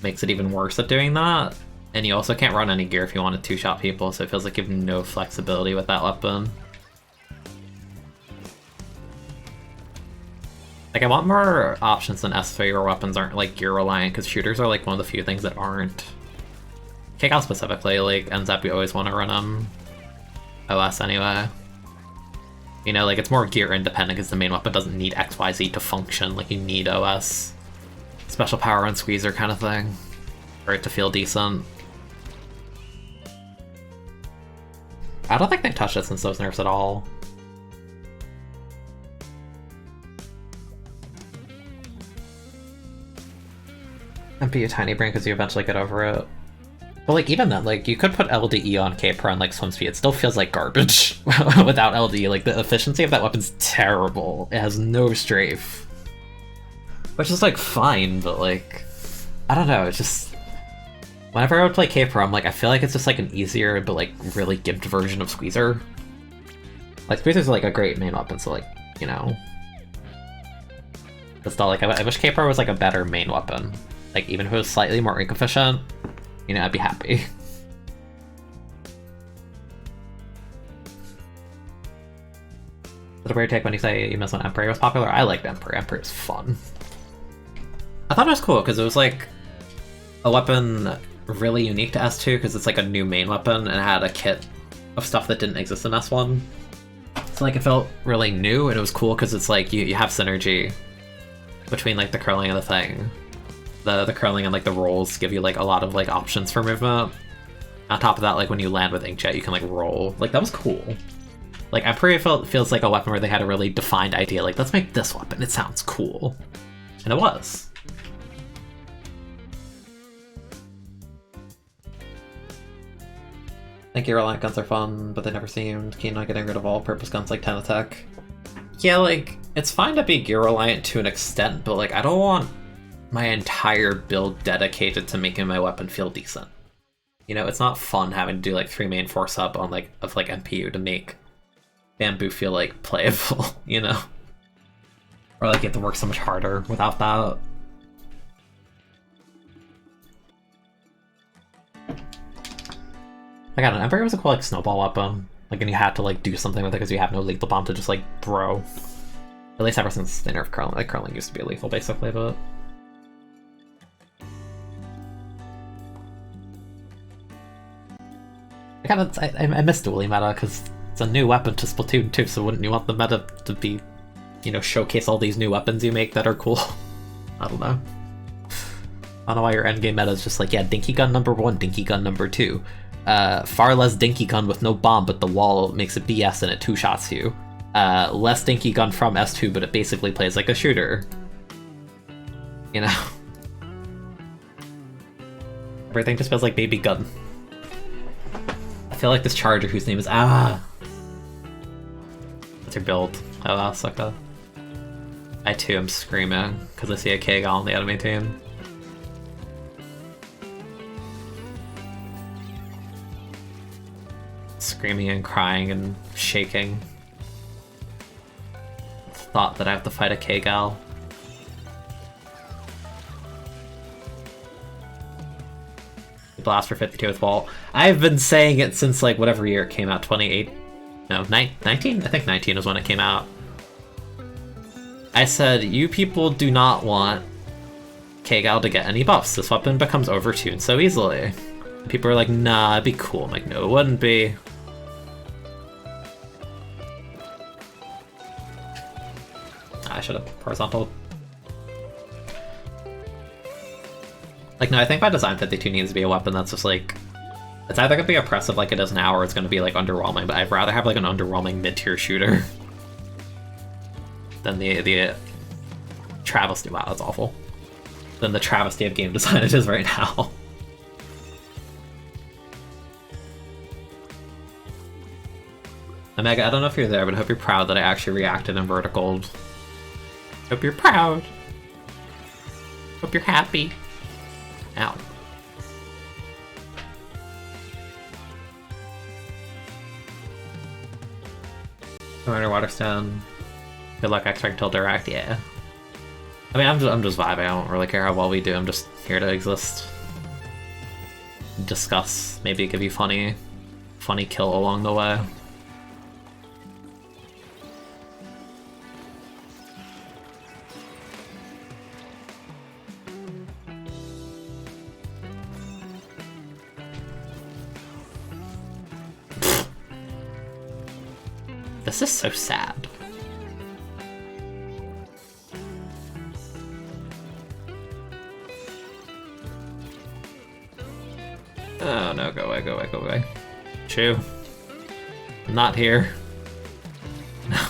makes it even worse at doing that. And you also can't run any gear if you want to 2-shot people, so it feels like you have no flexibility with that weapon. Like, I want more options than S3 where weapons aren't, like, gear-reliant, because shooters are, like, one of the few things that aren't. Kick-Out specifically, like, ends up you always want to run OS anyway. You know, like, it's more gear-independent because the main weapon doesn't need XYZ to function, like, you need OS. Special power and squeezer kind of thing, for it to feel decent. I don't think they've touched it since those nerfs at all. And be a tiny brain because you eventually get over it. But like even then, like you could put LDE on K-Pro and like swim speed, it still feels like garbage without LDE. Like the efficiency of that weapon's terrible. It has no strafe. Which is like fine, but like I don't know, it's just whenever I would play K-Pro, I'm like I feel like it's just like an easier but like really gimped version of Squeezer. Like Squeezer's like a great main weapon, so like, you know. But still like I wish K-Pro was like a better main weapon. Like even if it was slightly more ink efficient, you know, I'd be happy. Is it a weird take when you say you miss when Emperor was popular? I liked Emperor. Emperor is fun. I thought it was cool because it was like a weapon really unique to S2 because it's like a new main weapon and it had a kit of stuff that didn't exist in S1. So like it felt really new and it was cool because it's like you have synergy between like the curling and the thing. The curling and like the rolls give you like a lot of like options for movement. On top of that, like when you land with Inkjet, you can like roll. Like that was cool. Like Emperor feels like a weapon where they had a really defined idea. Like let's make this weapon. It sounds cool, and it was. I think Reliant guns are fun, but they never seemed keen on getting rid of all-purpose guns like 10 attack. Yeah, like it's fine to be gear reliant to an extent, but like I don't want my entire build dedicated to making my weapon feel decent. You know, it's not fun having to do like 3 main 4 sub on like MPU to make Bamboo feel like playable, you know? Or like you have to work so much harder without that. Like I don't know, Emperor was a cool like snowball weapon. Like and you had to like do something with it because you have no lethal bomb to just like throw. At least ever since they nerfed curling. Like curling used to be lethal basically, but I miss dueling meta because it's a new weapon to Splatoon 2, so wouldn't you want the meta to be, you know, showcase all these new weapons you make that are cool? I don't know. I don't know why your endgame meta is just like, yeah, Dinky Gun number 1, Dinky Gun number 2. Far less Dinky Gun with no bomb, but the wall makes it BS and it two-shots you. Less Dinky Gun from S2, but it basically plays like a shooter. You know? Everything just feels like Baby Gun. I feel like this charger whose name is What's your build? Oh, wow, sucker. I too am screaming because I see a Kgal on the enemy team. Screaming and crying and shaking. Thought that I have to fight a Kgal. Blast for 52 with wall. I've been saying it since like whatever year it came out, 28? No, 19? I think 19 is when it came out. I said, you people do not want Kgal to get any buffs. This weapon becomes overtuned so easily. People are like, nah, it'd be cool. I'm like, no, it wouldn't be. I should have horizontal. Like, no, I think by design 52 needs to be a weapon that's just like, it's either gonna be oppressive like it is now, or it's gonna be like underwhelming, but I'd rather have like an underwhelming mid-tier shooter than the travesty, wow, that's awful, than the travesty of game design it is right now. Omega, I don't know if you're there, but I hope you're proud that I actually reacted in vertical. Hope you're proud. Hope you're happy. Ow. Underwater Stone. Good luck extracting till direct, yeah. I mean, I'm just vibing. I don't really care how well we do. I'm just here to exist. Discuss. Maybe give you funny kill along the way. This is so sad. Oh no, go away, go away, go away. Chew. I'm not here. No.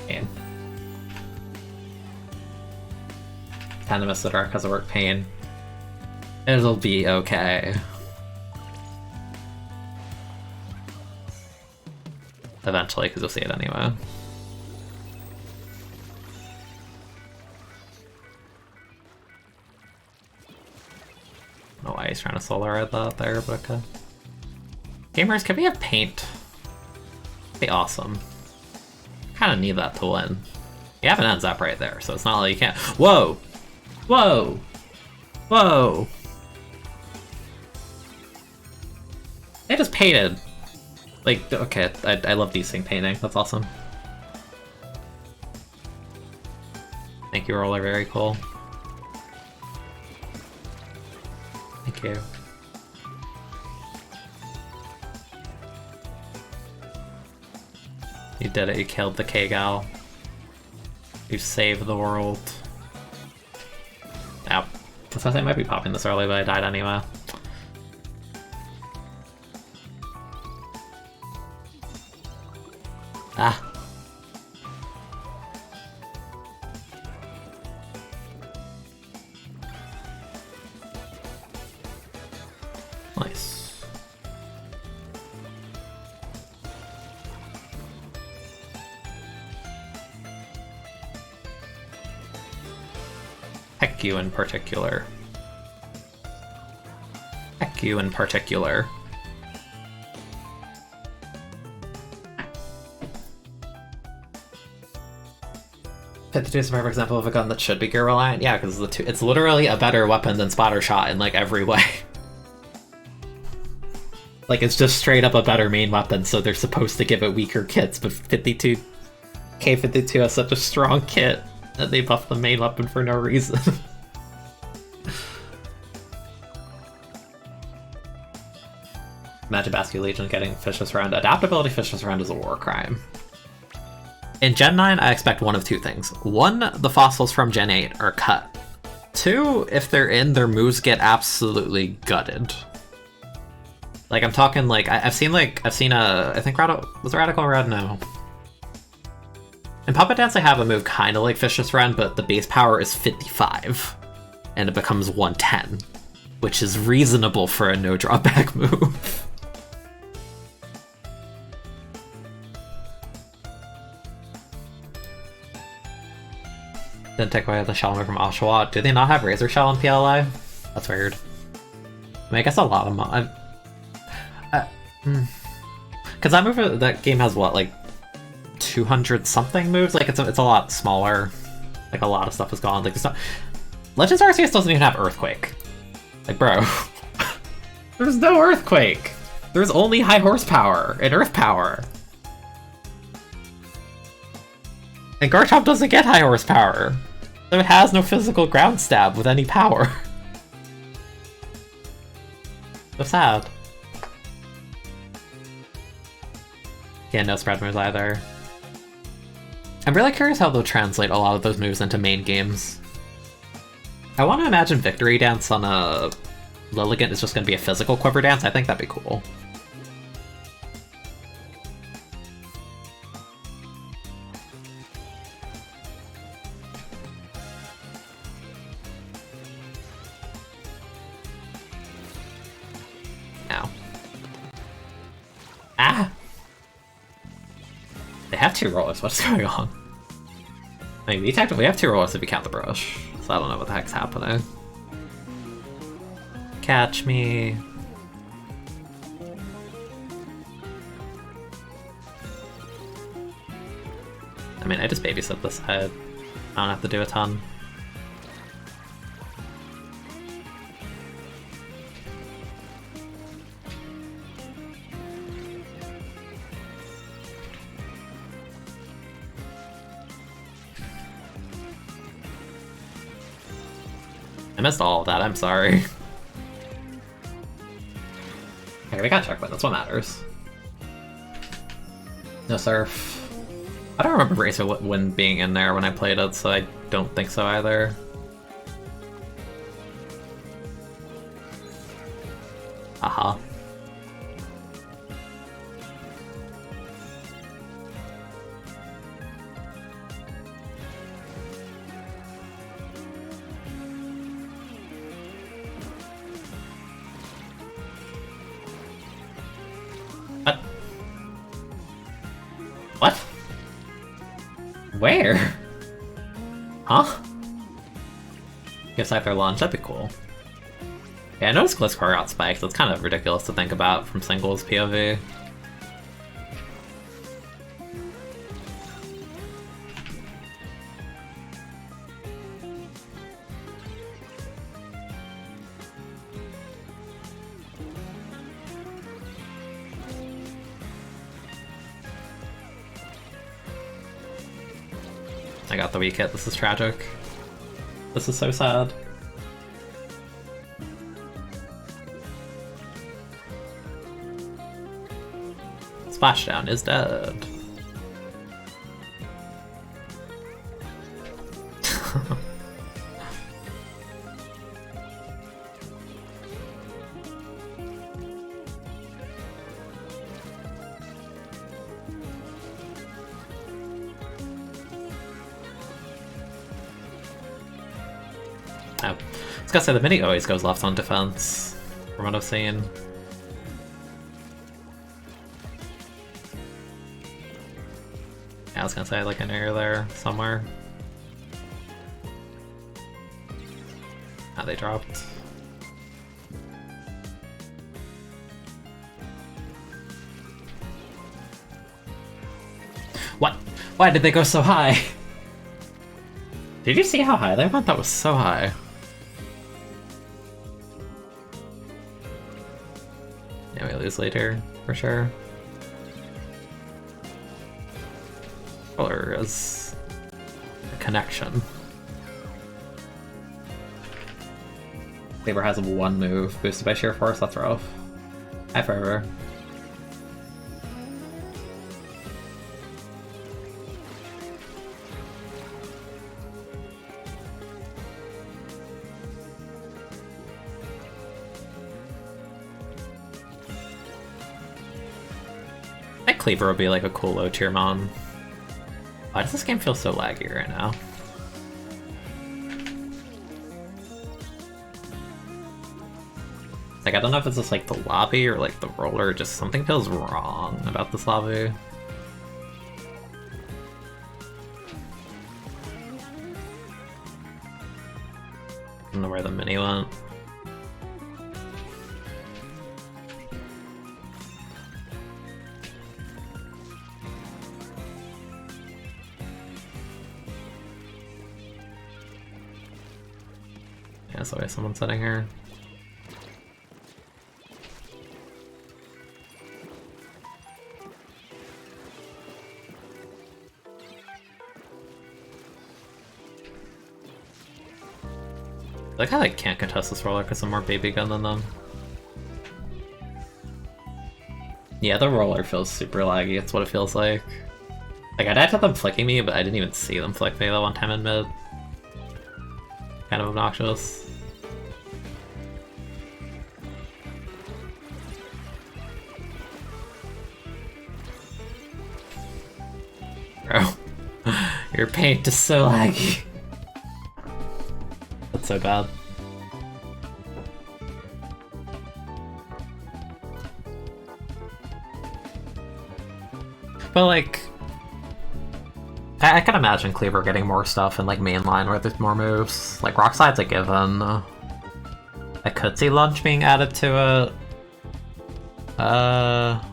Pain. Kinda miss the dark because of work pain. It'll be okay. Eventually, because you'll see it anyway. I don't know why he's trying to solar red that there, but okay. Gamers, can we have paint? That'd be awesome. Kinda need that to win. You have an ends up right there, so it's not like you can't. Whoa! Whoa! Whoa! They just painted. Like, okay, I love desync painting. That's awesome. Thank you, Roller. Very cool. Thank you. You did it. You killed the Kgal. You saved the world. Ow. I might be popping this early, but I died anyway. Ah. Nice. Heck you in particular. Heck you in particular. 52 is a perfect example of a gun that should be gear reliant. Yeah, because it's literally a better weapon than Spotter Shot in like every way. Like, it's just straight up a better main weapon, so they're supposed to give it weaker kits, but K52 has such a strong kit that they buff the main weapon for no reason. Magic Basket Legion getting Fishless Surround. Adaptability Fishless Surround is a war crime. In Gen 9, I expect one of two things. One, the fossils from Gen 8 are cut. Two, if they're in, their moves get absolutely gutted. Like, I'm talking, like, I've seen I think was it Radical Red? No. In Puppet Dance, I have a move kind of like Fishless Run, but the base power is 55, and it becomes 110, which is reasonable for a no drawback move. Didn't take away the shell move from Oshawa. Do they not have Razor Shell in PLI? That's weird. I mean, I guess a lot of because that game has what, like 200 something moves? Like it's a lot smaller. Like a lot of stuff is gone. Like it's not. Legends Arceus doesn't even have Earthquake. Like, bro, there's no Earthquake. There's only high horsepower and Earth power. And Garchomp doesn't get high horsepower, so it has no physical ground stab with any power. So sad. Yeah, no spread moves either. I'm really curious how they'll translate a lot of those moves into main games. I want to imagine Victory Dance on a Lilligant is just going to be a physical quiver dance. I think that'd be cool. Ow. Ah! They have two rollers, what's going on? I mean, we technically have two rollers if you count the brush, so I don't know what the heck's happening. Catch me. I mean, I just babysit this side. I don't have to do a ton. I missed all of that, I'm sorry. Okay, we got checkpoint, that's what matters. No surf. I don't remember Razor Wind being in there when I played it, so I don't think so either. Haha. What? Where? Huh? Give Scyther launch, that'd be cool. Yeah, I noticed Gliscor got spiked, that's kind of ridiculous to think about from singles POV. I got the weak hit, this is tragic. This is so sad. Splashdown is dead. I was gonna say, the mini always goes left on defense, from what I've seen. Yeah, I was gonna say, like an area there, somewhere. Ah, they dropped. What? Why did they go so high? Did you see how high they went? That was so high. Yeah, we lose later, for sure. Color is a connection. Saber has one move, boosted by sheer force, that's rough. Hi, Forever. Cleaver would be like a cool low tier mon. Why does this game feel so laggy right now? Like, I don't know if it's just like the lobby or like the roller, just something feels wrong about this lobby. I don't know where the mini went. Yeah, so there's someone sitting here. Like, I like can't contest this roller because I'm more baby gun than them. Yeah, the roller feels super laggy, it's what it feels like. Like, I died to them flicking me, but I didn't even see them flick me the one time in mid. Kind of obnoxious. Bro, your paint is so laggy. That's so bad. But like, I can imagine Cleaver getting more stuff in like mainline where there's more moves. Like Rockside's a given. I could see Lunge being added to it.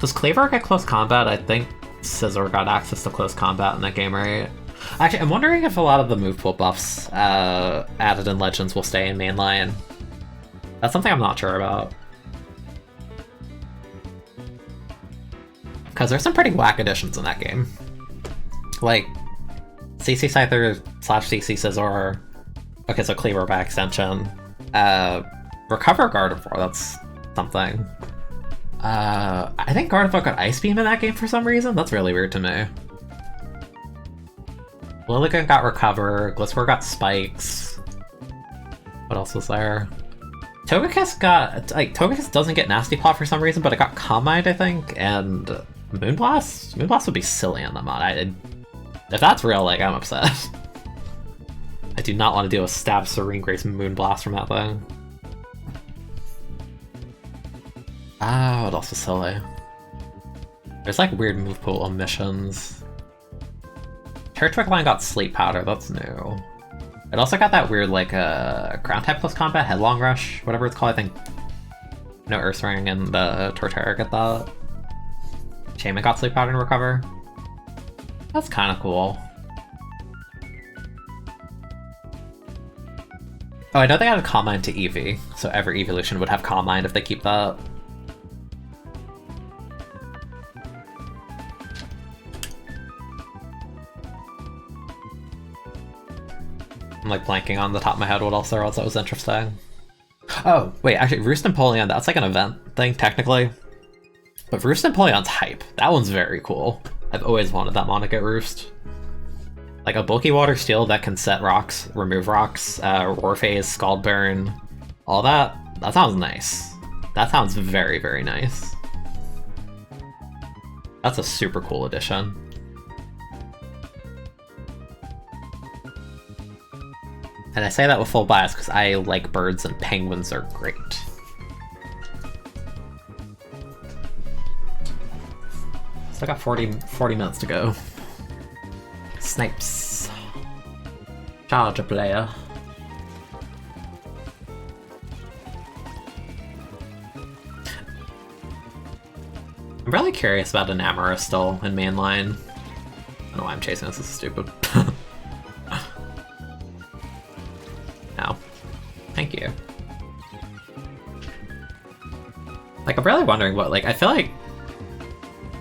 Does Cleaver get close combat? I think Scizor got access to close combat in that game, right? Actually, I'm wondering if a lot of the move pool buffs added in Legends will stay in mainline. That's something I'm not sure about. Because there's some pretty whack additions in that game. Like, CC Scyther / CC Scizor. Okay, so Cleaver by extension. Recover Gardevoir, that's something. I think Gardevoir got Ice Beam in that game for some reason. That's really weird to me. Lilligant got Recover, Gliscor got Spikes. What else was there? Togekiss got... like, Togekiss doesn't get Nasty Plot for some reason, but it got Calm Mind, I think, and Moonblast? Moonblast would be silly on the mod. If that's real, like, I'm upset. I do not want to deal with Stab, Serene Grace, Moonblast from that thing. Ah, what else was silly? There's like weird move pool omissions. Turtwig line got Sleep Powder, that's new. It also got that weird like ground type plus combat, Headlong Rush, whatever it's called, I think. No Ursaring and the Torterra get that. Shaman got Sleep Powder and Recover. That's kind of cool. Oh, I know they added Calm Mind to Eevee, so every evolution would have Calm Mind if they keep that. I'm like blanking on the top of my head what else there was that was interesting. Oh, wait, actually, Roost Empoleon, that's like an event thing, technically. But Roost Empoleon's hype. That one's very cool. I've always wanted that mon to get Roost. Like a bulky water steel that can set rocks, remove rocks, Roar Phase, Scald Burn, all that. That sounds nice. That sounds very, very nice. That's a super cool addition. And I say that with full bias because I like birds and penguins are great. Still got 40 minutes to go. Snipes. Charge a player. I'm really curious about Enamora still in mainline. I don't know why I'm chasing this is stupid. No. Thank you. Like, I'm really wondering what, like, I feel like...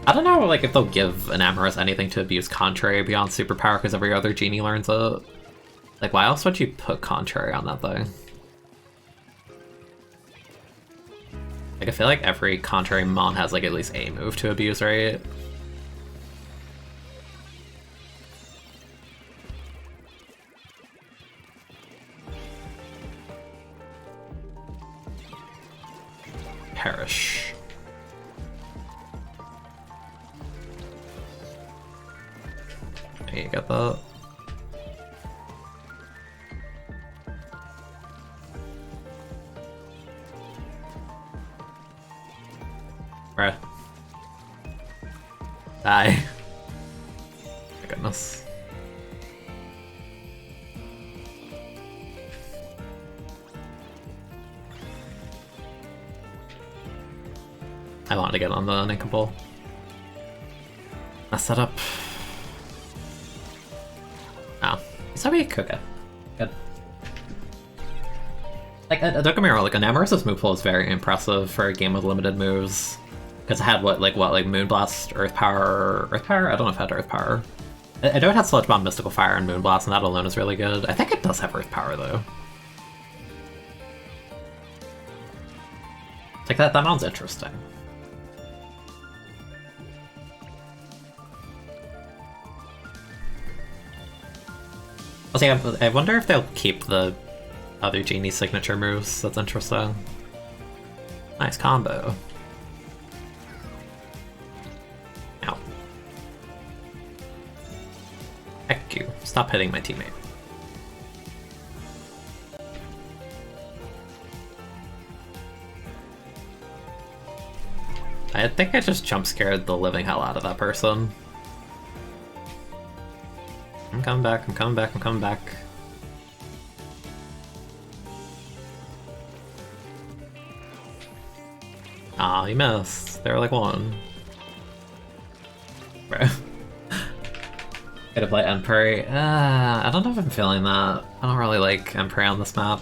I don't know, like, if they'll give Enamoras anything to abuse Contrary beyond Superpower because every other genie learns it. Like, why else would you put Contrary on that thing? Like, I feel like every Contrary mon has, like, at least a move to abuse, right? Perish. You get that? Bruh. Die. My goodness. I wanted to get on the Ninkable. Mess that up. Oh. So we could get good. Like, don't get me wrong, like, Enamorous' move pool is very impressive for a game with limited moves. Because it had, like, Moonblast, Earth Power... Earth Power? I don't know if it had Earth Power. I know it had Sludge Bomb, Mystical Fire, and Moonblast, and that alone is really good. I think it does have Earth Power, though. Like, that sounds interesting. See, I wonder if they'll keep the other Genie signature moves. That's interesting. Nice combo. Ow. Heck you. Stop hitting my teammate. I think I just jump scared the living hell out of that person. I'm coming back, I'm coming back, I'm coming back. Aw, you missed. They were like one. Bro. Gotta play Emperor. I don't know if I'm feeling that. I don't really like Emperor on this map.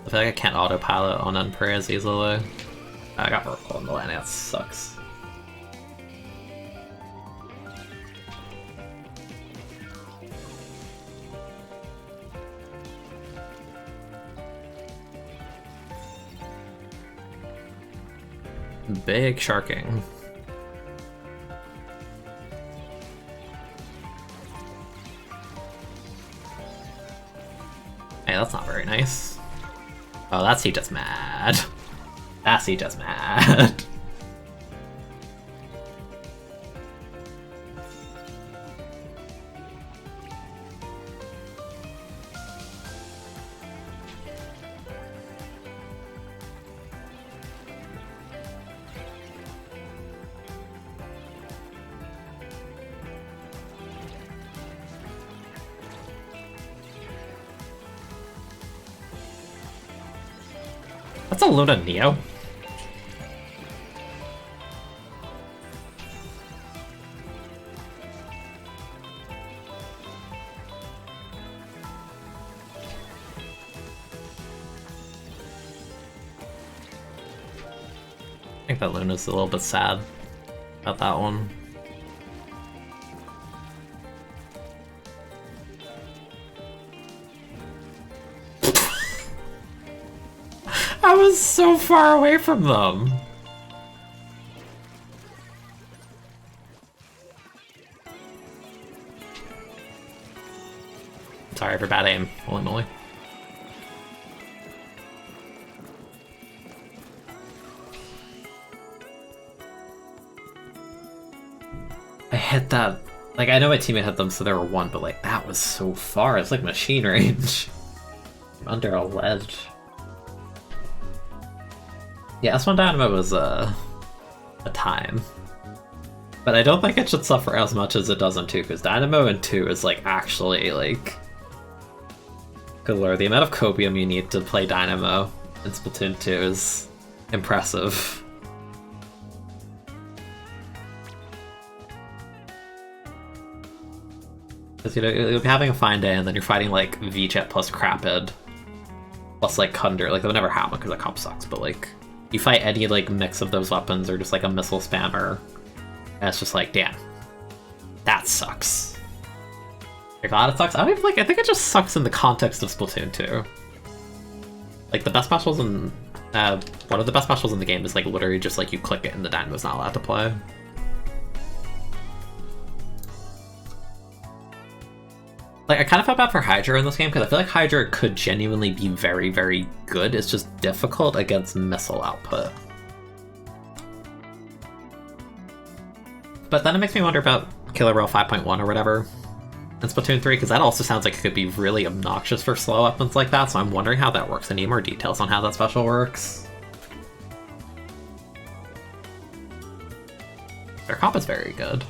I feel like I can't autopilot on Emperor as easily. I got Oracle in the land, that sucks. Big sharking. Hey, that's not very nice. Oh, that's he just mad. That's he just mad. That's a Luna Neo. I think that Luna's a little bit sad about that one. I was so far away from them. Sorry for bad aim, holy moly. I hit that. Like, I know my teammate hit them, so there were one, but like, that was so far. It's like machine range. I'm under a ledge. Yeah, S1 Dynamo was a time. But I don't think it should suffer as much as it does in 2, because Dynamo in 2 is like actually like... Good lord, the amount of copium you need to play Dynamo in Splatoon 2 is impressive. Because, you know, you'll be having a fine day and then you're fighting like VJet plus Crapid plus like Cunder. Like, that would never happen because that comp sucks, but like... You fight any like mix of those weapons or just like a missile spammer, and it's just like, damn, that sucks. Like, God, it sucks. I mean, like, I think it just sucks in the context of Splatoon 2. Like, the best specials in one of the best specials in the game is like literally just like you click it and the Dynamo's not allowed to play. Like, I kind of felt bad for Hydra in this game, because I feel like Hydra could genuinely be very, very good. It's just difficult against missile output. But then it makes me wonder about Killer Roll 5.1 or whatever in Splatoon 3, because that also sounds like it could be really obnoxious for slow weapons like that, so I'm wondering how that works. I need more details on how that special works. Their comp is very good.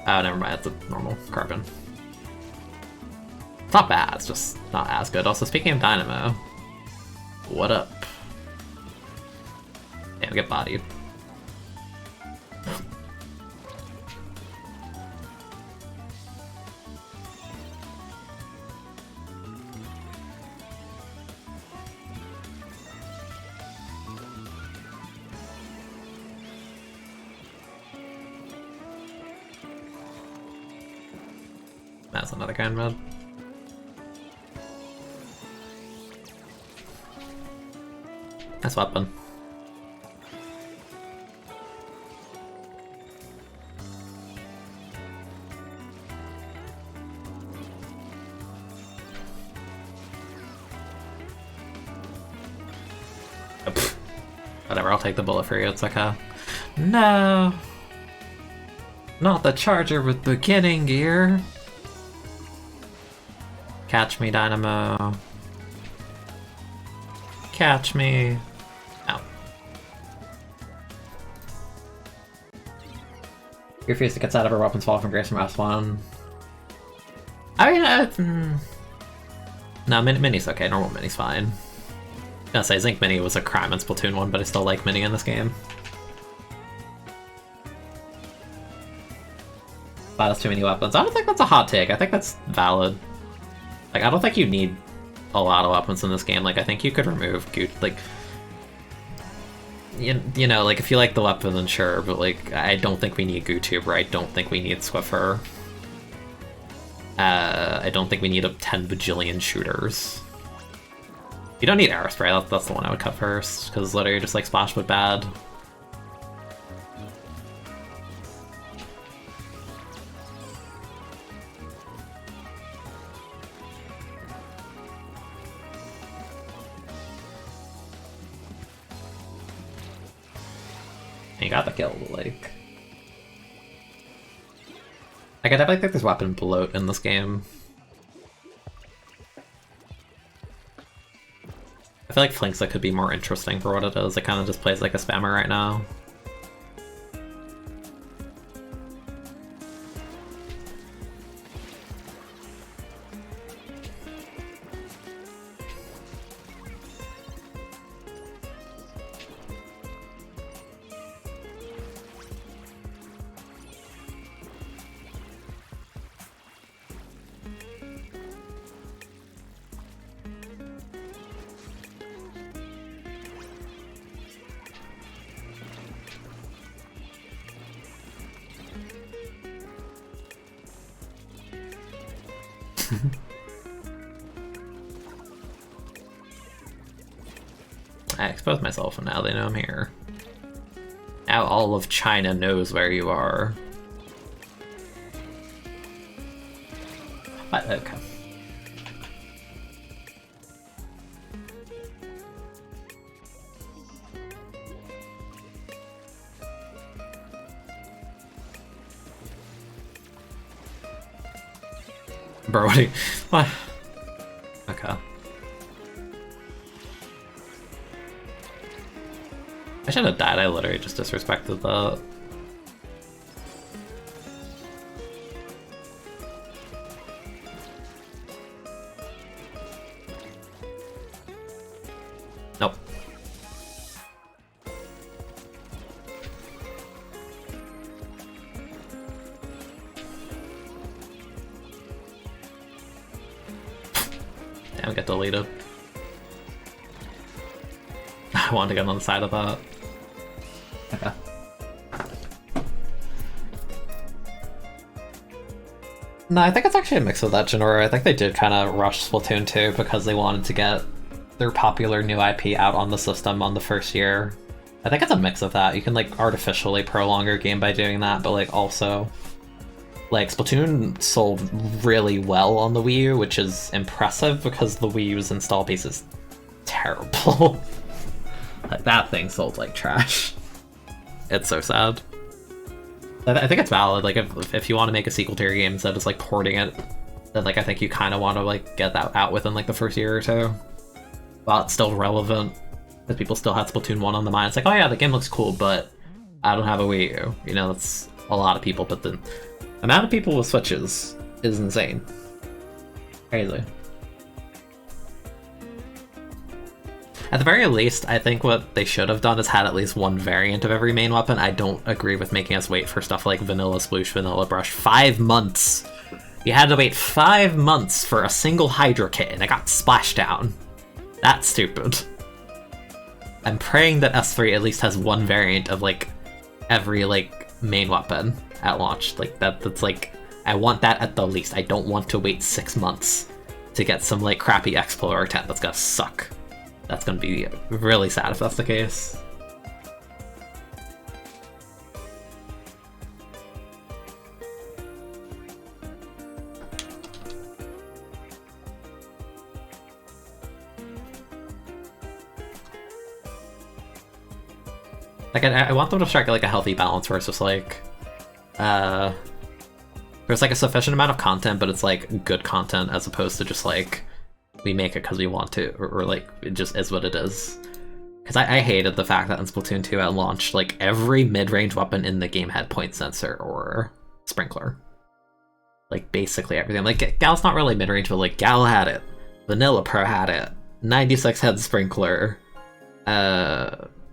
Oh, never mind, it's a normal carbon. It's not bad, it's just not as good. Also, speaking of Dynamo, what up? Damn, get bodied. That's another kind of mode. Nice weapon. Whatever, I'll take the bullet for you. It's like a... No! Not the charger with beginning gear! Catch me, Dynamo. Catch me. Ow. You refuse to get out of her weapons fall from grace from S1. I mean, no, Mini's okay. Normal Mini's fine. I was gonna say, Zinc Mini was a crime in Splatoon 1, but I still like Mini in this game. Wow, that's too many weapons. I don't think that's a hot take. I think that's valid. Like, I don't think you need a lot of weapons in this game. Like, I think you could remove like, you know, like, if you like the weapon, then sure, but, like, I don't think we need GooTuber. I don't think we need Swiffer. I don't think we need 10 bajillion shooters. You don't need Aerospray, that's the one I would cut first, because literally just, like, Splash but bad. You got the kill, like... I definitely think there's weapon bloat in this game. I feel like Flinksa could be more interesting for what it is. It kind of just plays like a spammer right now. I exposed myself and now they know I'm here. Now all of China knows where you are. But, okay. Bro, what? What? Okay. I should have died. I literally just disrespected that. Nope. Damn, get deleted. I wanted to get on the side of that. Okay. No, I think it's actually a mix of that genre. I think they did kind of rush Splatoon 2 because they wanted to get their popular new IP out on the system on the first year. I think it's a mix of that. You can, like, artificially prolong your game by doing that, but, like, also... Like, Splatoon sold really well on the Wii U, which is impressive because the Wii U's install base is terrible. Like, that thing sold like trash. It's so sad. I think it's valid. Like, if you want to make a sequel to your game instead of just like porting it, then like I think you kind of want to like get that out within like the first year or two, while it's still relevant. Because people still had Splatoon 1 on the mind. It's like, oh yeah, the game looks cool, but I don't have a Wii U. You know, that's a lot of people. But the amount of people with Switches is insane. Crazy. At the very least, I think what they should have done is had at least one variant of every main weapon. I don't agree with making us wait for stuff like Vanilla Sploosh, Vanilla Brush. 5 months! You had to wait 5 months for a single Hydra kit, and it got Splashdown. That's stupid. I'm praying that S3 at least has one variant of, like, every, like, main weapon at launch. Like, that's, like, I want that at the least. I don't want to wait 6 months to get some, like, crappy Explorer 10 that's gonna suck. That's gonna be really sad if that's the case. Like, I want them to strike like a healthy balance where it's just like, there's like a sufficient amount of content, but it's like good content as opposed to just like, we make it because we want to, or like, it just is what it is. Because I hated the fact that in Splatoon 2 at launch, like, every mid-range weapon in the game had point sensor or sprinkler. Like, basically everything. Like, Gal's not really mid-range, but like, Gal had it. Vanilla Pro had it. 96 had sprinkler.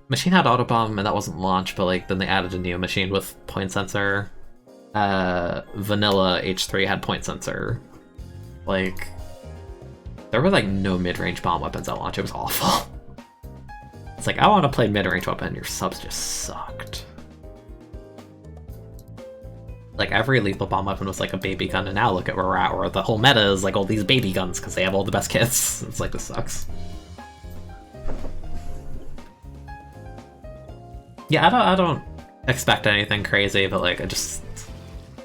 Machine had Autobomb, and that wasn't launch, but like, then they added a new machine with point sensor. Vanilla H3 had point sensor. Like, there were like no mid-range bomb weapons at launch. It was awful. It's like, I want to play mid-range weapon, and your subs just sucked. Like, every lethal bomb weapon was like a baby gun, and now look at where we're at, where the whole meta is like all these baby guns because they have all the best kits. It's like, this sucks. Yeah, I don't expect anything crazy, but like, I just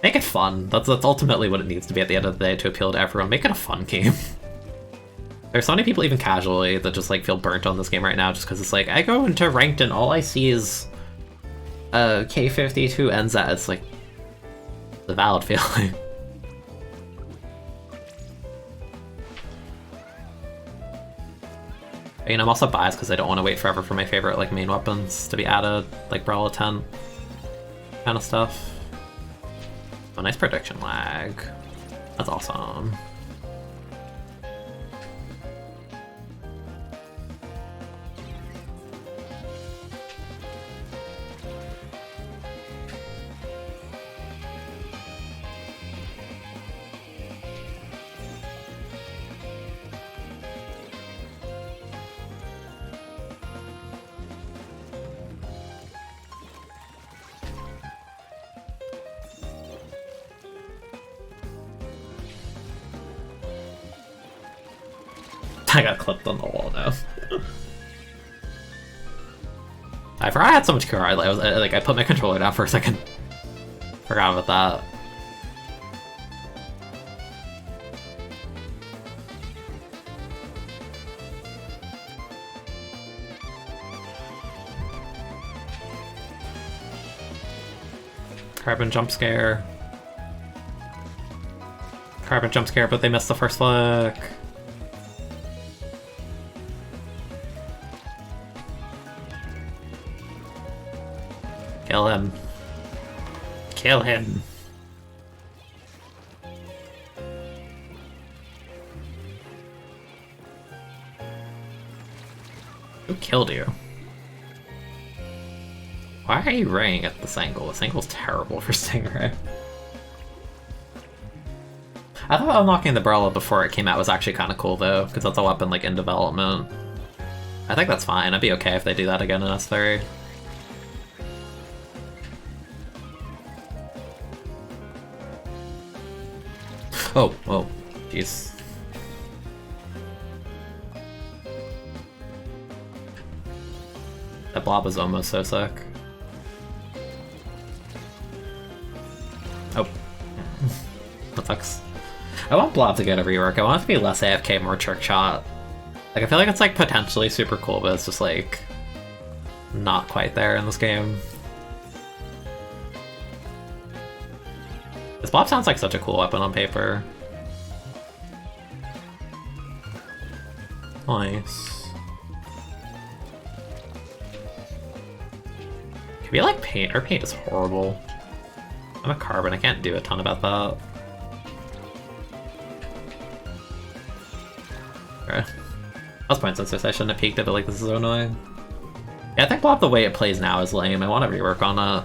make it fun. That's ultimately what it needs to be at the end of the day to appeal to everyone. Make it a fun game. There's so many people, even casually, that just like feel burnt on this game right now just because it's like, I go into ranked and all I see is K52 NZ. It's like the valid feeling. I mean, I'm also biased because I don't want to wait forever for my favorite like main weapons to be added, like Brawler 10 kind of stuff. Oh, nice prediction lag. That's awesome. I got clipped on the wall now. I forgot I had so much QR. I put my controller down for a second. Forgot about that. Carbon jump scare. Carbon jump scare, but they missed the first flick. Kill him. Kill him. Who killed you? Why are you raying at this angle? This angle's terrible for Stingray. I thought unlocking the Brawler before it came out was actually kind of cool though, because that's a weapon like in development. I think that's fine. I'd be okay if they do that again in S3. Oh, jeez. That blob was almost so sick. Oh. That sucks. I want blob to get a rework. I want it to be less AFK, more trick shot. Like, I feel like it's like potentially super cool, but it's just like not quite there in this game. This blob sounds like such a cool weapon on paper. Nice. Can we like paint? Our paint is horrible. I'm a carbon, I can't do a ton about that. Okay. That was point sensors, I shouldn't have peeked it, but like this is so annoying. Yeah, I think blob the way it plays now is lame. I want to rework on it.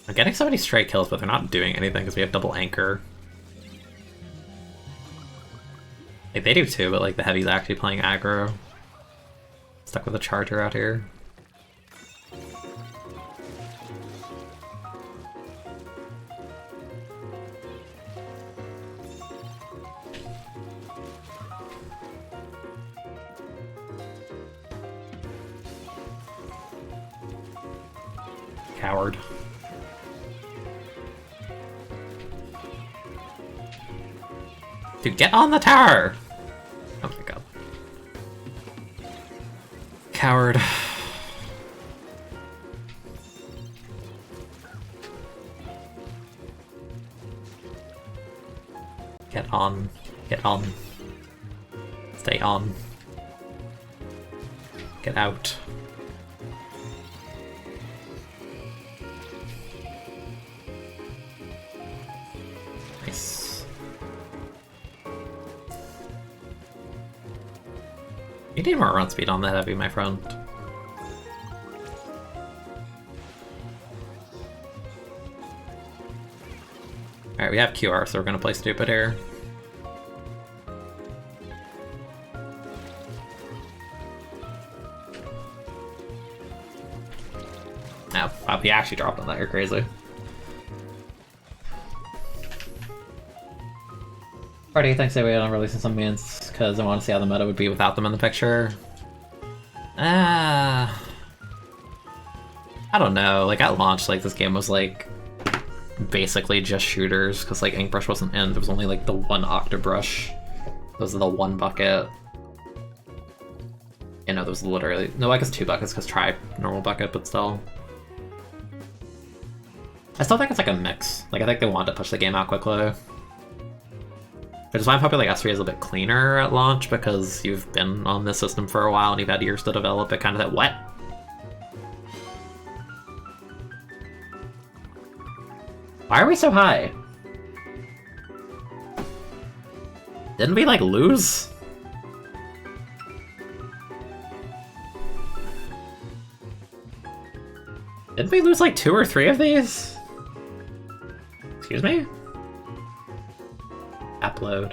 I'm getting so many stray kills, but they're not doing anything because we have double anchor. Like, they do too, but like the heavy's actually playing aggro. Stuck with a charger out here. Coward. Dude, get on the tower! Oh my god. Coward. Get on. Get on. Stay on. Get out. Nice. You need more run speed on the heavy, my friend. Alright, we have QR, so we're gonna play stupid here. No, wow, he actually dropped on that, you're crazy. Party, thanks anyway on releasing some means, because I want to see how the meta would be without them in the picture. I don't know, like at launch, like this game was like basically just shooters, because like Inkbrush wasn't in, there was only like the one Octobrush. Those are the one bucket. You know, there was literally, no, I guess 2 buckets, because try normal bucket, but still. I still think it's like a mix. Like I think they want to push the game out quickly. Which is why I'm hoping like S3 is a bit cleaner at launch, because you've been on this system for a while and you've had years to develop it, kind of that what? Why are we so high? Didn't we like lose? Didn't we lose like 2 or 3 of these? Excuse me? Upload.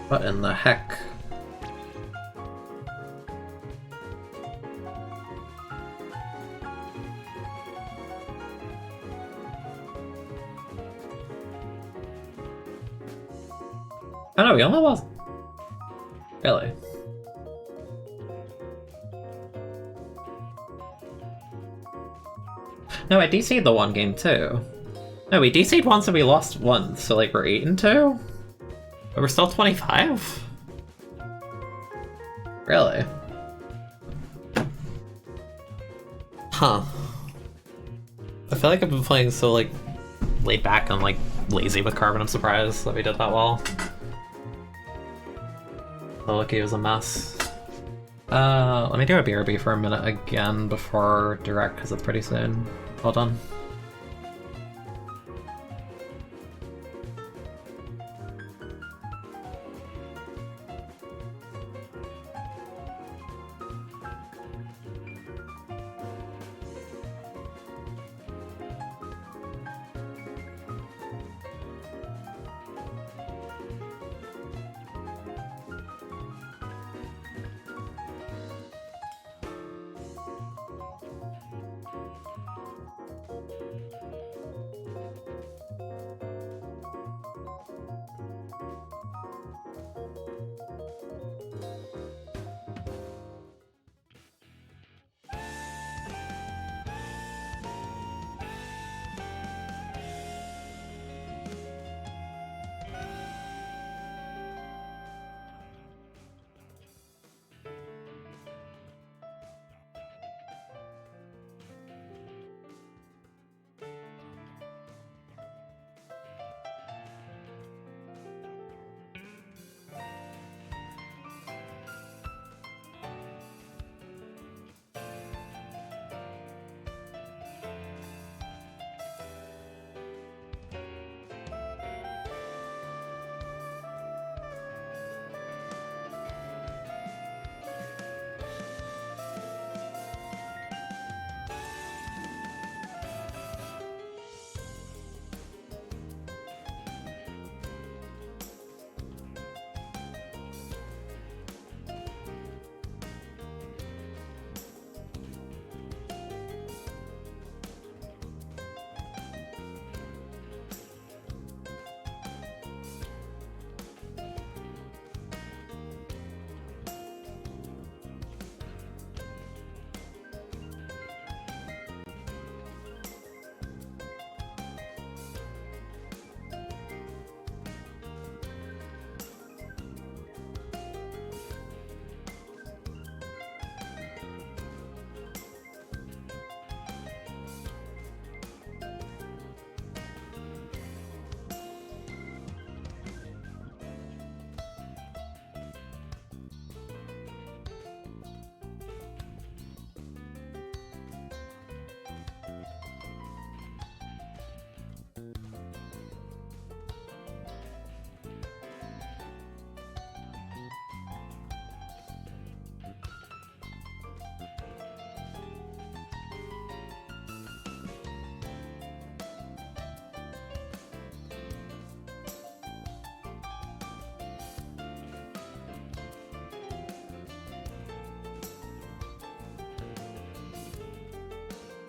What in the heck? Oh no, we only lost. Really? No, I DC'd the one game too. No, we DC'd once and we lost once, so like we're 8-2? But we're still 25? Really? Huh. I feel like I've been playing so like laid back and like lazy with Carbon. I'm surprised that we did that well. The Lucky was a mess. Let me do a BRB for a minute again before Direct, because it's pretty soon. Well done.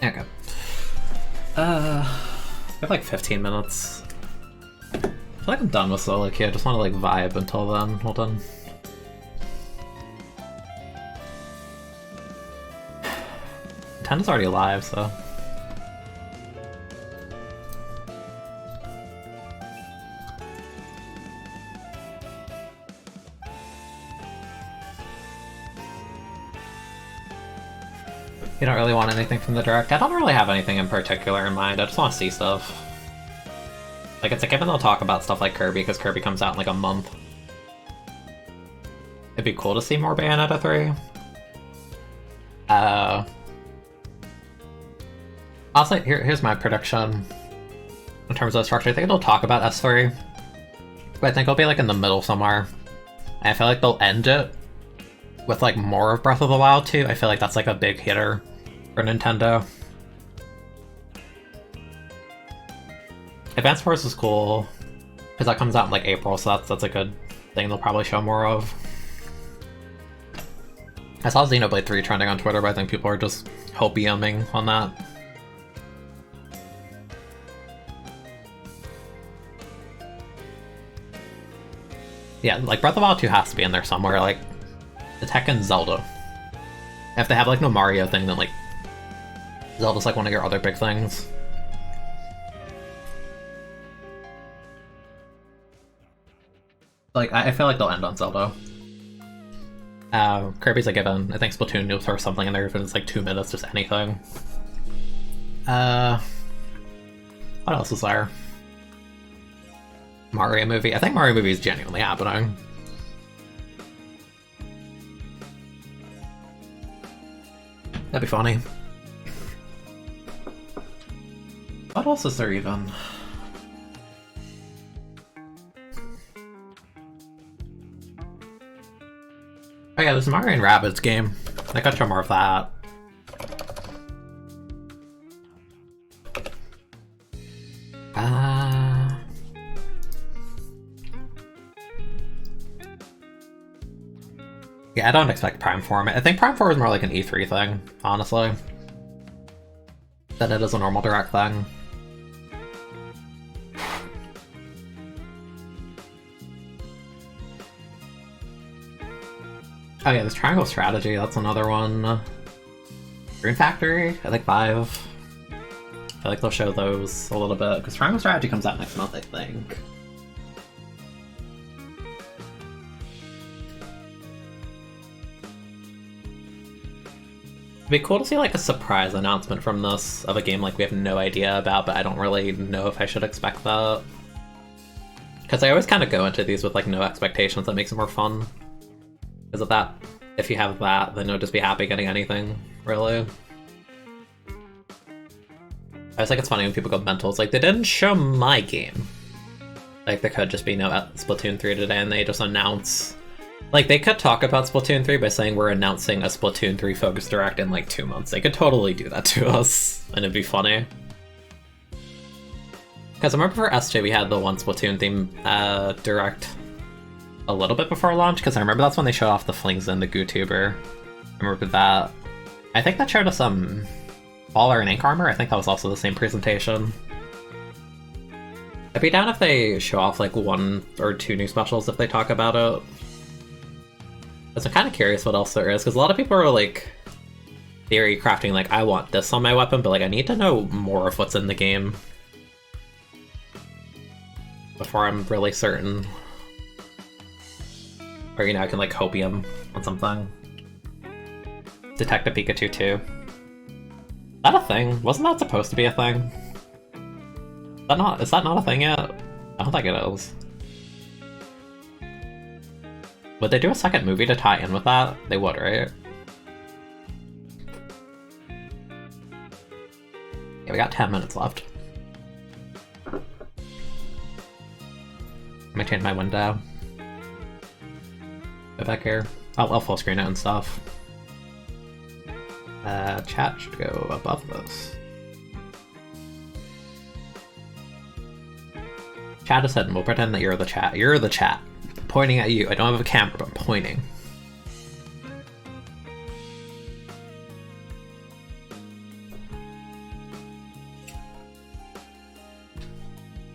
Okay. I have like 15 minutes. I feel like I'm done with solo queue. I just want to like vibe until then. Hold on. Nintendo's already live, so. You don't really want anything from the Direct? I don't really have anything in particular in mind, I just want to see stuff. Like, it's a given they'll talk about stuff like Kirby, because Kirby comes out in like a month. It'd be cool to see more Bayonetta 3. I'll say, here's my prediction. In terms of the structure, I think they'll talk about S3. But I think it'll be like in the middle somewhere. And I feel like they'll end it with like more of Breath of the Wild 2. I feel like that's like a big hitter for Nintendo. Advance Wars is cool, because that comes out in like April, so that's a good thing they'll probably show more of. I saw Xenoblade 3 trending on Twitter, but I think people are just hopiuming on that. Yeah, like Breath of the Wild 2 has to be in there somewhere, like the Tekken Zelda. If they have like no Mario thing, then like Zelda's like one of your other big things. Like, I feel like they'll end on Zelda. Kirby's a given. I think Splatoon will throw something in there if it's like 2 minutes, just anything. What else is there? Mario movie. I think Mario movie is genuinely happening. That'd be funny. What else is there even? Oh yeah, there's a Mario and Rabbids game. I could show more of that. Yeah, I don't expect Prime 4. I think Prime 4 is more like an E3 thing, honestly, than it is a normal Direct thing. Oh yeah, there's Triangle Strategy, that's another one. Rune Factory, I think 5. I feel like they'll show those a little bit, because Triangle Strategy comes out next month, I think. It'd be cool to see like a surprise announcement from this of a game like we have no idea about, but I don't really know if I should expect that. Because I always kind of go into these with like no expectations, that makes it more fun. Because of that, if you have that, then you'll just be happy getting anything, really. I was like, it's funny when people go mental, it's like, they didn't show my game. Like, there could just be no Splatoon 3 today, and they just announce... Like, they could talk about Splatoon 3 by saying we're announcing a Splatoon 3 Focus Direct in like 2 months. They could totally do that to us, and it'd be funny. Because I remember for S2 we had the one Splatoon theme Direct a little bit before launch, because I remember that's when they showed off the Flings and the GooTuber. I remember that. I think that showed us some Baller and Ink Armor. I think that was also the same presentation. I'd be down if they show off like 1 or 2 new specials if they talk about it. Because I'm kind of curious what else there is, because a lot of people are like theory crafting like, I want this on my weapon, but like I need to know more of what's in the game before I'm really certain. Or, you know, I can like hopium on something. Detective Pikachu 2. Is that a thing? Wasn't that supposed to be a thing? Is that not a thing yet? I don't think it is. Would they do a second movie to tie in with that? They would, right? Yeah, we got 10 minutes left. Let me change my window. Go back here. I'll full screen it and stuff. Chat should go above this. Chat is hidden. We'll pretend that you're the chat. You're the chat. I'm pointing at you. I don't have a camera, but I'm pointing.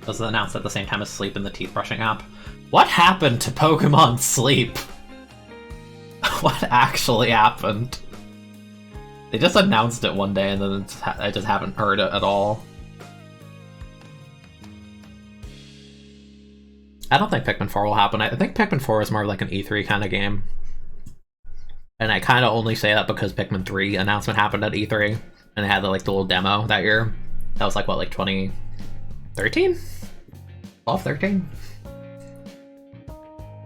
was announced at the same time as Sleep in the teeth brushing app. What happened to Pokemon Sleep? What actually happened? They just announced it one day and then I just haven't heard it at all. I don't think Pikmin 4 will happen. I think Pikmin 4 is more like an E3 kind of game. And I kind of only say that because Pikmin 3 announcement happened at E3. And it had the little demo that year. That was like, what, like 2013? 12, 13?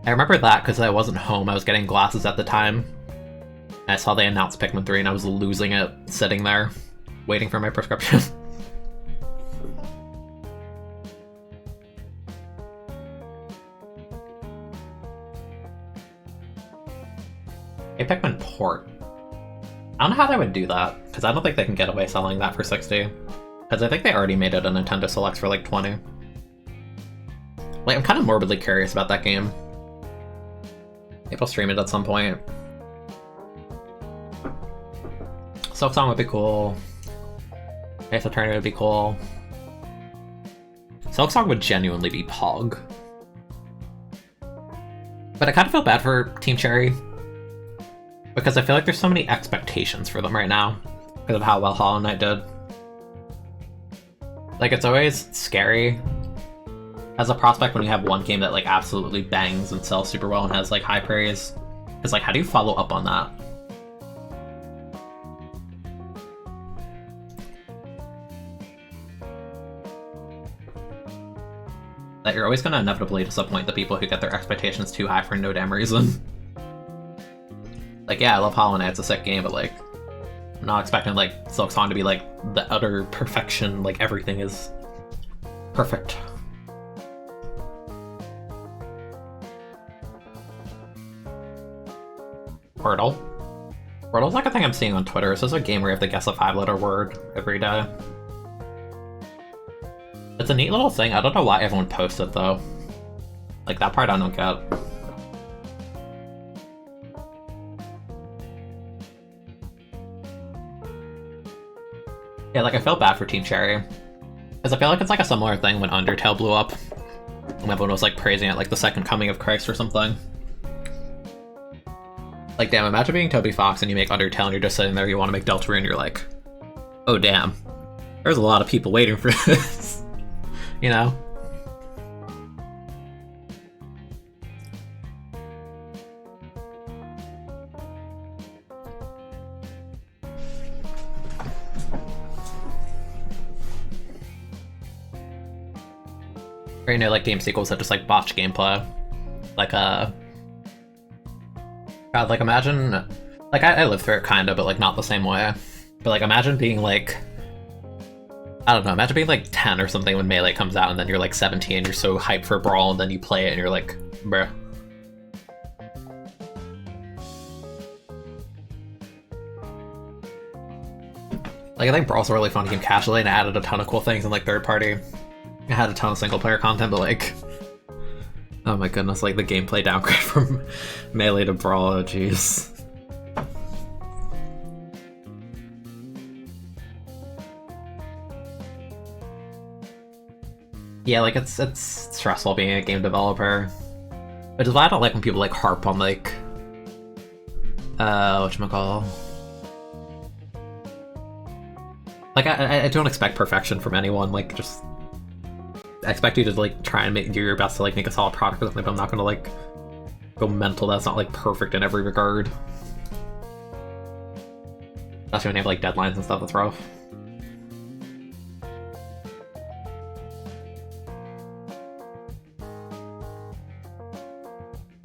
I remember that because I wasn't home. I was getting glasses at the time. And I saw they announced Pikmin 3 and I was losing it sitting there, waiting for my prescription. A Pikmin port. I don't know how they would do that, because I don't think they can get away selling that for 60. Because I think they already made it a Nintendo Selects for like 20. Like, I'm kind of morbidly curious about that game. Maybe I'll stream it at some point. Silk Song would be cool. Ace Attorney would be cool. Silk Song would genuinely be Pog. But I kind of feel bad for Team Cherry. Because I feel like there's so many expectations for them right now. Because of how well Hollow Knight did. Like, it's always scary as a prospect when you have one game that like absolutely bangs and sells super well and has like high praise. It's like, how do you follow up on that? That you're always going to inevitably disappoint the people who get their expectations too high for no damn reason. Like, yeah, I love Hollow Knight, it's a sick game, but like, I'm not expecting like Silk Song to be like the utter perfection, like everything is perfect. Wordle. Wordle's like a thing I'm seeing on Twitter. It's just a game where you have to guess a 5-letter word every day. It's a neat little thing. I don't know why everyone posts it though. Like, that part I don't get. Yeah, like, I feel bad for Team Cherry. Because I feel like it's like a similar thing when Undertale blew up. And everyone was like praising it like the second coming of Christ or something. Like, damn, imagine being Toby Fox and you make Undertale and you're just sitting there, you want to make Deltarune, and you're like, oh damn, there's a lot of people waiting for this. You know? Or, you know, like game sequels that just like botch gameplay. Like, God, like imagine, like I lived through it kinda, but like not the same way. But like imagine being like, I don't know, imagine being like 10 or something when Melee comes out and then you're like 17 and you're so hyped for Brawl and then you play it and you're like, bruh. Like, I think Brawl's a really fun game casually and added a ton of cool things in like third party. It had a ton of single player content, but like, oh my goodness, like the gameplay downgrade from Melee to Brawl, oh jeez. Yeah, like it's stressful being a game developer. Which is why I don't like when people like harp on like whatchamacall. Like I don't expect perfection from anyone, like just I expect you to like try and do your best to like make a solid product or something, but I'm not gonna like go mental that's not like perfect in every regard. Especially when you have like deadlines and stuff, that's rough.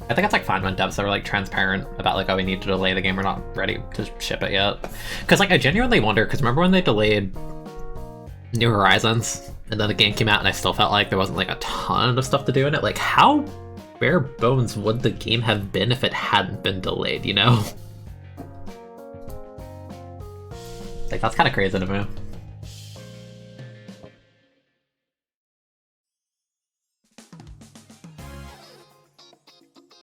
I think it's like fine when devs are like transparent about like, oh, we need to delay the game, we're not ready to ship it yet. Because like I genuinely wonder, because remember when they delayed New Horizons and then the game came out and I still felt like there wasn't like a ton of stuff to do in it? Like, how bare bones would the game have been if it hadn't been delayed, you know? Like, that's kind of crazy to me.